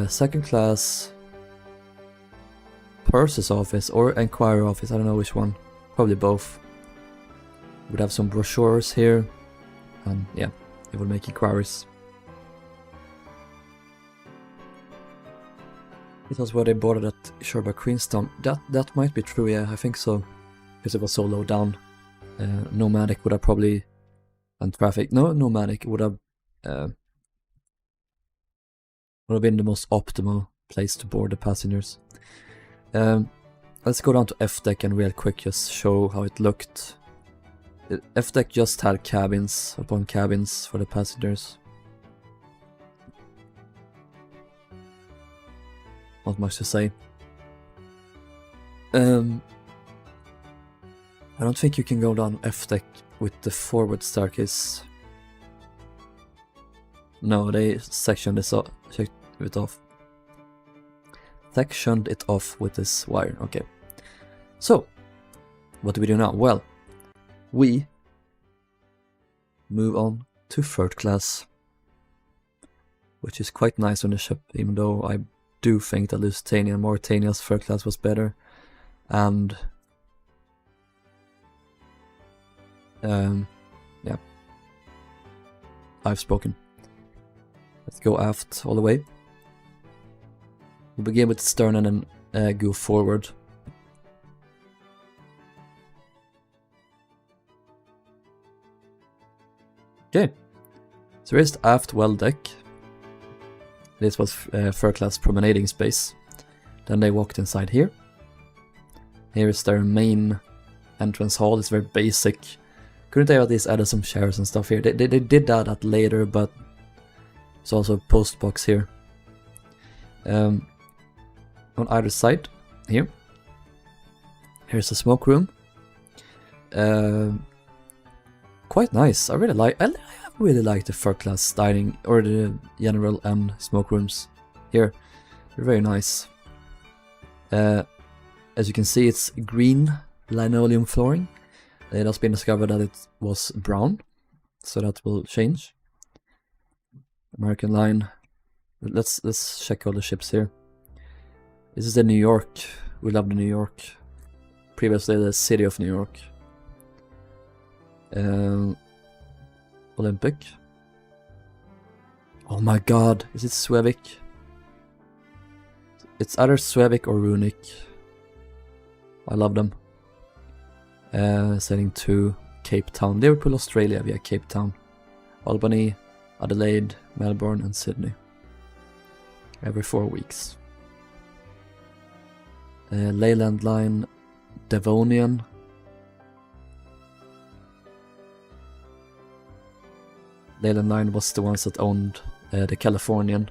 second class purser's office or enquiry office, I don't know which one, probably both. Would have some brochures here, and yeah, it would make inquiries. It was where they boarded at Sherba Queenstown. That might be true, yeah, I think so, because it was so low down. Nomadic would have probably, and traffic, no, Nomadic would have been the most optimal place to board the passengers. Let's go down to F deck and real quick just show how it looked. F deck just had cabins upon cabins for the passengers. Not much to say. I don't think you can go down F deck with the forward staircase. No, they sectioned it off. Sectioned it off with this wire. Okay. So, what do we do now? Well, we move on to third class, which is quite nice on the ship, even though I do think that Lusitania and Mauritania's third class was better. And yeah, I've spoken. Let's go aft all the way. We'll begin with the stern and then go forward. Okay, so here's the aft well deck. This was third class promenading space. Then they walked inside here. Here is their main entrance hall. It's very basic. Couldn't they at least added some chairs and stuff here? They did that later, but it's also a post box here. On either side, here. Here's the smoke room. Quite nice. I really like the third class dining or the general and smoke rooms here. They're very nice. As you can see, it's green linoleum flooring. It has been discovered that it was brown, so that will change. American line. Let's check all the ships here. This is the New York. We love the New York. Previously the City of New York. Olympic. Oh my god, is it Swevik? It's either Swevik or Runic. I love them. Sailing to Cape Town. Liverpool, Australia via Cape Town. Albany, Adelaide, Melbourne and Sydney. Every 4 weeks. Leyland Line, Devonian. Leyland Line was the ones that owned the Californian.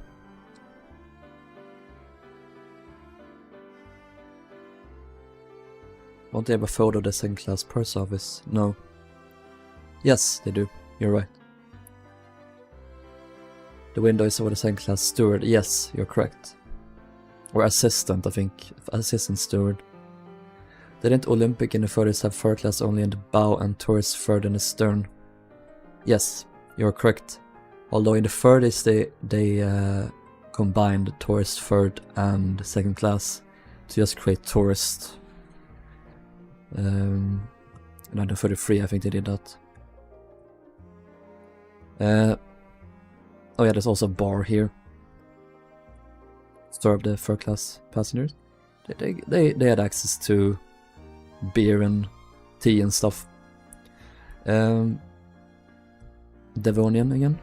Don't they have a photo of the second class purse office? No. Yes, they do. You're right. The window is over the second class steward. Yes, you're correct. Or assistant, I think. Assistant steward. Didn't Olympic in the furthest have third class only in the bow and tourist third in the stern? Yes, you're correct. Although in the furthest they combined tourist third and second class to just create tourist. And then the 33, I think they did that. Oh yeah, there's also a bar here. Serve the third class passengers. They had access to beer and tea and stuff. Devonian again.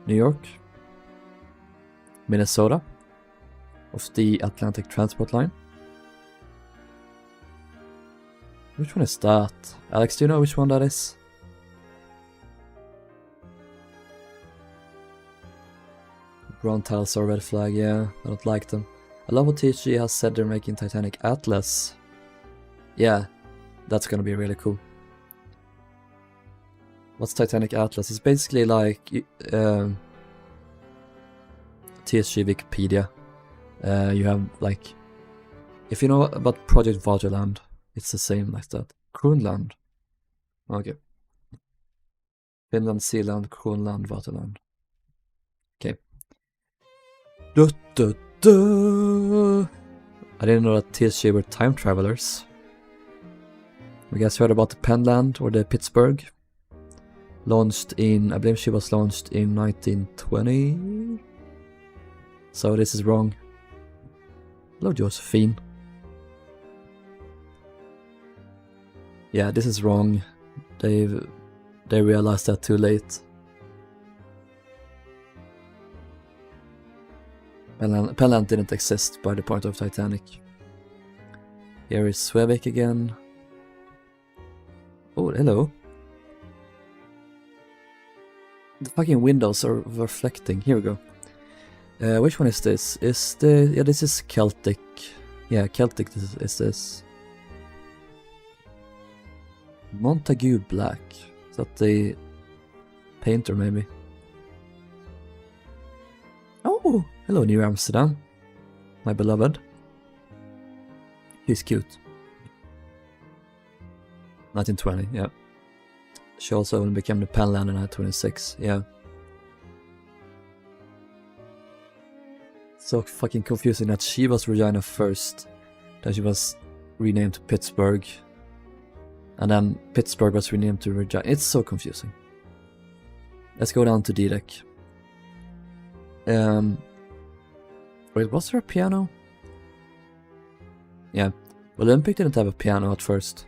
New York. Minnesota. Of the Atlantic Transport Line. Which one is that? Alex, do you know which one that is? Brown tiles are a red flag, yeah, I don't like them. I love what THG has said they're making Titanic Atlas. Yeah, that's gonna be really cool. What's Titanic Atlas? It's basically like THG Wikipedia. You have like, if you know about Project Vaterland, it's the same like that. Kronland. Okay. Finland, Sealand, Kronland, Vaterland. Okay. I didn't know that TSG were time travelers. You guys heard about the Penland or the Pittsburgh? Launched in, I believe she was launched in 1920. So this is wrong. Hello, Josephine. Yeah, this is wrong. They realized that too late. Penland didn't exist by the point of Titanic. Here is Svevik again. Oh, hello. The fucking windows are reflecting. Here we go. Which one is this? Yeah, this is Celtic. Yeah, Celtic is this. Montague Black. Is that the painter maybe? Oh, hello New Amsterdam. My beloved. He's cute. 1920, yeah. She also became the Penland in 1926, yeah. So fucking confusing that she was Regina first, then she was renamed to Pittsburgh, and then Pittsburgh was renamed to Regina. It's so confusing. Let's go down to D-Deck. Wait, was there a piano? Yeah. Olympic didn't have a piano at first.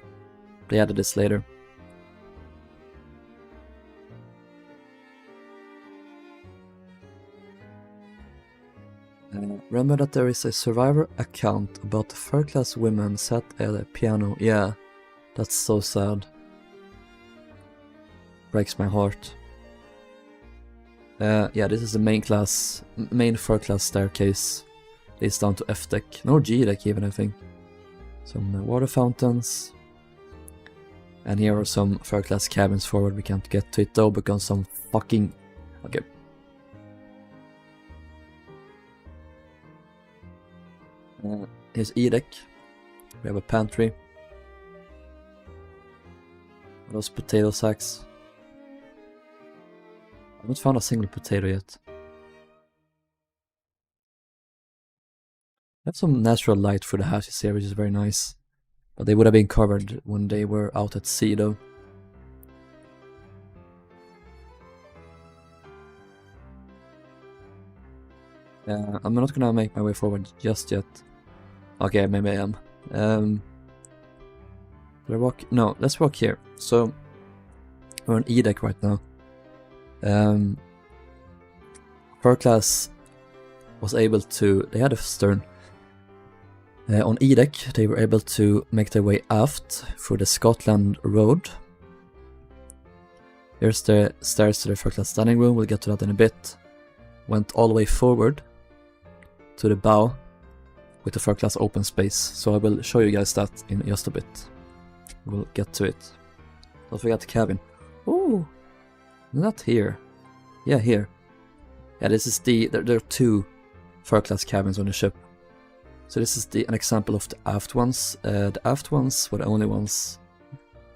They added this later. Remember that there is a Survivor account about the third-class women sat at a piano. Yeah, that's so sad. Breaks my heart. Yeah, this is the main third-class staircase. Leads down to F-deck, nor G-deck even, I think. Some water fountains. And here are some third-class cabins forward. We can't get to it though because some fucking... Okay. Here's E-deck. We have a pantry. Those potato sacks. I haven't found a single potato yet. I have some natural light for the hatches here, which is very nice. But they would have been covered when they were out at sea though. I'm not gonna make my way forward just yet. Okay, maybe I am. Did I walk? No, let's walk here. So, we're on E-deck right now. Third class was able to... They had a stern. On E-deck, they were able to make their way aft through the Scotland Road. Here's the stairs to the third class standing room. We'll get to that in a bit. Went all the way forward to the bow with the first class open space. So I will show you guys that in just a bit. We'll get to it. Don't forget the cabin. Oh, not here. Yeah, here. Yeah, this is there are 2 first class cabins on the ship. So this is an example of the aft ones. The aft ones were the only ones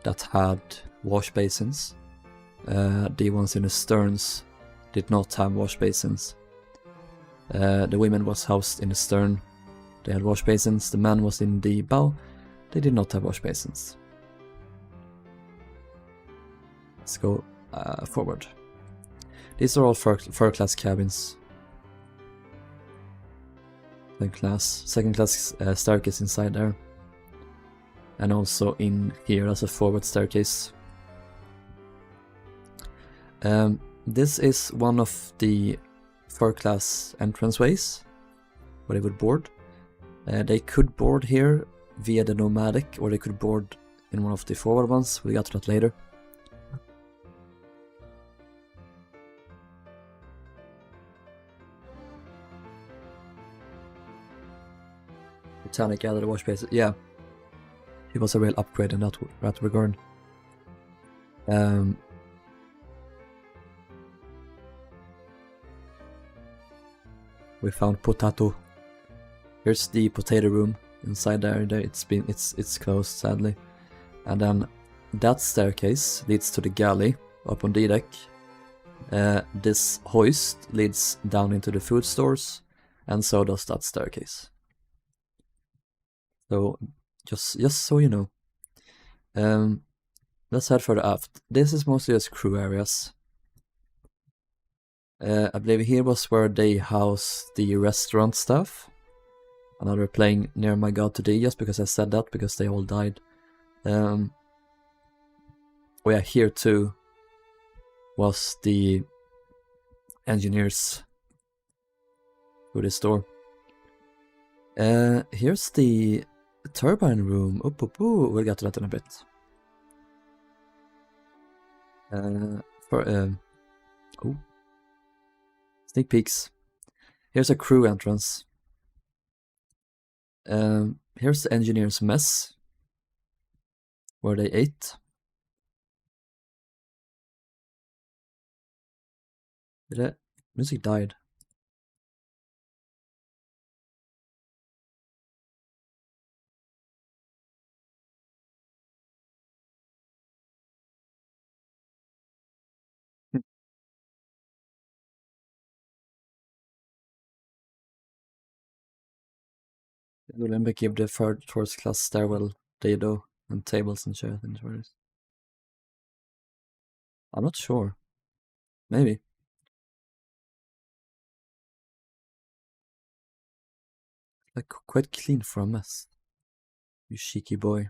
that had wash basins. The ones in the sterns did not have wash basins. The women was housed in the stern. They had wash basins. The man was in the bow. They did not have wash basins. Let's go forward. These are all first class cabins. Second class staircase inside there. And also in here as a forward staircase. This is one of the first class entranceways where they would board. They could board here via the nomadic, or they could board in one of the forward ones. We'll get to that later. Titanic gathered wash basin. Yeah, it was a real upgrade in that regard. We found potato. Here's the potato room inside there. It's closed, sadly. And then that staircase leads to the galley up on the deck. This hoist leads down into the food stores, and so does that staircase. So just so you know. Let's head further aft. This is mostly just crew areas. I believe here was where they house the restaurant staff. And now they're playing Near My God Today just because I said that, because they all died. Oh yeah, here too was the engineers for this door. Here's the turbine room. We'll get to that in a bit. Sneak peeks. Here's a crew entrance. Here's the engineer's mess, where they ate. Music died. The Olympic gave the first class stairwell dado and tables and chairs and chairs. I'm not sure. Maybe. Like quite clean for a mess. You cheeky boy.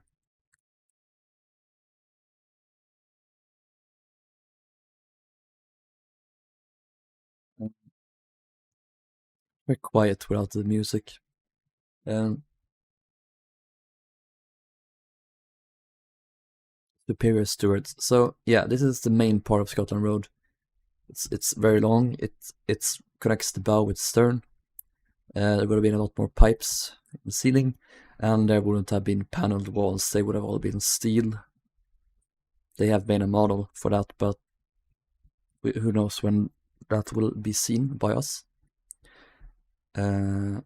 Very quiet without the music. Superior stewards. So yeah, this is the main part of Scotland Road. It's very long. It connects the bow with stern. There would have been a lot more pipes in the ceiling, and there wouldn't have been paneled walls. They would have all been steel. They have made a model for that, but who knows when that will be seen by us. Let's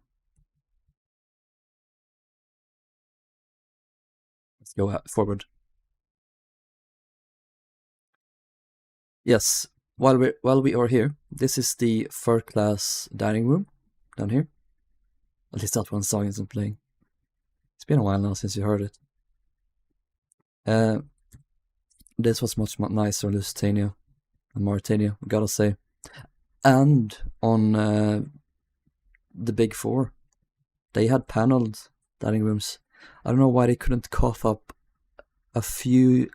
go forward. Yes, while we are here, this is the first class dining room down here. At least that one song isn't playing. It's been a while now since you heard it. This was much nicer in Lusitania and Mauritania, I gotta say. And on the Big Four, they had paneled dining rooms. I don't know why they couldn't cough up a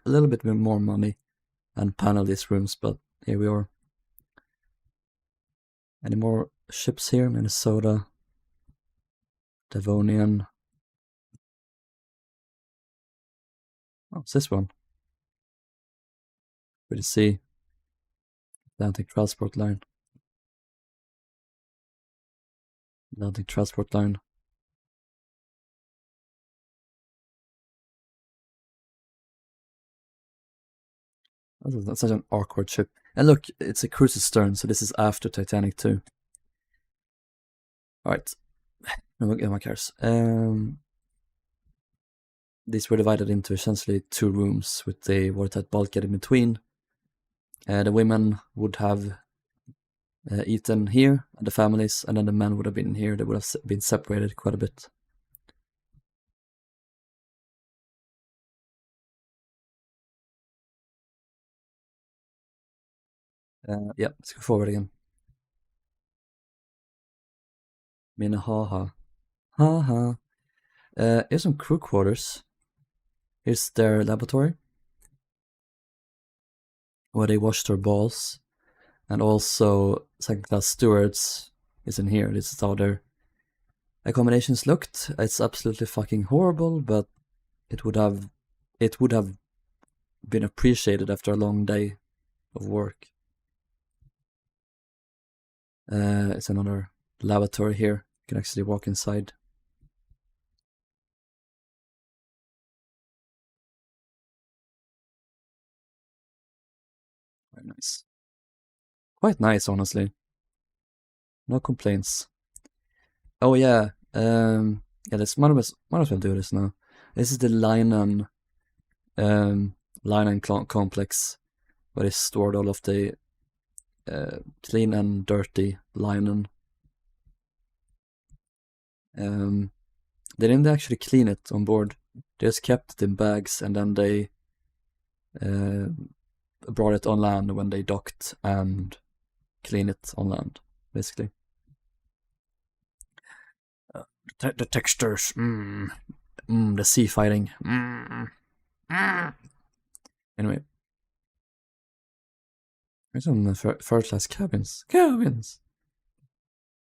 little bit more money and panel these rooms, but here we are. Any more ships here? Minnesota, Devonian. Oh, it's this one. Good to see. Atlantic Transport Line. Atlantic Transport Line. That's such an awkward ship. And look, it's a cruiser's stern, so this is after Titanic too. Alright, no one cares. These were divided into essentially 2 rooms with the watertight bulkhead in between. The women would have eaten here, and the families, and then the men would have been here. They would have been separated quite a bit. Yeah, let's go forward again. Minnehaha. Haha. Here's some crew quarters. Here's their laboratory, where they wash their balls. And also, second class stewards is in here. This is how their accommodations looked. It's absolutely fucking horrible, but it would have been appreciated after a long day of work. It's another lavatory here. You can actually walk inside. Very nice. Quite nice, honestly. No complaints. Oh yeah, yeah. Let's might as well do this now. This is the Rilhon complex, where they stored all of the clean and dirty linen. They didn't actually clean it on board. They just kept it in bags, and then they brought it on land when they docked and clean it on land, basically. The textures, the sea fighting, Anyway, there's some first class cabins. Cabins!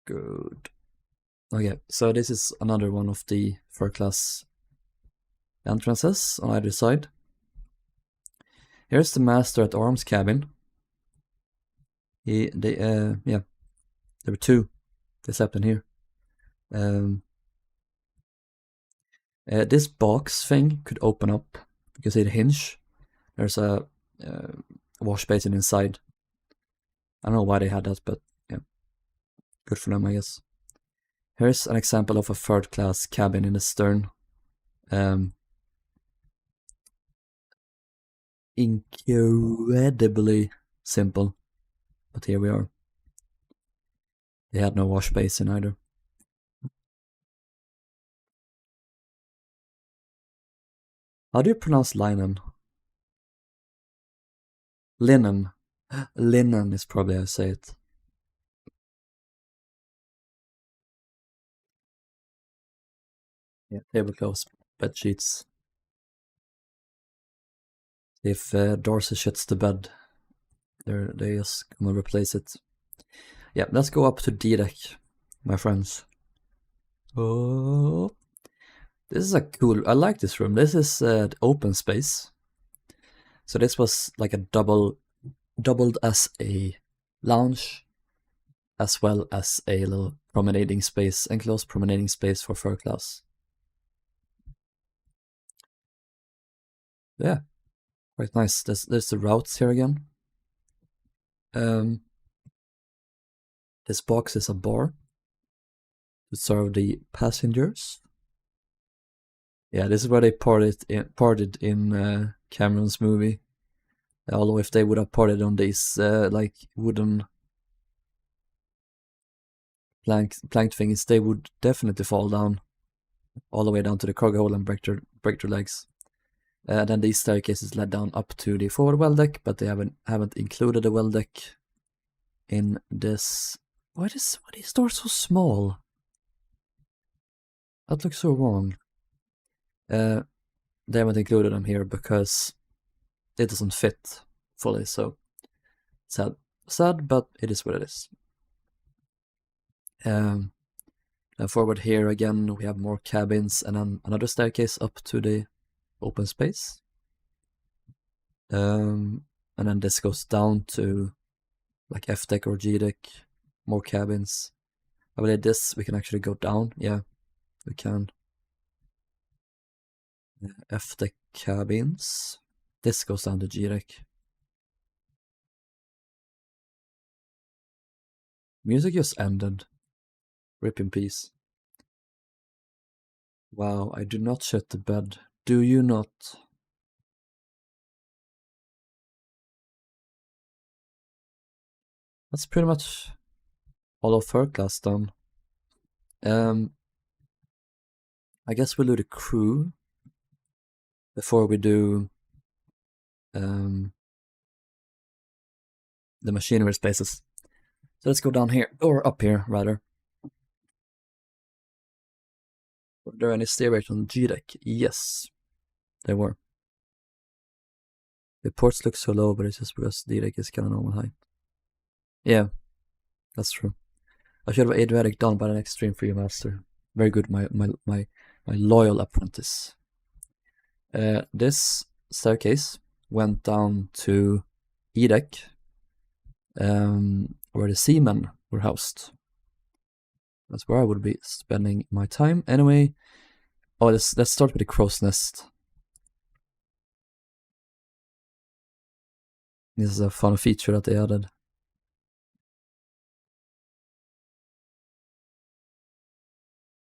Good. Okay, so this is another one of the first class entrances on either side. Here's the master at arms cabin. Yeah, there were 2. They slept in here. This box thing could open up because it's a hinge. There's a wash basin inside. I don't know why they had that, but yeah, good for them, I guess. Here's an example of a third class cabin in the stern. Incredibly simple, but here we are. They had no wash basin either. How do you pronounce linen? Linen. Linen is probably how I say it. Yeah, tablecloths, bed sheets. If Dorsey shits the bed, they just come and replace it. Yeah, let's go up to D deck, my friends. Oh, this is a cool. I like this room. This is open space. So this was like a doubled as a lounge, as well as a little promenading space, enclosed promenading space for third class. Yeah, quite nice. There's the routes here again. This box is a bar to serve the passengers. Yeah, this is where they partied in Cameron's movie. Although if they would have partied on these like wooden plank things, they would definitely fall down all the way down to the cargo hold and break their legs. Then these staircases led down up to the forward well deck, but they haven't included the well deck in this. Why are these doors so small? That looks so wrong. They haven't included them here because it doesn't fit fully, so sad, but it is what it is. And forward here again, we have more cabins and then another staircase up to the open space. And then this goes down to like F deck or G deck, more cabins. I believe this we can actually go down. Yeah, we can. F deck cabins. This goes down to G deck. Music just ended. Rip in peace. Wow, I do not shit the bed. Do you not? That's pretty much all of third class done. I guess we'll do the crew before we do the machinery spaces. So let's go down here, or up here rather. Were there any stairways on G deck? Yes, there were. The ports look so low, but it's just because D deck is kind of normal height. Yeah, that's true. I should have Adriatic done by the next stream for you, master. Very good, my loyal apprentice. This staircase went down to E deck, where the seamen were housed. That's where I would be spending my time. Anyway, let's start with the crow's nest. This is a fun feature that they added.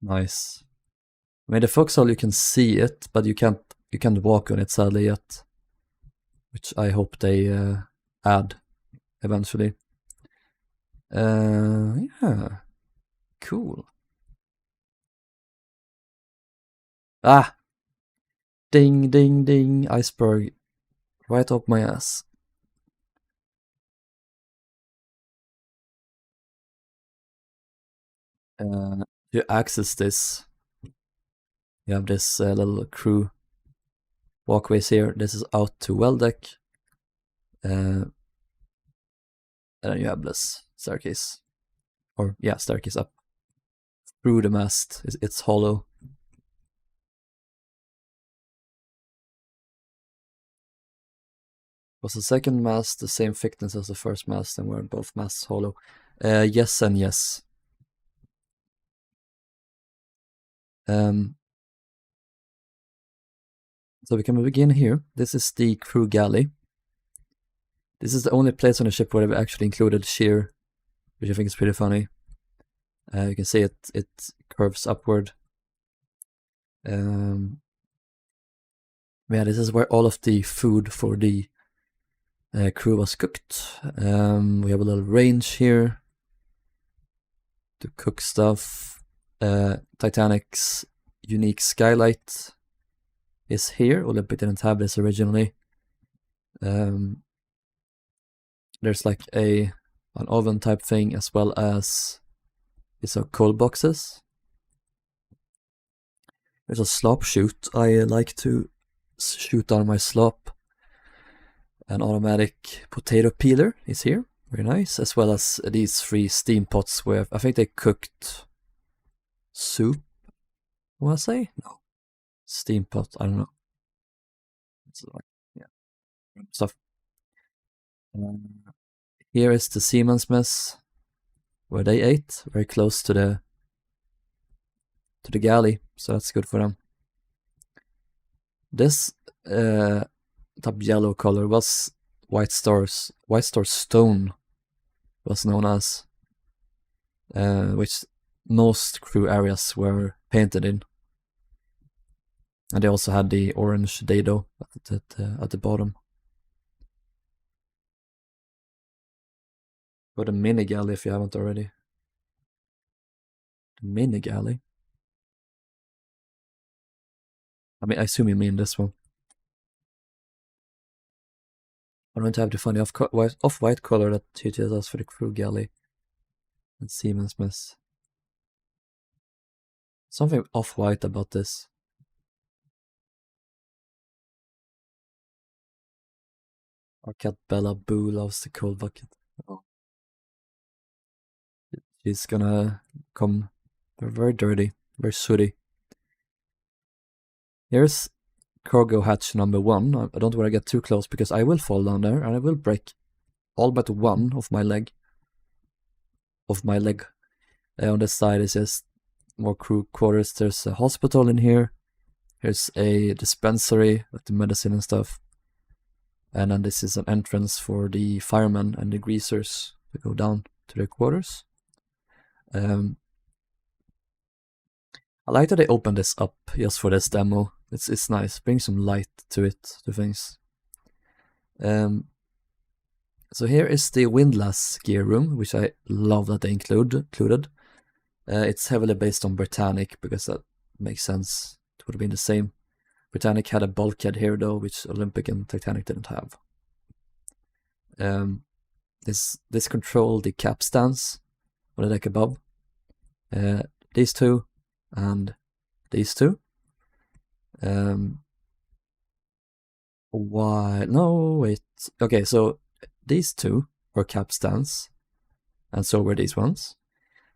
Nice. I mean, the foxhole, you can see it, but you can't walk on it sadly yet, which I hope they add eventually. Yeah, cool. Ah, ding ding ding, iceberg, right up my ass. To access this, you have this little crew walkways here. This is out to well deck, and then you have this staircase, or yeah, staircase up through the mast. It's hollow. Was the second mast the same thickness as the first mast, and were both masts hollow? Yes and yes. So we can begin here. This is the crew galley. This is the only place on the ship where they've actually included shear, which I think is pretty funny. You can see it curves upward. Yeah, this is where all of the food for the crew was cooked. We have a little range here to cook stuff. Titanic's unique skylight is here. Olympic didn't have this originally. There's like an oven type thing, as well as these are coal boxes. There's a slop chute. I like to shoot down my slop. An automatic potato peeler is here, very nice, as well as these 3 steam pots where I think they cooked soup. What I say? No, steam pot. I don't know. It's like, yeah, stuff. Here is the seaman's mess, where they ate, very close to the galley, so that's good for them. This top yellow color was White Star Stone was known as, which most crew areas were painted in. And they also had the orange dado at the bottom. Or the mini galley if you haven't already. The mini galley? I mean, I assume you mean this one. I'm going to have to find the off-white color that teaches us for the crew galley and Siemens mess. Something off-white about this. Our cat Bella Boo loves the cold bucket. Oh. She's gonna come very dirty, very sooty. Here's cargo hatch number 1. I don't want to get too close because I will fall down there and I will break all but one of my leg. On this side is just more crew quarters. There's a hospital in here. Here's a dispensary with the medicine and stuff. And then this is an entrance for the firemen and the greasers to go down to their quarters. I like that they opened this up just for this demo. It's nice, bring some light to things. So here is the windlass gear room, which I love that they included. It's heavily based on Titanic because that makes sense. It would have been the same. Titanic had a bulkhead here though, which Olympic and Titanic didn't have. This control the capstans on the deck above. These two and these two. Why? No, wait. Okay, so these two were capstans, and so were these ones,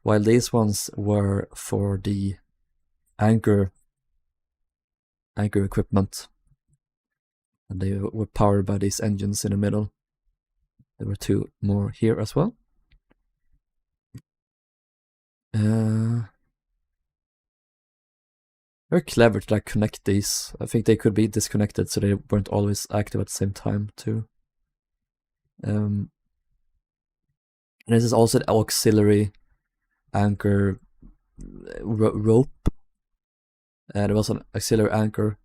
while these ones were for the anchor equipment, and they were powered by these engines in the middle. There were two more here as well. Very clever to like connect these. I think they could be disconnected so they weren't always active at the same time too. And this is also the auxiliary anchor rope. There was an auxiliary anchor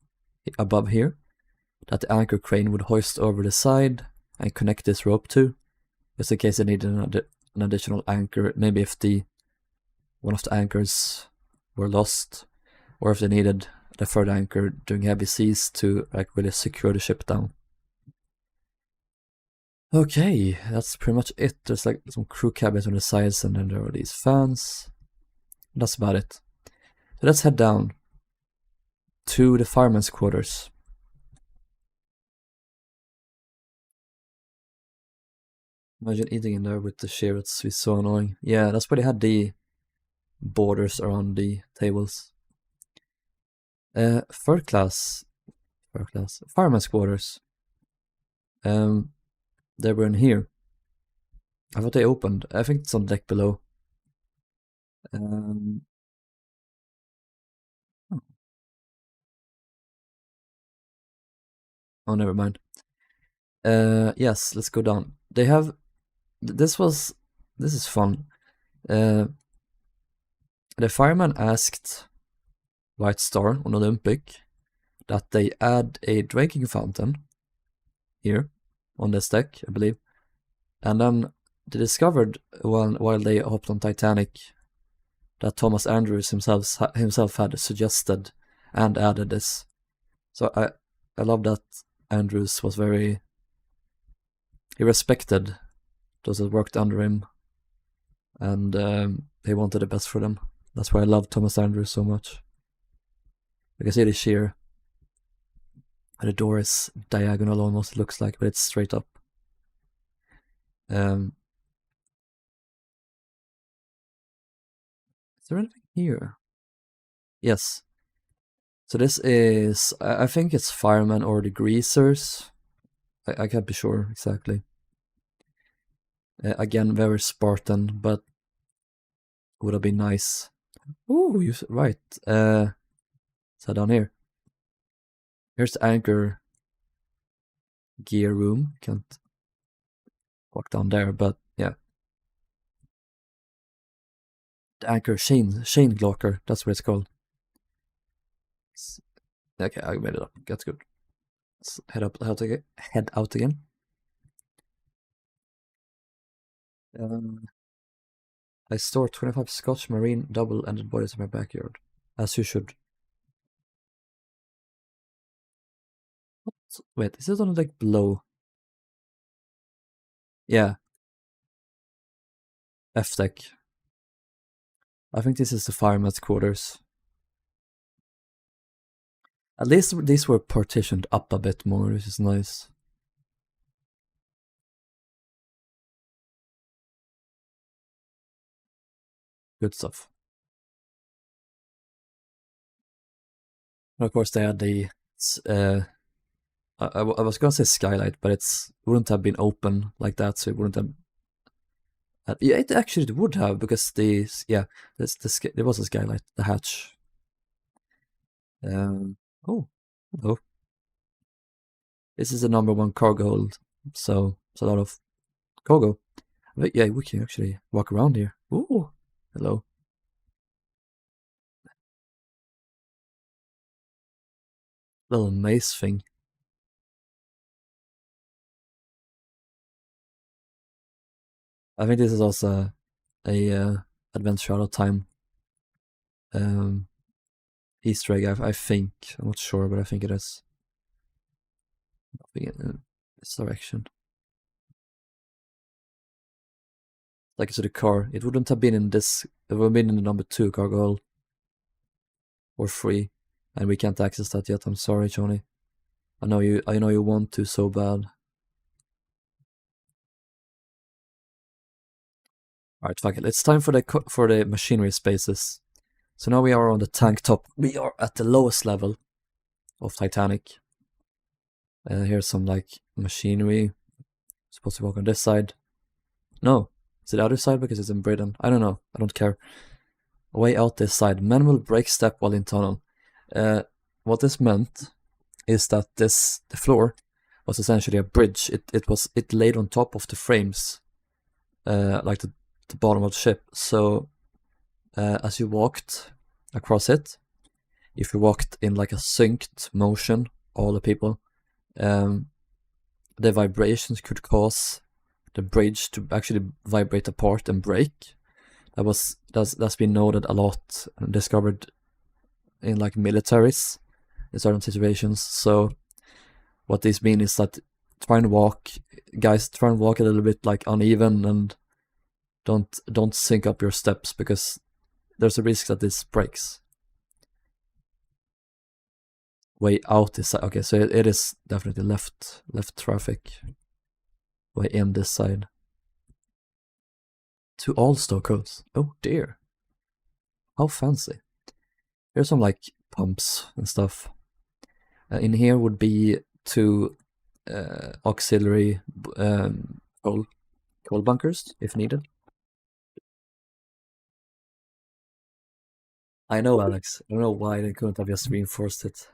above here that the anchor crane would hoist over the side and connect this rope to, just in case they needed an additional anchor. Maybe if one of the anchors were lost, or if they needed the third anchor during heavy seas to like really secure the ship down. Okay, that's pretty much it. There's like some crew cabins on the sides, and then there are these fans. That's about it. So let's head down to the fireman's quarters. Imagine eating in there with the shear, it's so annoying. Yeah, that's why they had the borders around the tables. Third class, fireman's quarters. They were in here. I thought they opened. I think it's on the deck below. Oh, never mind. Yes, let's go down. They have. This is fun. The fireman asked White Star on Olympic that they add a drinking fountain here on this deck, I believe. And then they discovered while they hopped on Titanic that Thomas Andrews himself had suggested and added this. So I love that Andrews was he respected those that worked under him, and he wanted the best for them. That's why I love Thomas Andrews so much. You can see the shear. The door is diagonal almost, it looks like, but it's straight up. Is there anything here? Yes. So this is, I think it's firemen or the greasers. I can't be sure exactly. Again, very Spartan, but would have been nice. Ooh, you're right. So down here. Here's the anchor gear room. Can't walk down there, but yeah. The anchor chain locker, that's what it's called. Okay, I made it up. That's good. Let's head out again. I store 25 Scotch Marine double-ended bodies in my backyard, as you should. What? Wait, is it on like below? Yeah. F deck. I think this is the fireman's quarters. At least these were partitioned up a bit more, which is nice. Good stuff. And of course they had the I was gonna say skylight, but it wouldn't have been open like that, so it wouldn't have. Yeah, it actually would have, because there was a skylight, the hatch. Oh, hello. This is the #1 cargo hold, so it's a lot of cargo. But yeah, we can actually walk around here. Ooh, Hello. Little maze thing. I think this is also a Adventure Out of Time um, Easter egg. I think. I'm not sure, but I think it is. In this direction. Like it's the car. It wouldn't have been in this. It would have been in the number 2 cargo hold. Or 3. And we can't access that yet. I'm sorry, Johnny. I know you want to so bad. Alright, fuck it. It's time for the machinery spaces. So now we are on the tank top. We are at the lowest level of Titanic. Here's some like machinery. Supposed to walk on this side. No, is it the other side because it's in Britain? I don't know. I don't care. Way out this side. Men will break step while in tunnel. What this meant is that the floor was essentially a bridge. It laid on top of the frames, like the bottom of the ship. So as you walked across it, if you walked in like a synced motion, all the people, the vibrations could cause the bridge to actually vibrate apart and break. That's been noted a lot and discovered in like militaries in certain situations. So what this means is that guys try and walk a little bit like uneven and don't sync up your steps because there's a risk that this breaks. Way out this side. Okay, so it is definitely left traffic. Way in this side. To all store codes. Oh dear. How fancy. Here's some like pumps and stuff. In here would be 2 auxiliary coal bunkers if needed. I know, Alex. I don't know why they couldn't have just reinforced it.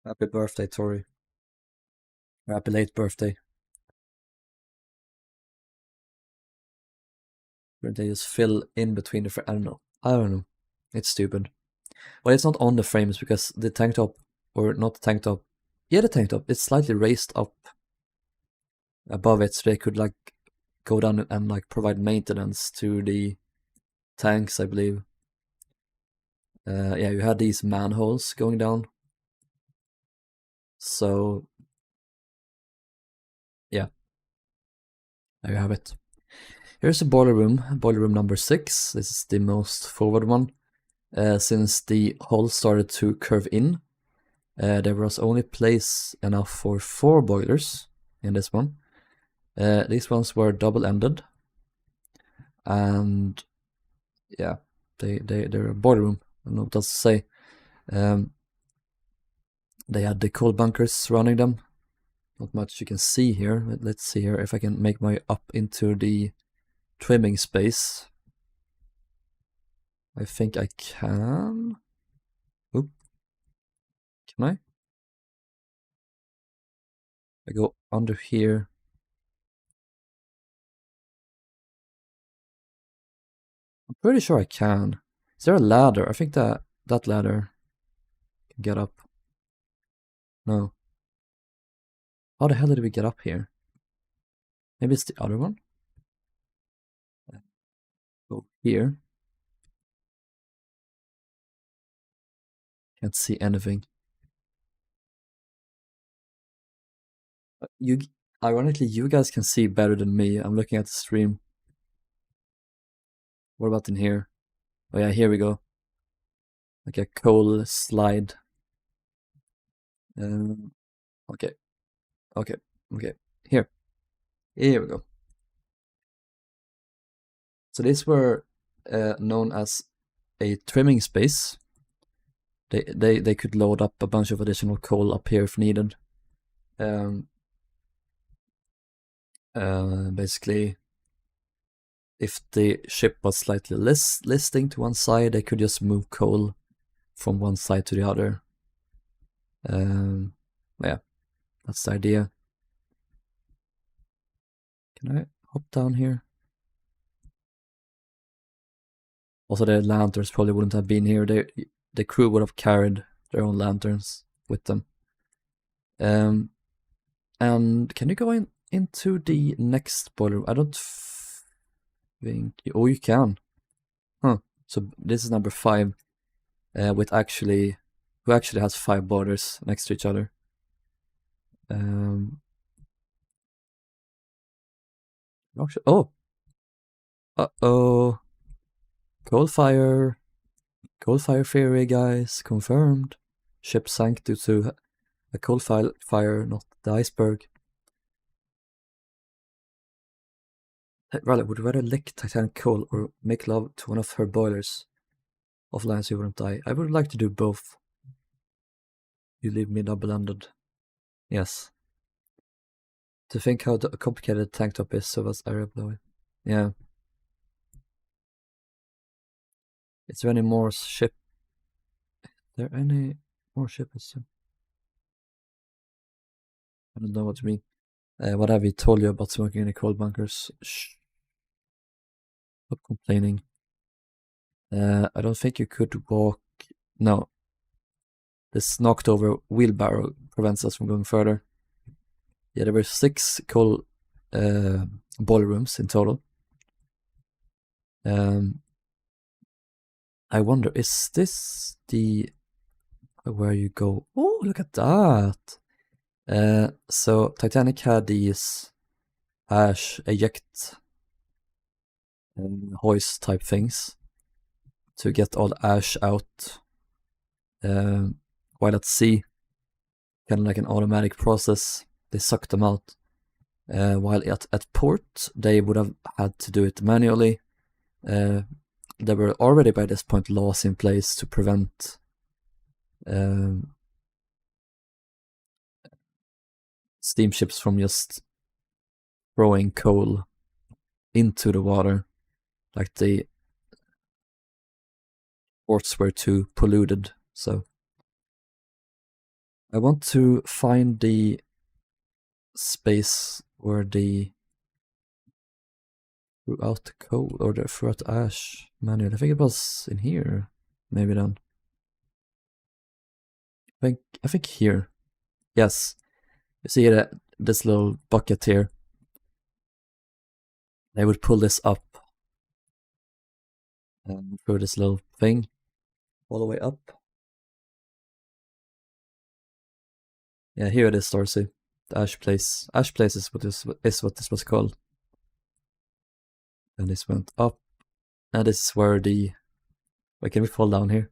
Happy birthday, Tori. Happy late birthday. Where they just fill in between the I don't know. It's stupid. Well, it's not on the frames because the tank top, or not the tank top. Yeah, the tank top. It's slightly raised up above it, so they could like go down and like provide maintenance to the tanks, I believe. Yeah, you had these manholes going down. So yeah, there you have it. Here's a boiler room number 6. This is the most forward one. Since the hull started to curve in, there was only place enough for 4 boilers in this one. These ones were double-ended, and yeah, they're a boiler room. I don't know what else to say. They had the coal bunkers surrounding them. Not much you can see here. Let's see here if I can make my way up into the trimming space. I think I can. Oop. Can I? I go under here. I'm pretty sure I can. Is there a ladder? I think that ladder can get up. No. How the hell did we get up here? Maybe it's the other one? Go here. Can't see anything. Ironically, you guys can see better than me. I'm looking at the stream. What about in here? Oh yeah, here we go. Like a coal slide. Okay. Here we go. So these were known as a trimming space. They could load up a bunch of additional coal up here if needed. Basically, if the ship was slightly listing to one side, they could just move coal from one side to the other Yeah, that's the idea. Can I hop down here? Also, the lanterns probably wouldn't have been here. The crew would have carried their own lanterns with them. And can you go into the next boiler? I don't think. Oh, you can. Huh. So this is number 5, with who actually has 5 boilers next to each other. Oh. Uh-oh. Coal fire theory, guys. Confirmed. Ship sank due to a coal fire, not the iceberg. Riley would rather lick Titanic coal or make love to one of her boilers. Offline so you wouldn't die. I would like to do both. You leave me double-ended. Yes. To think how complicated the tank top is, so was area blowing. Yeah. Is there any more ship? Are there any more ships? I don't know what you mean. What have we told you about smoking in the coal bunkers? Shh. Stop complaining. I don't think you could walk. No. This knocked over wheelbarrow prevents us from going further. Yeah, there were 6 coal boiler rooms in total. I wonder, is this the where you go? Oh, look at that! So Titanic had these ash eject hoist type things to get all the ash out, while at sea, kind of like an automatic process, they suck them out. While at port, they would have had to do it manually. There were already by this point laws in place to prevent steamships from just throwing coal into the water, like the ports were too polluted. So I want to find the space where the threw out the coal or the threw out the ash manual. I think it was in here, maybe then. I think here. Yes. You see this little bucket here. They would pull this up and through this little thing all the way up. Yeah, here it is, Darcy. The ash place. Ash place is what this was called. And this went up. And this is where the... Wait, can we fall down here?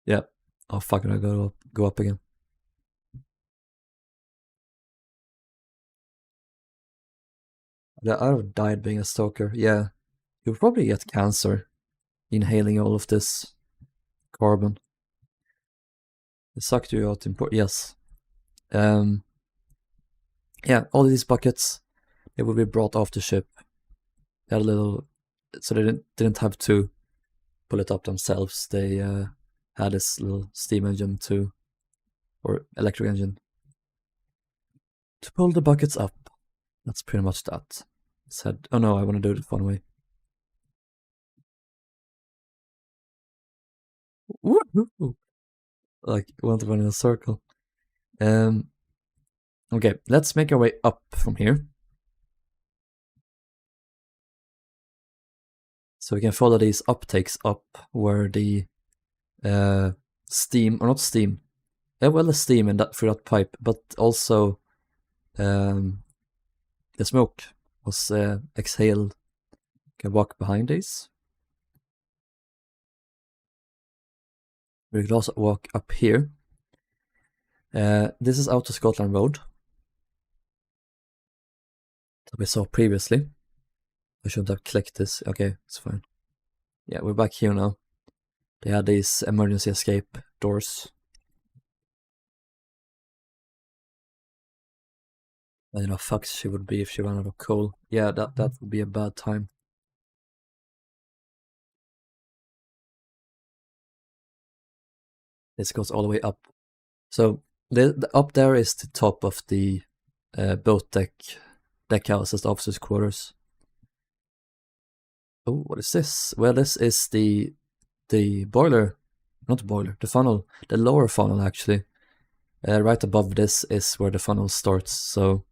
Yeah. Oh fuck, I gotta go up again. Yeah, I would have died being a stalker. Yeah. You'll probably get cancer inhaling all of this carbon. It sucked you out in port. Yes. Yeah, all these buckets, they would be brought off the ship. They had a little, so they didn't have to pull it up themselves. They had this little steam engine or electric engine to pull the buckets up. That's pretty much that. Said, oh no, I want to do it the fun way. Woo-hoo. Like, want to run in a circle. Okay, let's make our way up from here. So we can follow these uptakes up where the steam, or not steam, well, the steam through that pipe, but also the smoke was exhaled. Can walk behind these. We could also walk up here. This is out to Scotland Road that we saw previously. I shouldn't have clicked this. Okay, it's fine. Yeah, we're back here now. They had these emergency escape doors. I don't know, fuck she would be if she ran out of coal. Yeah, that would be a bad time. This goes all the way up. So the up there is the top of the boat deck house, as the officers' quarters. Oh, what is this? Well, this is the boiler, not the boiler, the funnel, the lower funnel actually. Right above this is where the funnel starts. So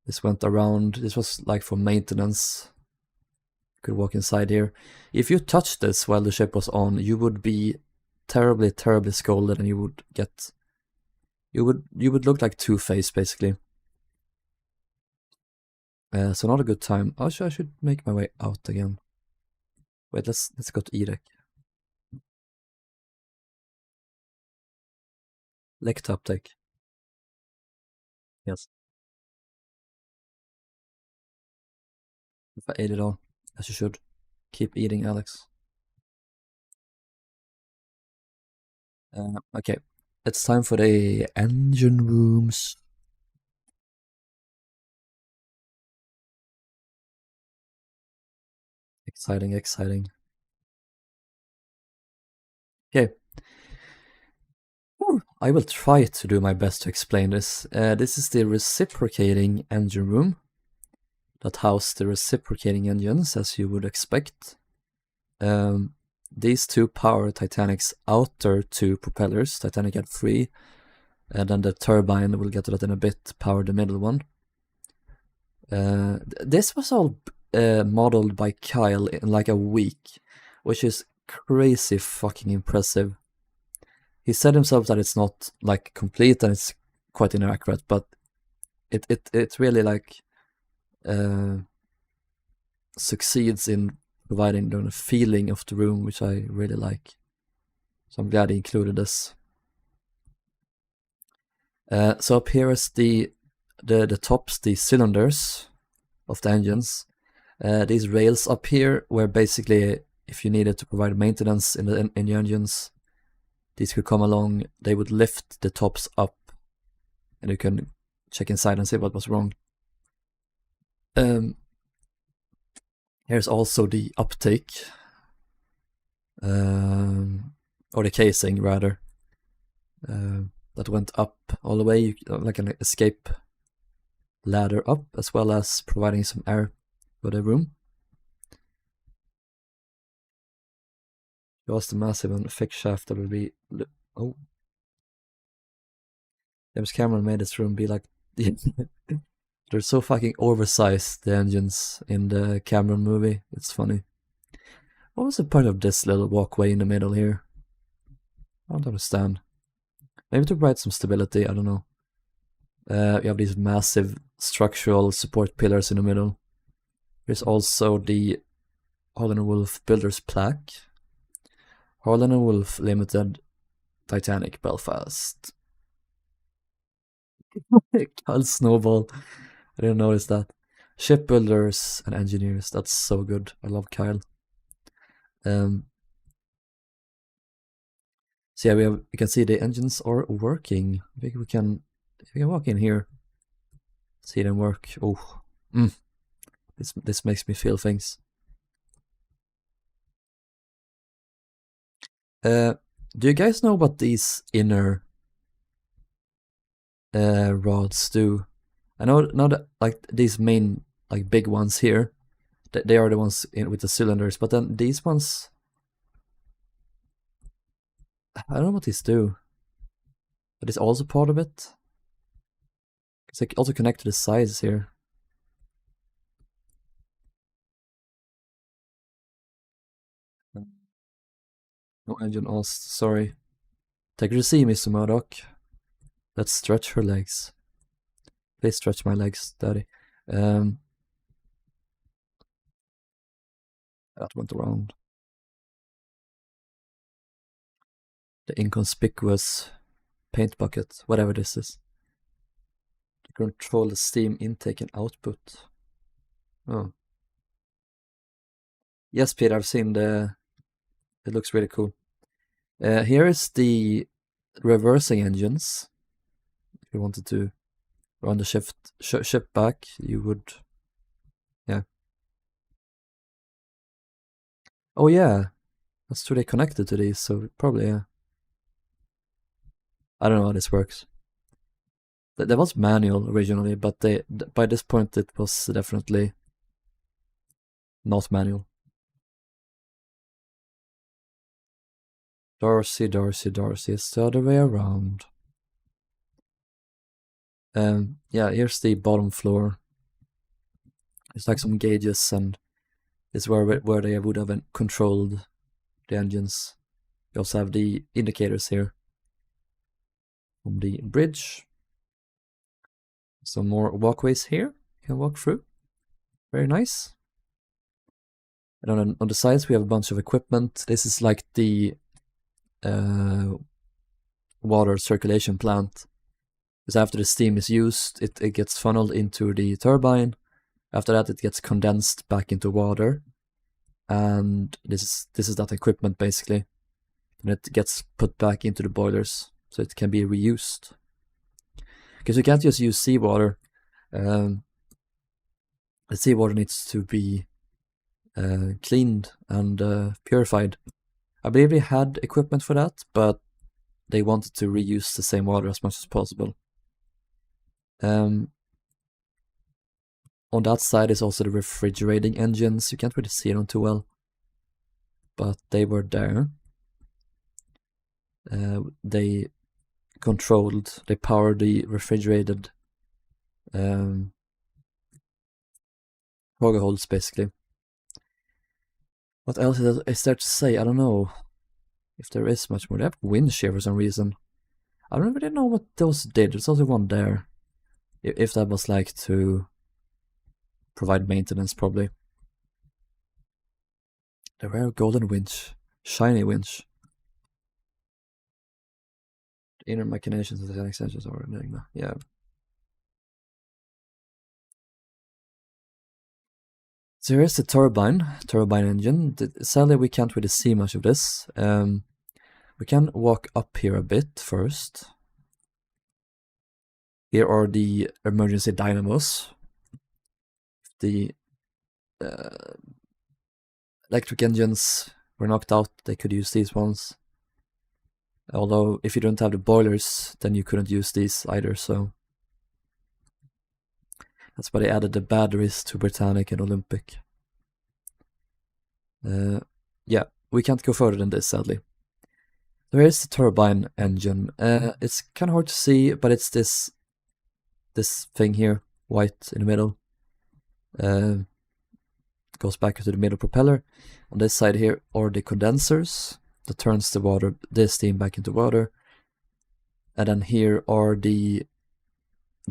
this went around. This was like for maintenance. You could walk inside here. If you touched this while the ship was on, you would be terribly, terribly scolded, and you would get. You would look like Two-Face basically. So not a good time. Oh, I should make my way out again. Wait, let's go to E-deck. Leg top deck. Yes. If I ate it all, as you should. Keep eating, Alex. Okay, it's time for the engine rooms. Exciting, exciting. Okay. I will try to do my best to explain this. This is the reciprocating engine room that houses the reciprocating engines, as you would expect. These two power Titanic's outer two propellers. Titanic had 3, and then the turbine, we'll get to that in a bit, power the middle one. This was all modeled by Kyle in like a week, which is crazy fucking impressive. He said himself that it's not like complete and it's quite inaccurate, but it really like succeeds in providing the feeling of the room, which I really like. So I'm glad he included this. So up here is the tops, the cylinders of the engines. These rails up here were basically, if you needed to provide maintenance in the engines, these could come along. They would lift the tops up, and you can check inside and see what was wrong. Here's also the uptake, or the casing rather, that went up all the way, like an escape ladder up, as well as providing some air for the room. It was the massive and thick shaft that would be. Oh, James Cameron made this room be like. They're so fucking oversized, the engines in the Cameron movie. It's funny. What was the point of this little walkway in the middle here? I don't understand. Maybe to provide some stability, I don't know. You have these massive structural support pillars in the middle. There's also the Holland & Wolff Builder's Plaque. Holland & Wolff Limited, Titanic, Belfast. Kyle Snowball. I didn't notice that. Shipbuilders and engineers. That's so good. I love Kyle. So yeah, we can see the engines are working. I think we can walk in here, see them work. Oh, this makes me feel things. Do you guys know what these inner rods do? I know that like these main like big ones here, they are the ones with the cylinders, but then these ones, I don't know what these do. But it's also part of it. Because they also connect to the sides here. No engine ost, sorry. Take her to see, Mr. Murdoch. Let's stretch her legs. Please stretch my legs, Daddy. That went around. The inconspicuous paint bucket, whatever this is. To control the steam intake and output. Oh. Yes, Peter, I've seen it looks really cool. Here is the reversing engines. If you wanted to run the ship back, you would, yeah. Oh yeah, that's true, they connected to these, so probably, yeah. I don't know how this works. There was manual originally, but by this point it was definitely not manual. Darcy, Darcy, Darcy. It's the other way around. Yeah, here's the bottom floor. It's like some gauges, and it's where they would have controlled the engines. We also have the indicators here on the bridge. Some more walkways here you can walk through. Very nice. And on the sides we have a bunch of equipment. This is like the water circulation plant. Because after the steam is used, it gets funneled into the turbine. After that, it gets condensed back into water, and this is that equipment basically, and it gets put back into the boilers so it can be reused. Because you can't just use seawater. The seawater needs to be cleaned and purified. I believe they had equipment for that, but they wanted to reuse the same water as much as possible. On that side is also the refrigerating engines. You can't really see them too well, but they were there. They powered the refrigerated cargo holds basically. What else is there to say? I don't know if there is much more. They have wind shear for some reason. I don't really know what those did. There's also one there. If that was like to provide maintenance, probably. The rare golden winch, shiny winch. The inner machinations of the Titanic engines are an enigma. Yeah. So here's the turbine engine. Sadly, we can't really see much of this. We can walk up here a bit first. Here are the emergency dynamos. The electric engines were knocked out, they could use these ones. Although if you don't have the boilers, then you couldn't use these either, so that's why they added the batteries to Britannic and Olympic. Yeah, we can't go further than this, sadly. There is the turbine engine. It's kind of hard to see, but it's this thing here, white in the middle. Goes back to the middle propeller. On this side here are the condensers that turns the steam back into water. And then here are the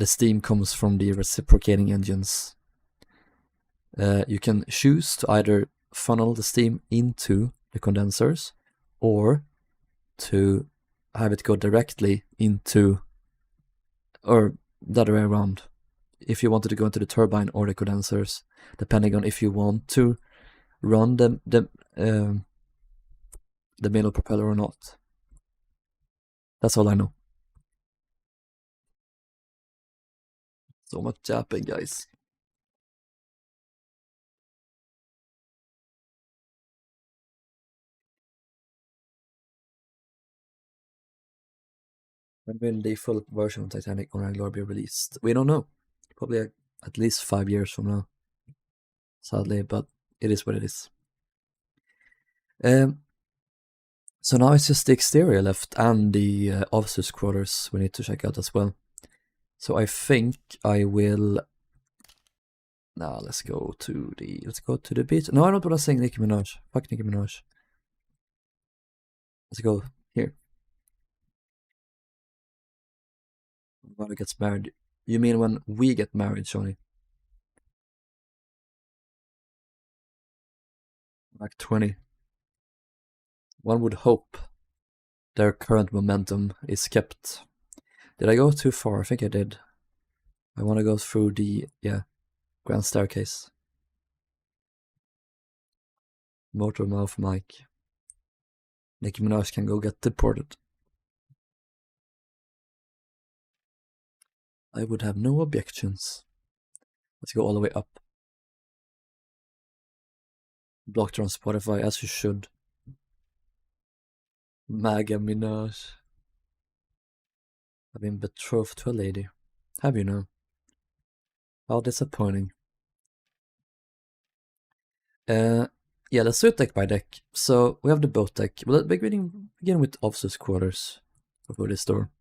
steam comes from the reciprocating engines. You can choose to either funnel the steam into the condensers or to have it go directly into, or the other way around, if you wanted to go into the turbine or the condensers, depending on if you want to run the middle propeller or not. That's all I know. So much japping, guys. When will the full version of Titanic Honor and Glory be released? We don't know. Probably at least 5 years from now. Sadly, but it is what it is. So now it's just the exterior left and the officers' quarters we need to check out as well. So I think I will. Now let's go to the beach. No, I don't want to sing Nicki Minaj. Fuck Nicki Minaj. Let's go here. When it gets married. You mean when we get married, Shawnee? Like 20. One would hope their current momentum is kept. Did I go too far? I think I did. I want to go through the, grand staircase. Motor mouth mic. Nicki Minaj can go get deported. I would have no objections. Let's go all the way up. Blocked her on Spotify, as you should. Maga Minaj. I've been betrothed to a lady. Have you now? How disappointing. Yeah, let's do it deck by deck. So we have the boat deck. Well, let's begin with officers' quarters before this door.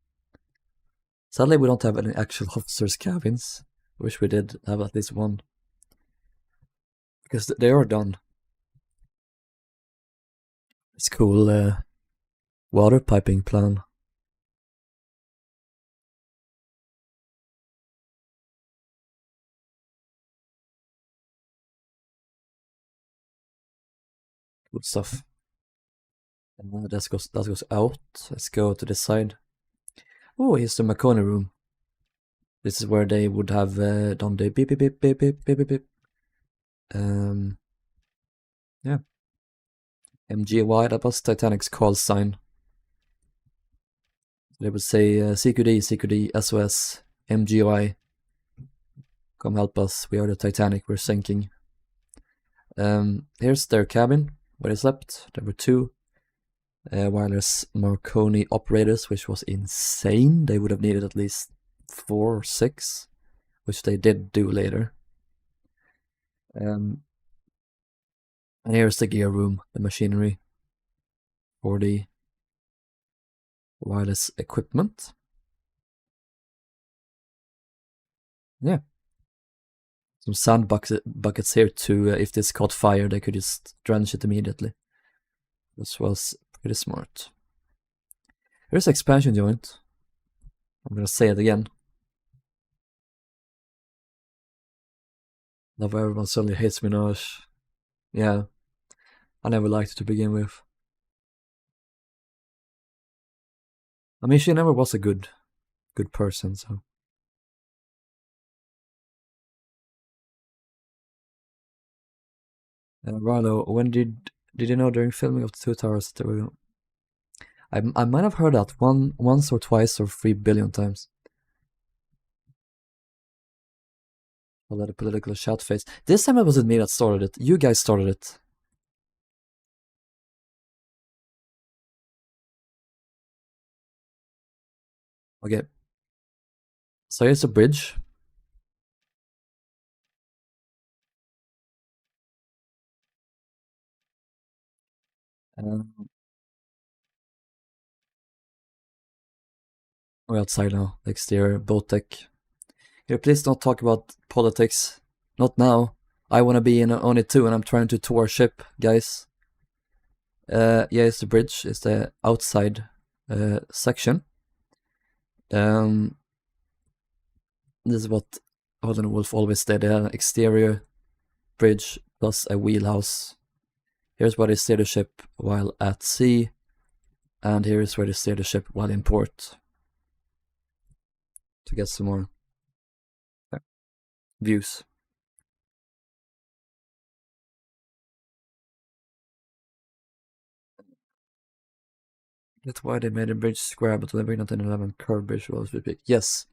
Sadly, we don't have any actual officers' cabins. Wish we did have at least one. Because they are done. It's cool water piping plan. Good stuff. And that goes out. Let's go to this side. Oh, here's the Marconi room. This is where they would have done the beep beep beep beep beep beep beep beep. Yeah. MGY, that was Titanic's call sign. They would say CQD, CQD, SOS, MGY. Come help us, we are the Titanic, we're sinking. Here's their cabin, where they slept. There were two wireless Marconi operators, which was insane. They would have needed at least 4 or 6, which they did do later. And here's the gear room, the machinery for the wireless equipment. Yeah. Some sand buckets here too. If this caught fire, they could just drench it immediately. This was pretty smart. Here's the expansion joint. I'm gonna say it again. Love everyone suddenly hates Minaj. Yeah. I never liked it to begin with. I mean, she never was a good person, so. Rilo, when did you know during filming of the Two Towers that we, I might have heard that once or twice or 3 billion times. I'll let a political shout face. This time it wasn't me that started it. You guys started it. Okay. So here's a bridge. We're outside now. The exterior, boat deck. Here, please don't talk about politics. Not now. I wanna be in on it too, and I'm trying to tour a ship, guys. Yeah, it's the bridge. It's the outside section. This is what Holden Wolf always did. Exterior bridge plus a wheelhouse. Here's where they steer the ship while at sea, and here's where they steer the ship while in port. To get some more views. That's why they made a bridge square, but Olympic 1911 curved bridge was big. Yes,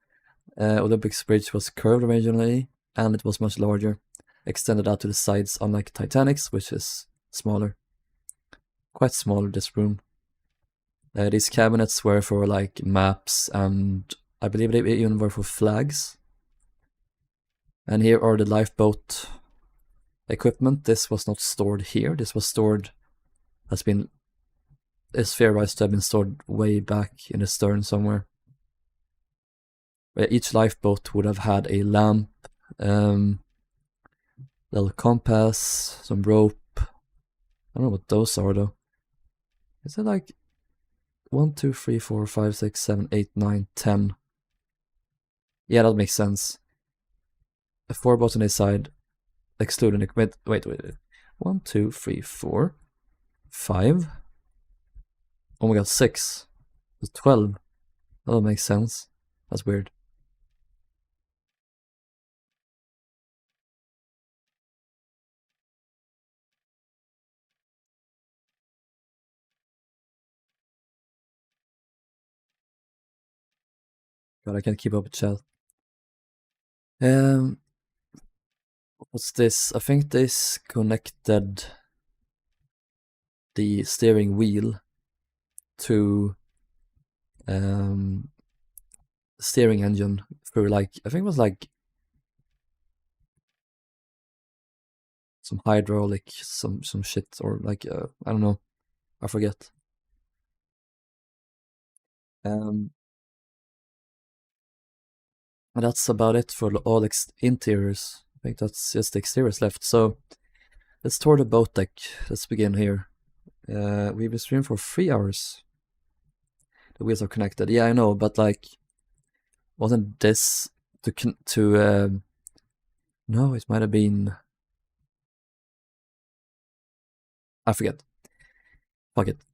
Olympic's bridge was curved originally, and it was much larger, extended out to the sides, unlike Titanic's, which is smaller. Quite smaller, this room. These cabinets were for like maps, and I believe they even were for flags. And here are the lifeboat equipment. This was not stored here. This was stored, is theorized to have been stored way back in the stern somewhere. Each lifeboat would have had a lamp, little compass, some rope. I don't know what those are though. Is it like 1, 2, 3, 4, 5, 6, 7, 8, 9, 10? Yeah, that makes sense. 4 boats on each side, excluding the wait. 1, 2, 3, 4, 5. Oh my god, 6. It's 12. That makes sense. That's weird. God, I can't keep up with chat. What's this? I think this connected the steering wheel to steering engine through like, I think it was like some hydraulic, some shit, or like I don't know, I forget. And that's about it for all interiors. I think that's just the exteriors left. So let's tour the boat deck. Let's begin here. We've been streaming for 3 hours. The wheels are connected. Yeah, I know, but like, wasn't this to no, it might have been, I forget. Fuck it.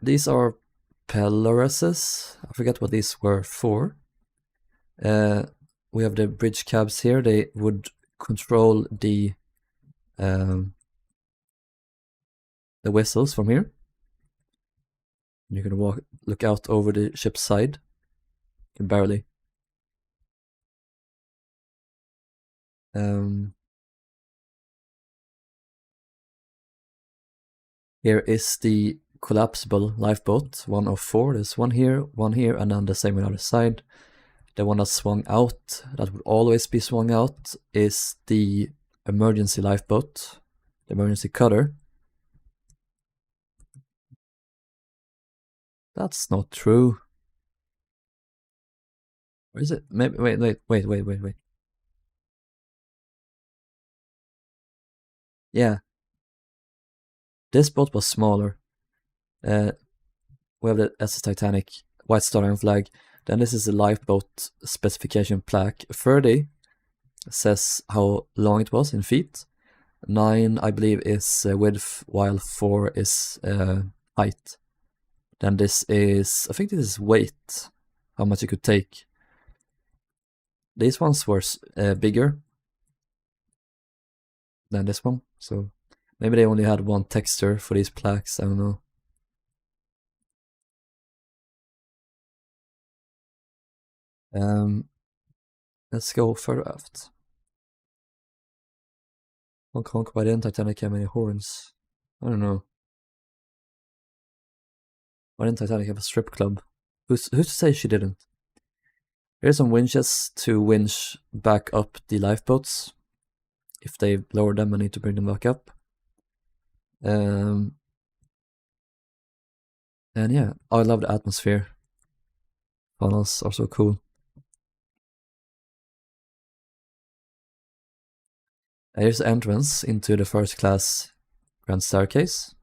These are Pelorises. I forget what these were for. We have the bridge cabs here. They would control the whistles from here. You can look out over the ship's side. You can barely. Here is the collapsible lifeboat, one of 4. There's one here, and then the same on the other side. The one that swung out, that would always be swung out, is the emergency lifeboat, the emergency cutter. That's not true. Or is it? Maybe, wait. Yeah. This boat was smaller. We have the SS Titanic, White Star Line flag. Then this is the lifeboat specification plaque. 30 says how long it was in feet. 9, I believe, is width, while 4 is height. Then this is, I think this is weight, how much you could take. These ones were bigger than this one, so maybe they only had one texture for these plaques, I don't know. Let's go further aft. Honk honk, why didn't Titanic have any horns? I don't know. Why didn't Titanic have a strip club? Who's to say she didn't? Here's some winches to winch back up the lifeboats. If they lower them, I need to bring them back up. And yeah, I love the atmosphere. Funnels are so cool. Here's the entrance into the first class grand staircase.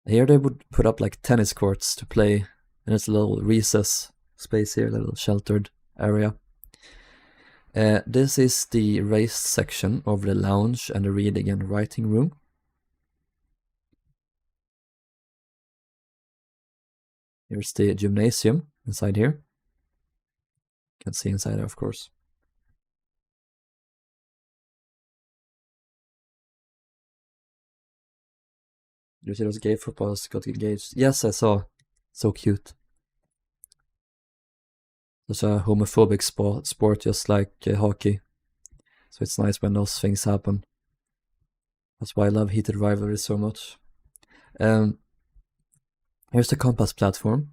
Here they would put up like tennis courts to play, and there's a little recess space here, a little sheltered area. This is the raised section of the lounge and the reading and writing room. Here's the gymnasium inside here. You can see inside there, of course. You see those gay footballers got engaged? Yes, I saw. So cute. It's a homophobic sport just like hockey. So it's nice when those things happen. That's why I love heated rivalries so much. Here's the compass platform.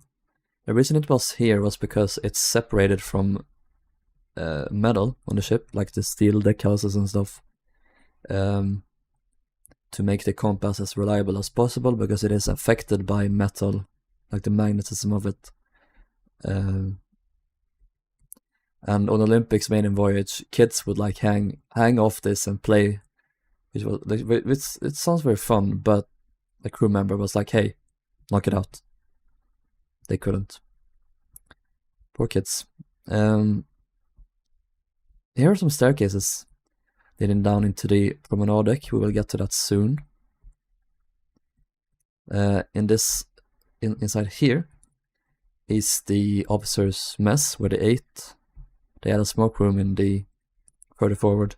The reason it was here was because it's separated from metal on the ship, like the steel deck houses and stuff, to make the compass as reliable as possible, because it is affected by metal, like the magnetism of it. And on Olympics maiden voyage, kids would like hang off this and play, which was like, it sounds very fun, but the crew member was like, "Hey, knock it out." They couldn't. Poor kids. Here are some staircases leading down into the promenade deck. We will get to that soon. Inside here is the officers' mess where they ate. They had a smoke room in the further forward.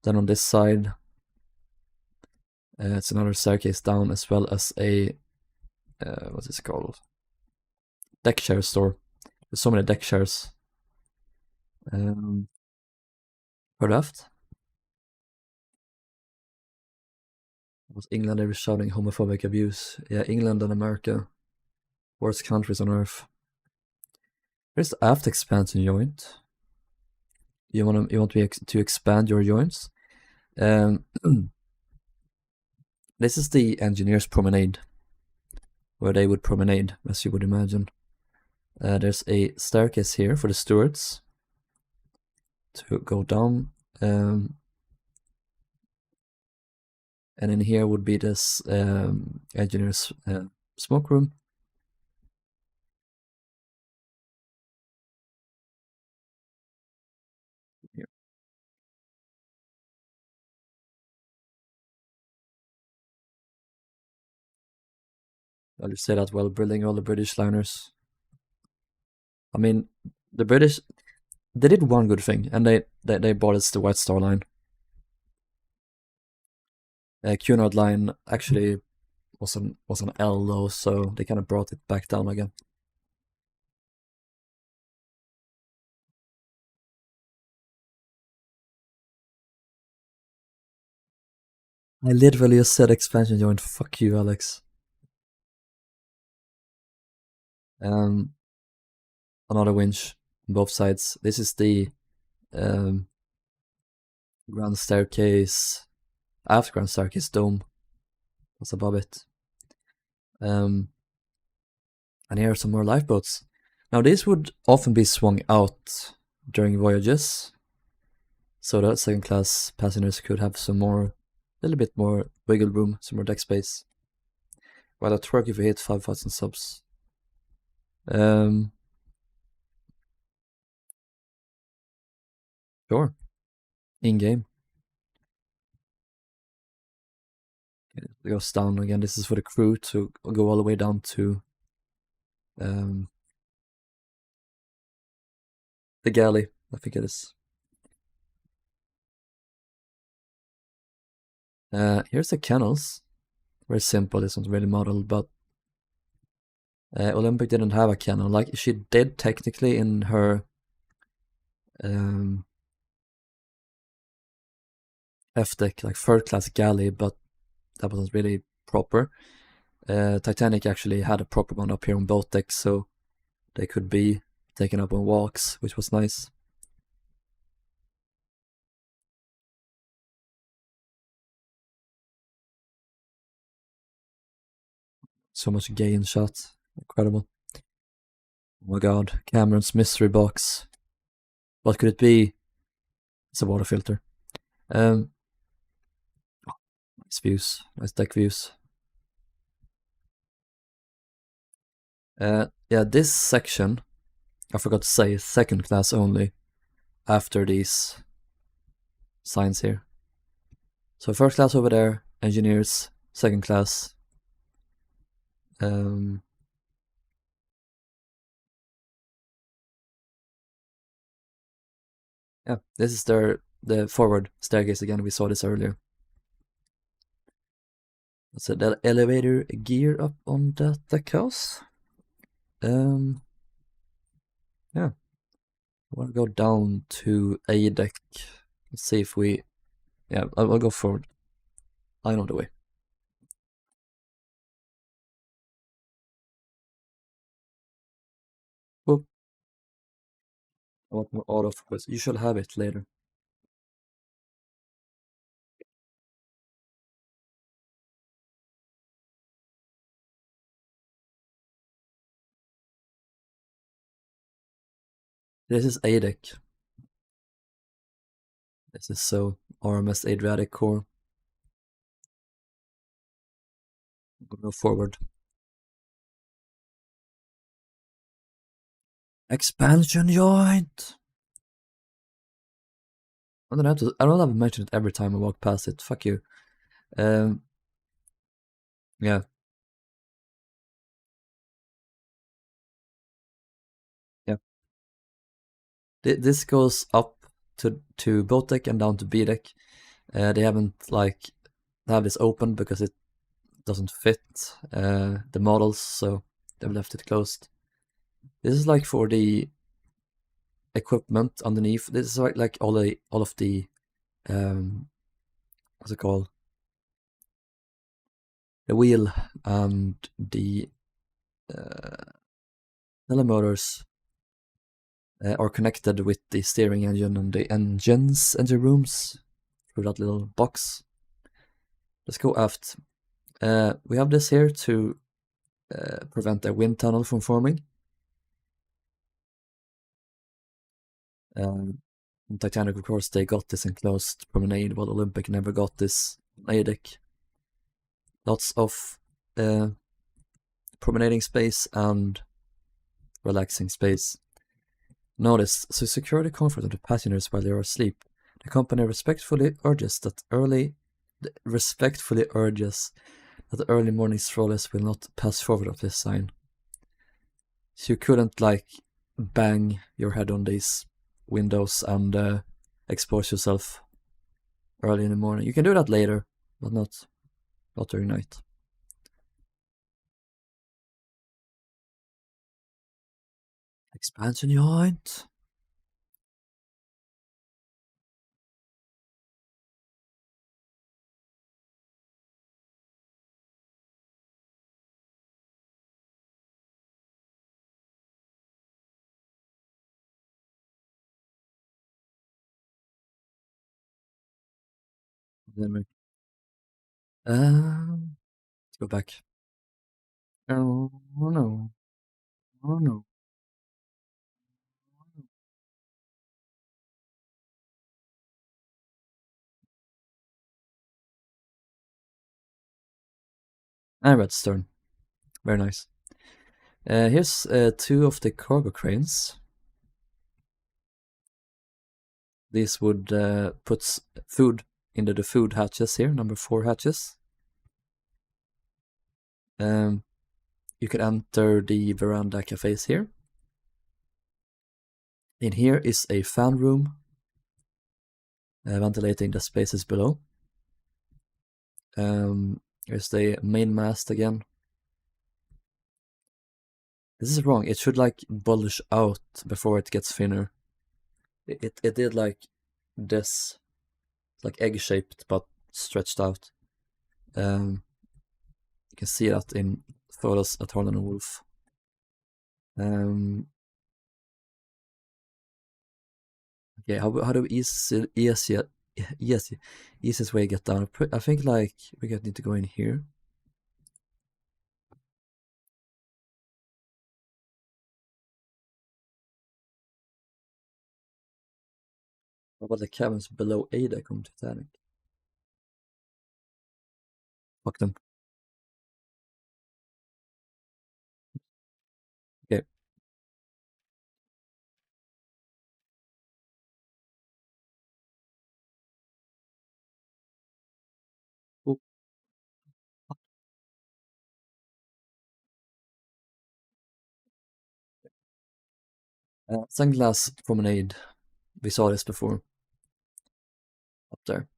Then on this side, it's another staircase down, as well as a what's this called? Deck chair store. There's so many deck chairs. Further left was England. They were shouting homophobic abuse. Yeah, England and America, worst countries on earth. Here's the aft expansion joint. You want to expand your joints. This is the engineer's promenade, where they would promenade, as you would imagine. There's a staircase here for the stewards to go down. And in here would be this engineer's smoke room. Here. I'll just say that while building all the British liners. I mean, the British, they did one good thing, and they bought us the White Star Line. Cunard Line actually was an L though, so they kind of brought it back down again. I literally just said expansion joint. Fuck you, Alex. Another winch on both sides. This is the grand staircase, aft grand staircase dome. What's above it? And here are some more lifeboats. Now these would often be swung out during voyages, so that second class passengers could have some more, little bit more wiggle room, some more deck space. While at work, if you hit 5,000 subs. Sure. In game. It goes down again. This is for the crew to go all the way down to the galley, I think it is. Here's the kennels. Very simple, this one's really modeled, but Olympic didn't have a kennel. Like, she did technically in her F-deck, like third class galley, but that wasn't really proper. Titanic actually had a proper one up here on both decks, so they could be taken up on walks, which was nice. So much gain shot. Incredible. Oh my god. Cameron's mystery box. What could it be? It's a water filter. Nice views. Nice deck views. Yeah, this section, I forgot to say, second class only after these signs here. So first class over there, engineers, second class. Yeah, this is the forward staircase again. We saw this earlier. So the elevator gear up on that deck house. Yeah. I want to go down to A deck. Let's see if we... Yeah, I'll go forward. I know the way. Whoop. I want more autofocus. You should have it later. This is A deck. This is so RMS Adriatic core. Go forward. Expansion joint. I don't have to mention it every time I walk past it. Fuck you. Yeah. Yeah. This goes up to boat deck and down to B deck. They haven't like have this open because it doesn't fit the models, so they've left it closed. This is like for the equipment underneath. This is like all of the what's it called? The wheel and the telemotors are connected with the steering engine and the engine rooms through that little box. Let's go aft. We have this here to prevent a wind tunnel from forming. In Titanic, of course, they got this enclosed promenade, while Olympic never got this promenade deck. Lots of promenading space and relaxing space. Notice, to secure the comfort of the passengers while they are asleep, the company respectfully urges that the early morning strollers will not pass forward of this sign. So you couldn't like bang your head on these windows and expose yourself early in the morning. You can do that later, but not during night. Expansion joint. Then we let's go back. Oh no. Oh no. And red stern. Very nice. Here's two of the cargo cranes. These would put food into the food hatches here, number 4 hatches. You can enter the veranda cafes here. In here is a fan room, ventilating the spaces below. Here's the main mast again. This is wrong. It should like bulge out before it gets thinner. It did like this. It's like egg-shaped but stretched out. You can see that in photos at Harlan and Wolf. Okay, how do we easiest way get down? I think like we need to go in here. What about the cabins below A deck on Titanic? Fuck them. Okay. Oh. Sunglass promenade. We saw this before. Up there.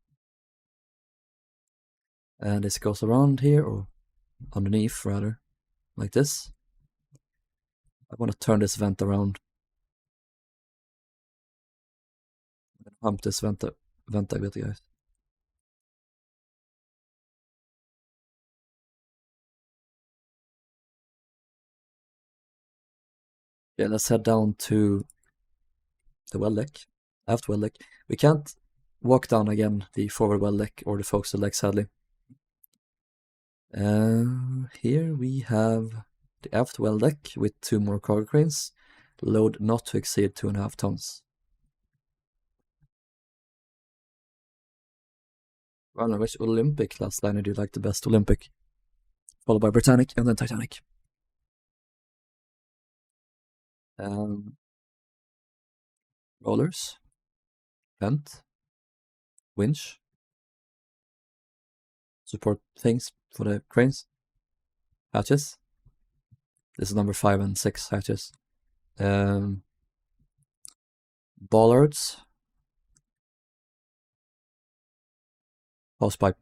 And this goes around here, or underneath rather, like this. I want to turn this vent around. I'm gonna pump this vent a bit, guys. Okay, let's head down to the well deck, aft well deck. We can't walk down again the forward well deck or the forecastle deck, sadly. Here we have the aft well deck with 2 more cargo cranes, load not to exceed 2.5 tons. Well, which Olympic class liner do you like the best? Olympic, followed by Britannic, and then Titanic. Rollers, vent, winch, support things for the cranes, hatches. This is number 5 and 6 hatches. Bollards, hose pipe,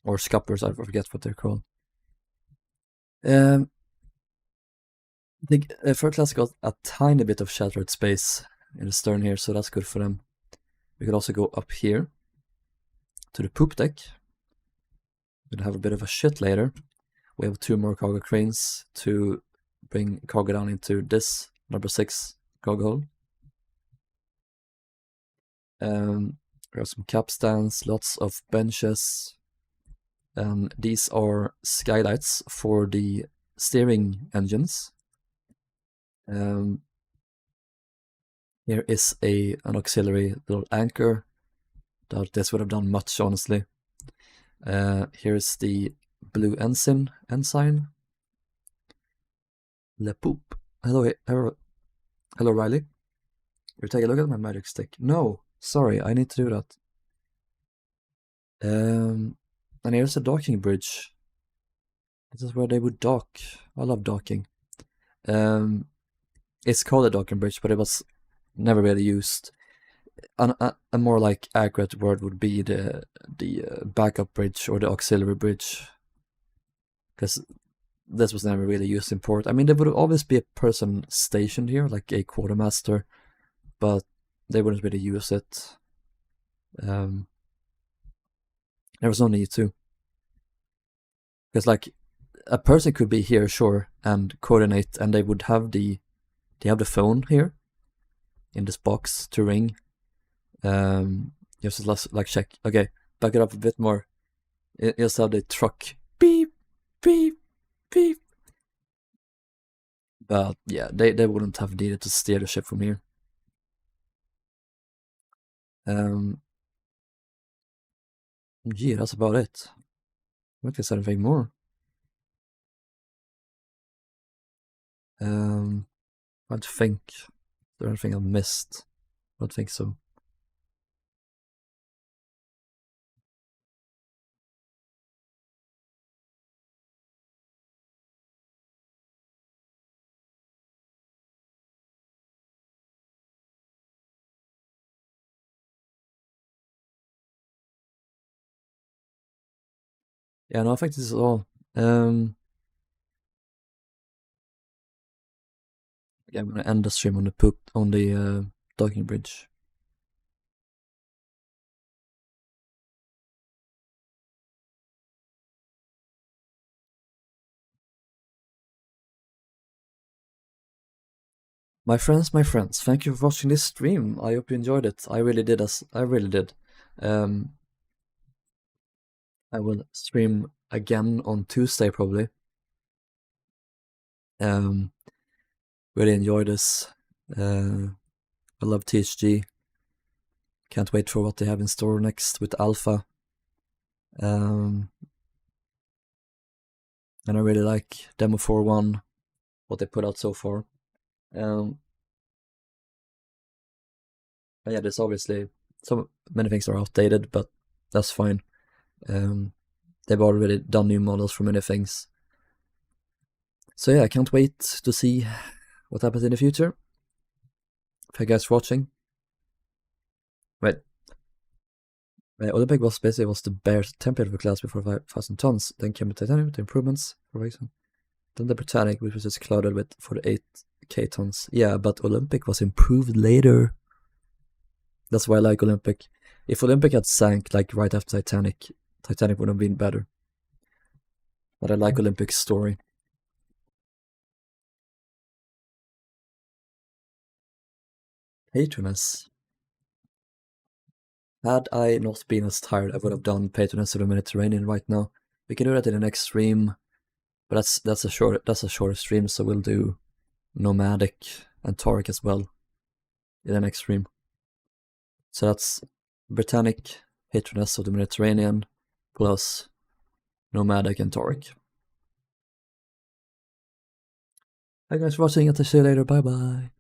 or scuppers, I forget what they're called. The third class got a tiny bit of sheltered space in the stern here, so that's good for them. We could also go up here to the poop deck. We're gonna have a bit of a shit later. We have 2 more cargo cranes to bring cargo down into this number 6 cargo hold. We have some capstans, lots of benches, and these are skylights for the steering engines. Here is an auxiliary little anchor. Doubt this would have done much, honestly. Here's the blue ensign. Le poop. Hello, Riley. You take a look at my magic stick. No, sorry, I need to do that. And here's a docking bridge. This is where they would dock. I love docking. It's called a docking bridge, but it was never really used. A more like accurate word would be the backup bridge or the auxiliary bridge, because this was never really used in port. I mean, there would always be a person stationed here, like a quartermaster, but they wouldn't really use it. There was no need to, because like a person could be here, sure, and coordinate, and they would have the phone here in this box to ring. Just like check. Okay, back it up a bit more. You just have the truck beep beep beep. But yeah, they wouldn't have needed to steer the ship from here. Gee, that's about it. What is anything more? I think. Is there anything I've missed? I don't think so. Yeah, no, I think this is all. Yeah, I'm gonna end the stream on the docking bridge. My friends, thank you for watching this stream. I hope you enjoyed it. I really did. I really did. I will stream again on Tuesday probably. Really enjoy this. I love THG. Can't wait for what they have in store next with Alpha. And I really like Demo401, what they put out so far. Yeah, there's obviously many things are outdated, but that's fine. They've already done new models for many things. So yeah, I can't wait to see what happens in the future. Thank you guys for watching. Wait. Olympic was the bare temperature class before 5,000 tons. Then came the Titanic with improvements for reason. Then the Titanic, which was just clouded with 48k tons. Yeah, but Olympic was improved later. That's why I like Olympic. If Olympic had sank like right after Titanic would have been better. But I like Olympic's story. Patroness. Had I not been as tired, I would have done Patroness of the Mediterranean right now. We can do that in the next stream, but that's a shorter stream, so we'll do Nomadic and Toric as well in the next stream. So that's Britannic, Patroness of the Mediterranean, plus Nomadic and Toric. Thank you guys for watching, and I'll see you later, bye bye.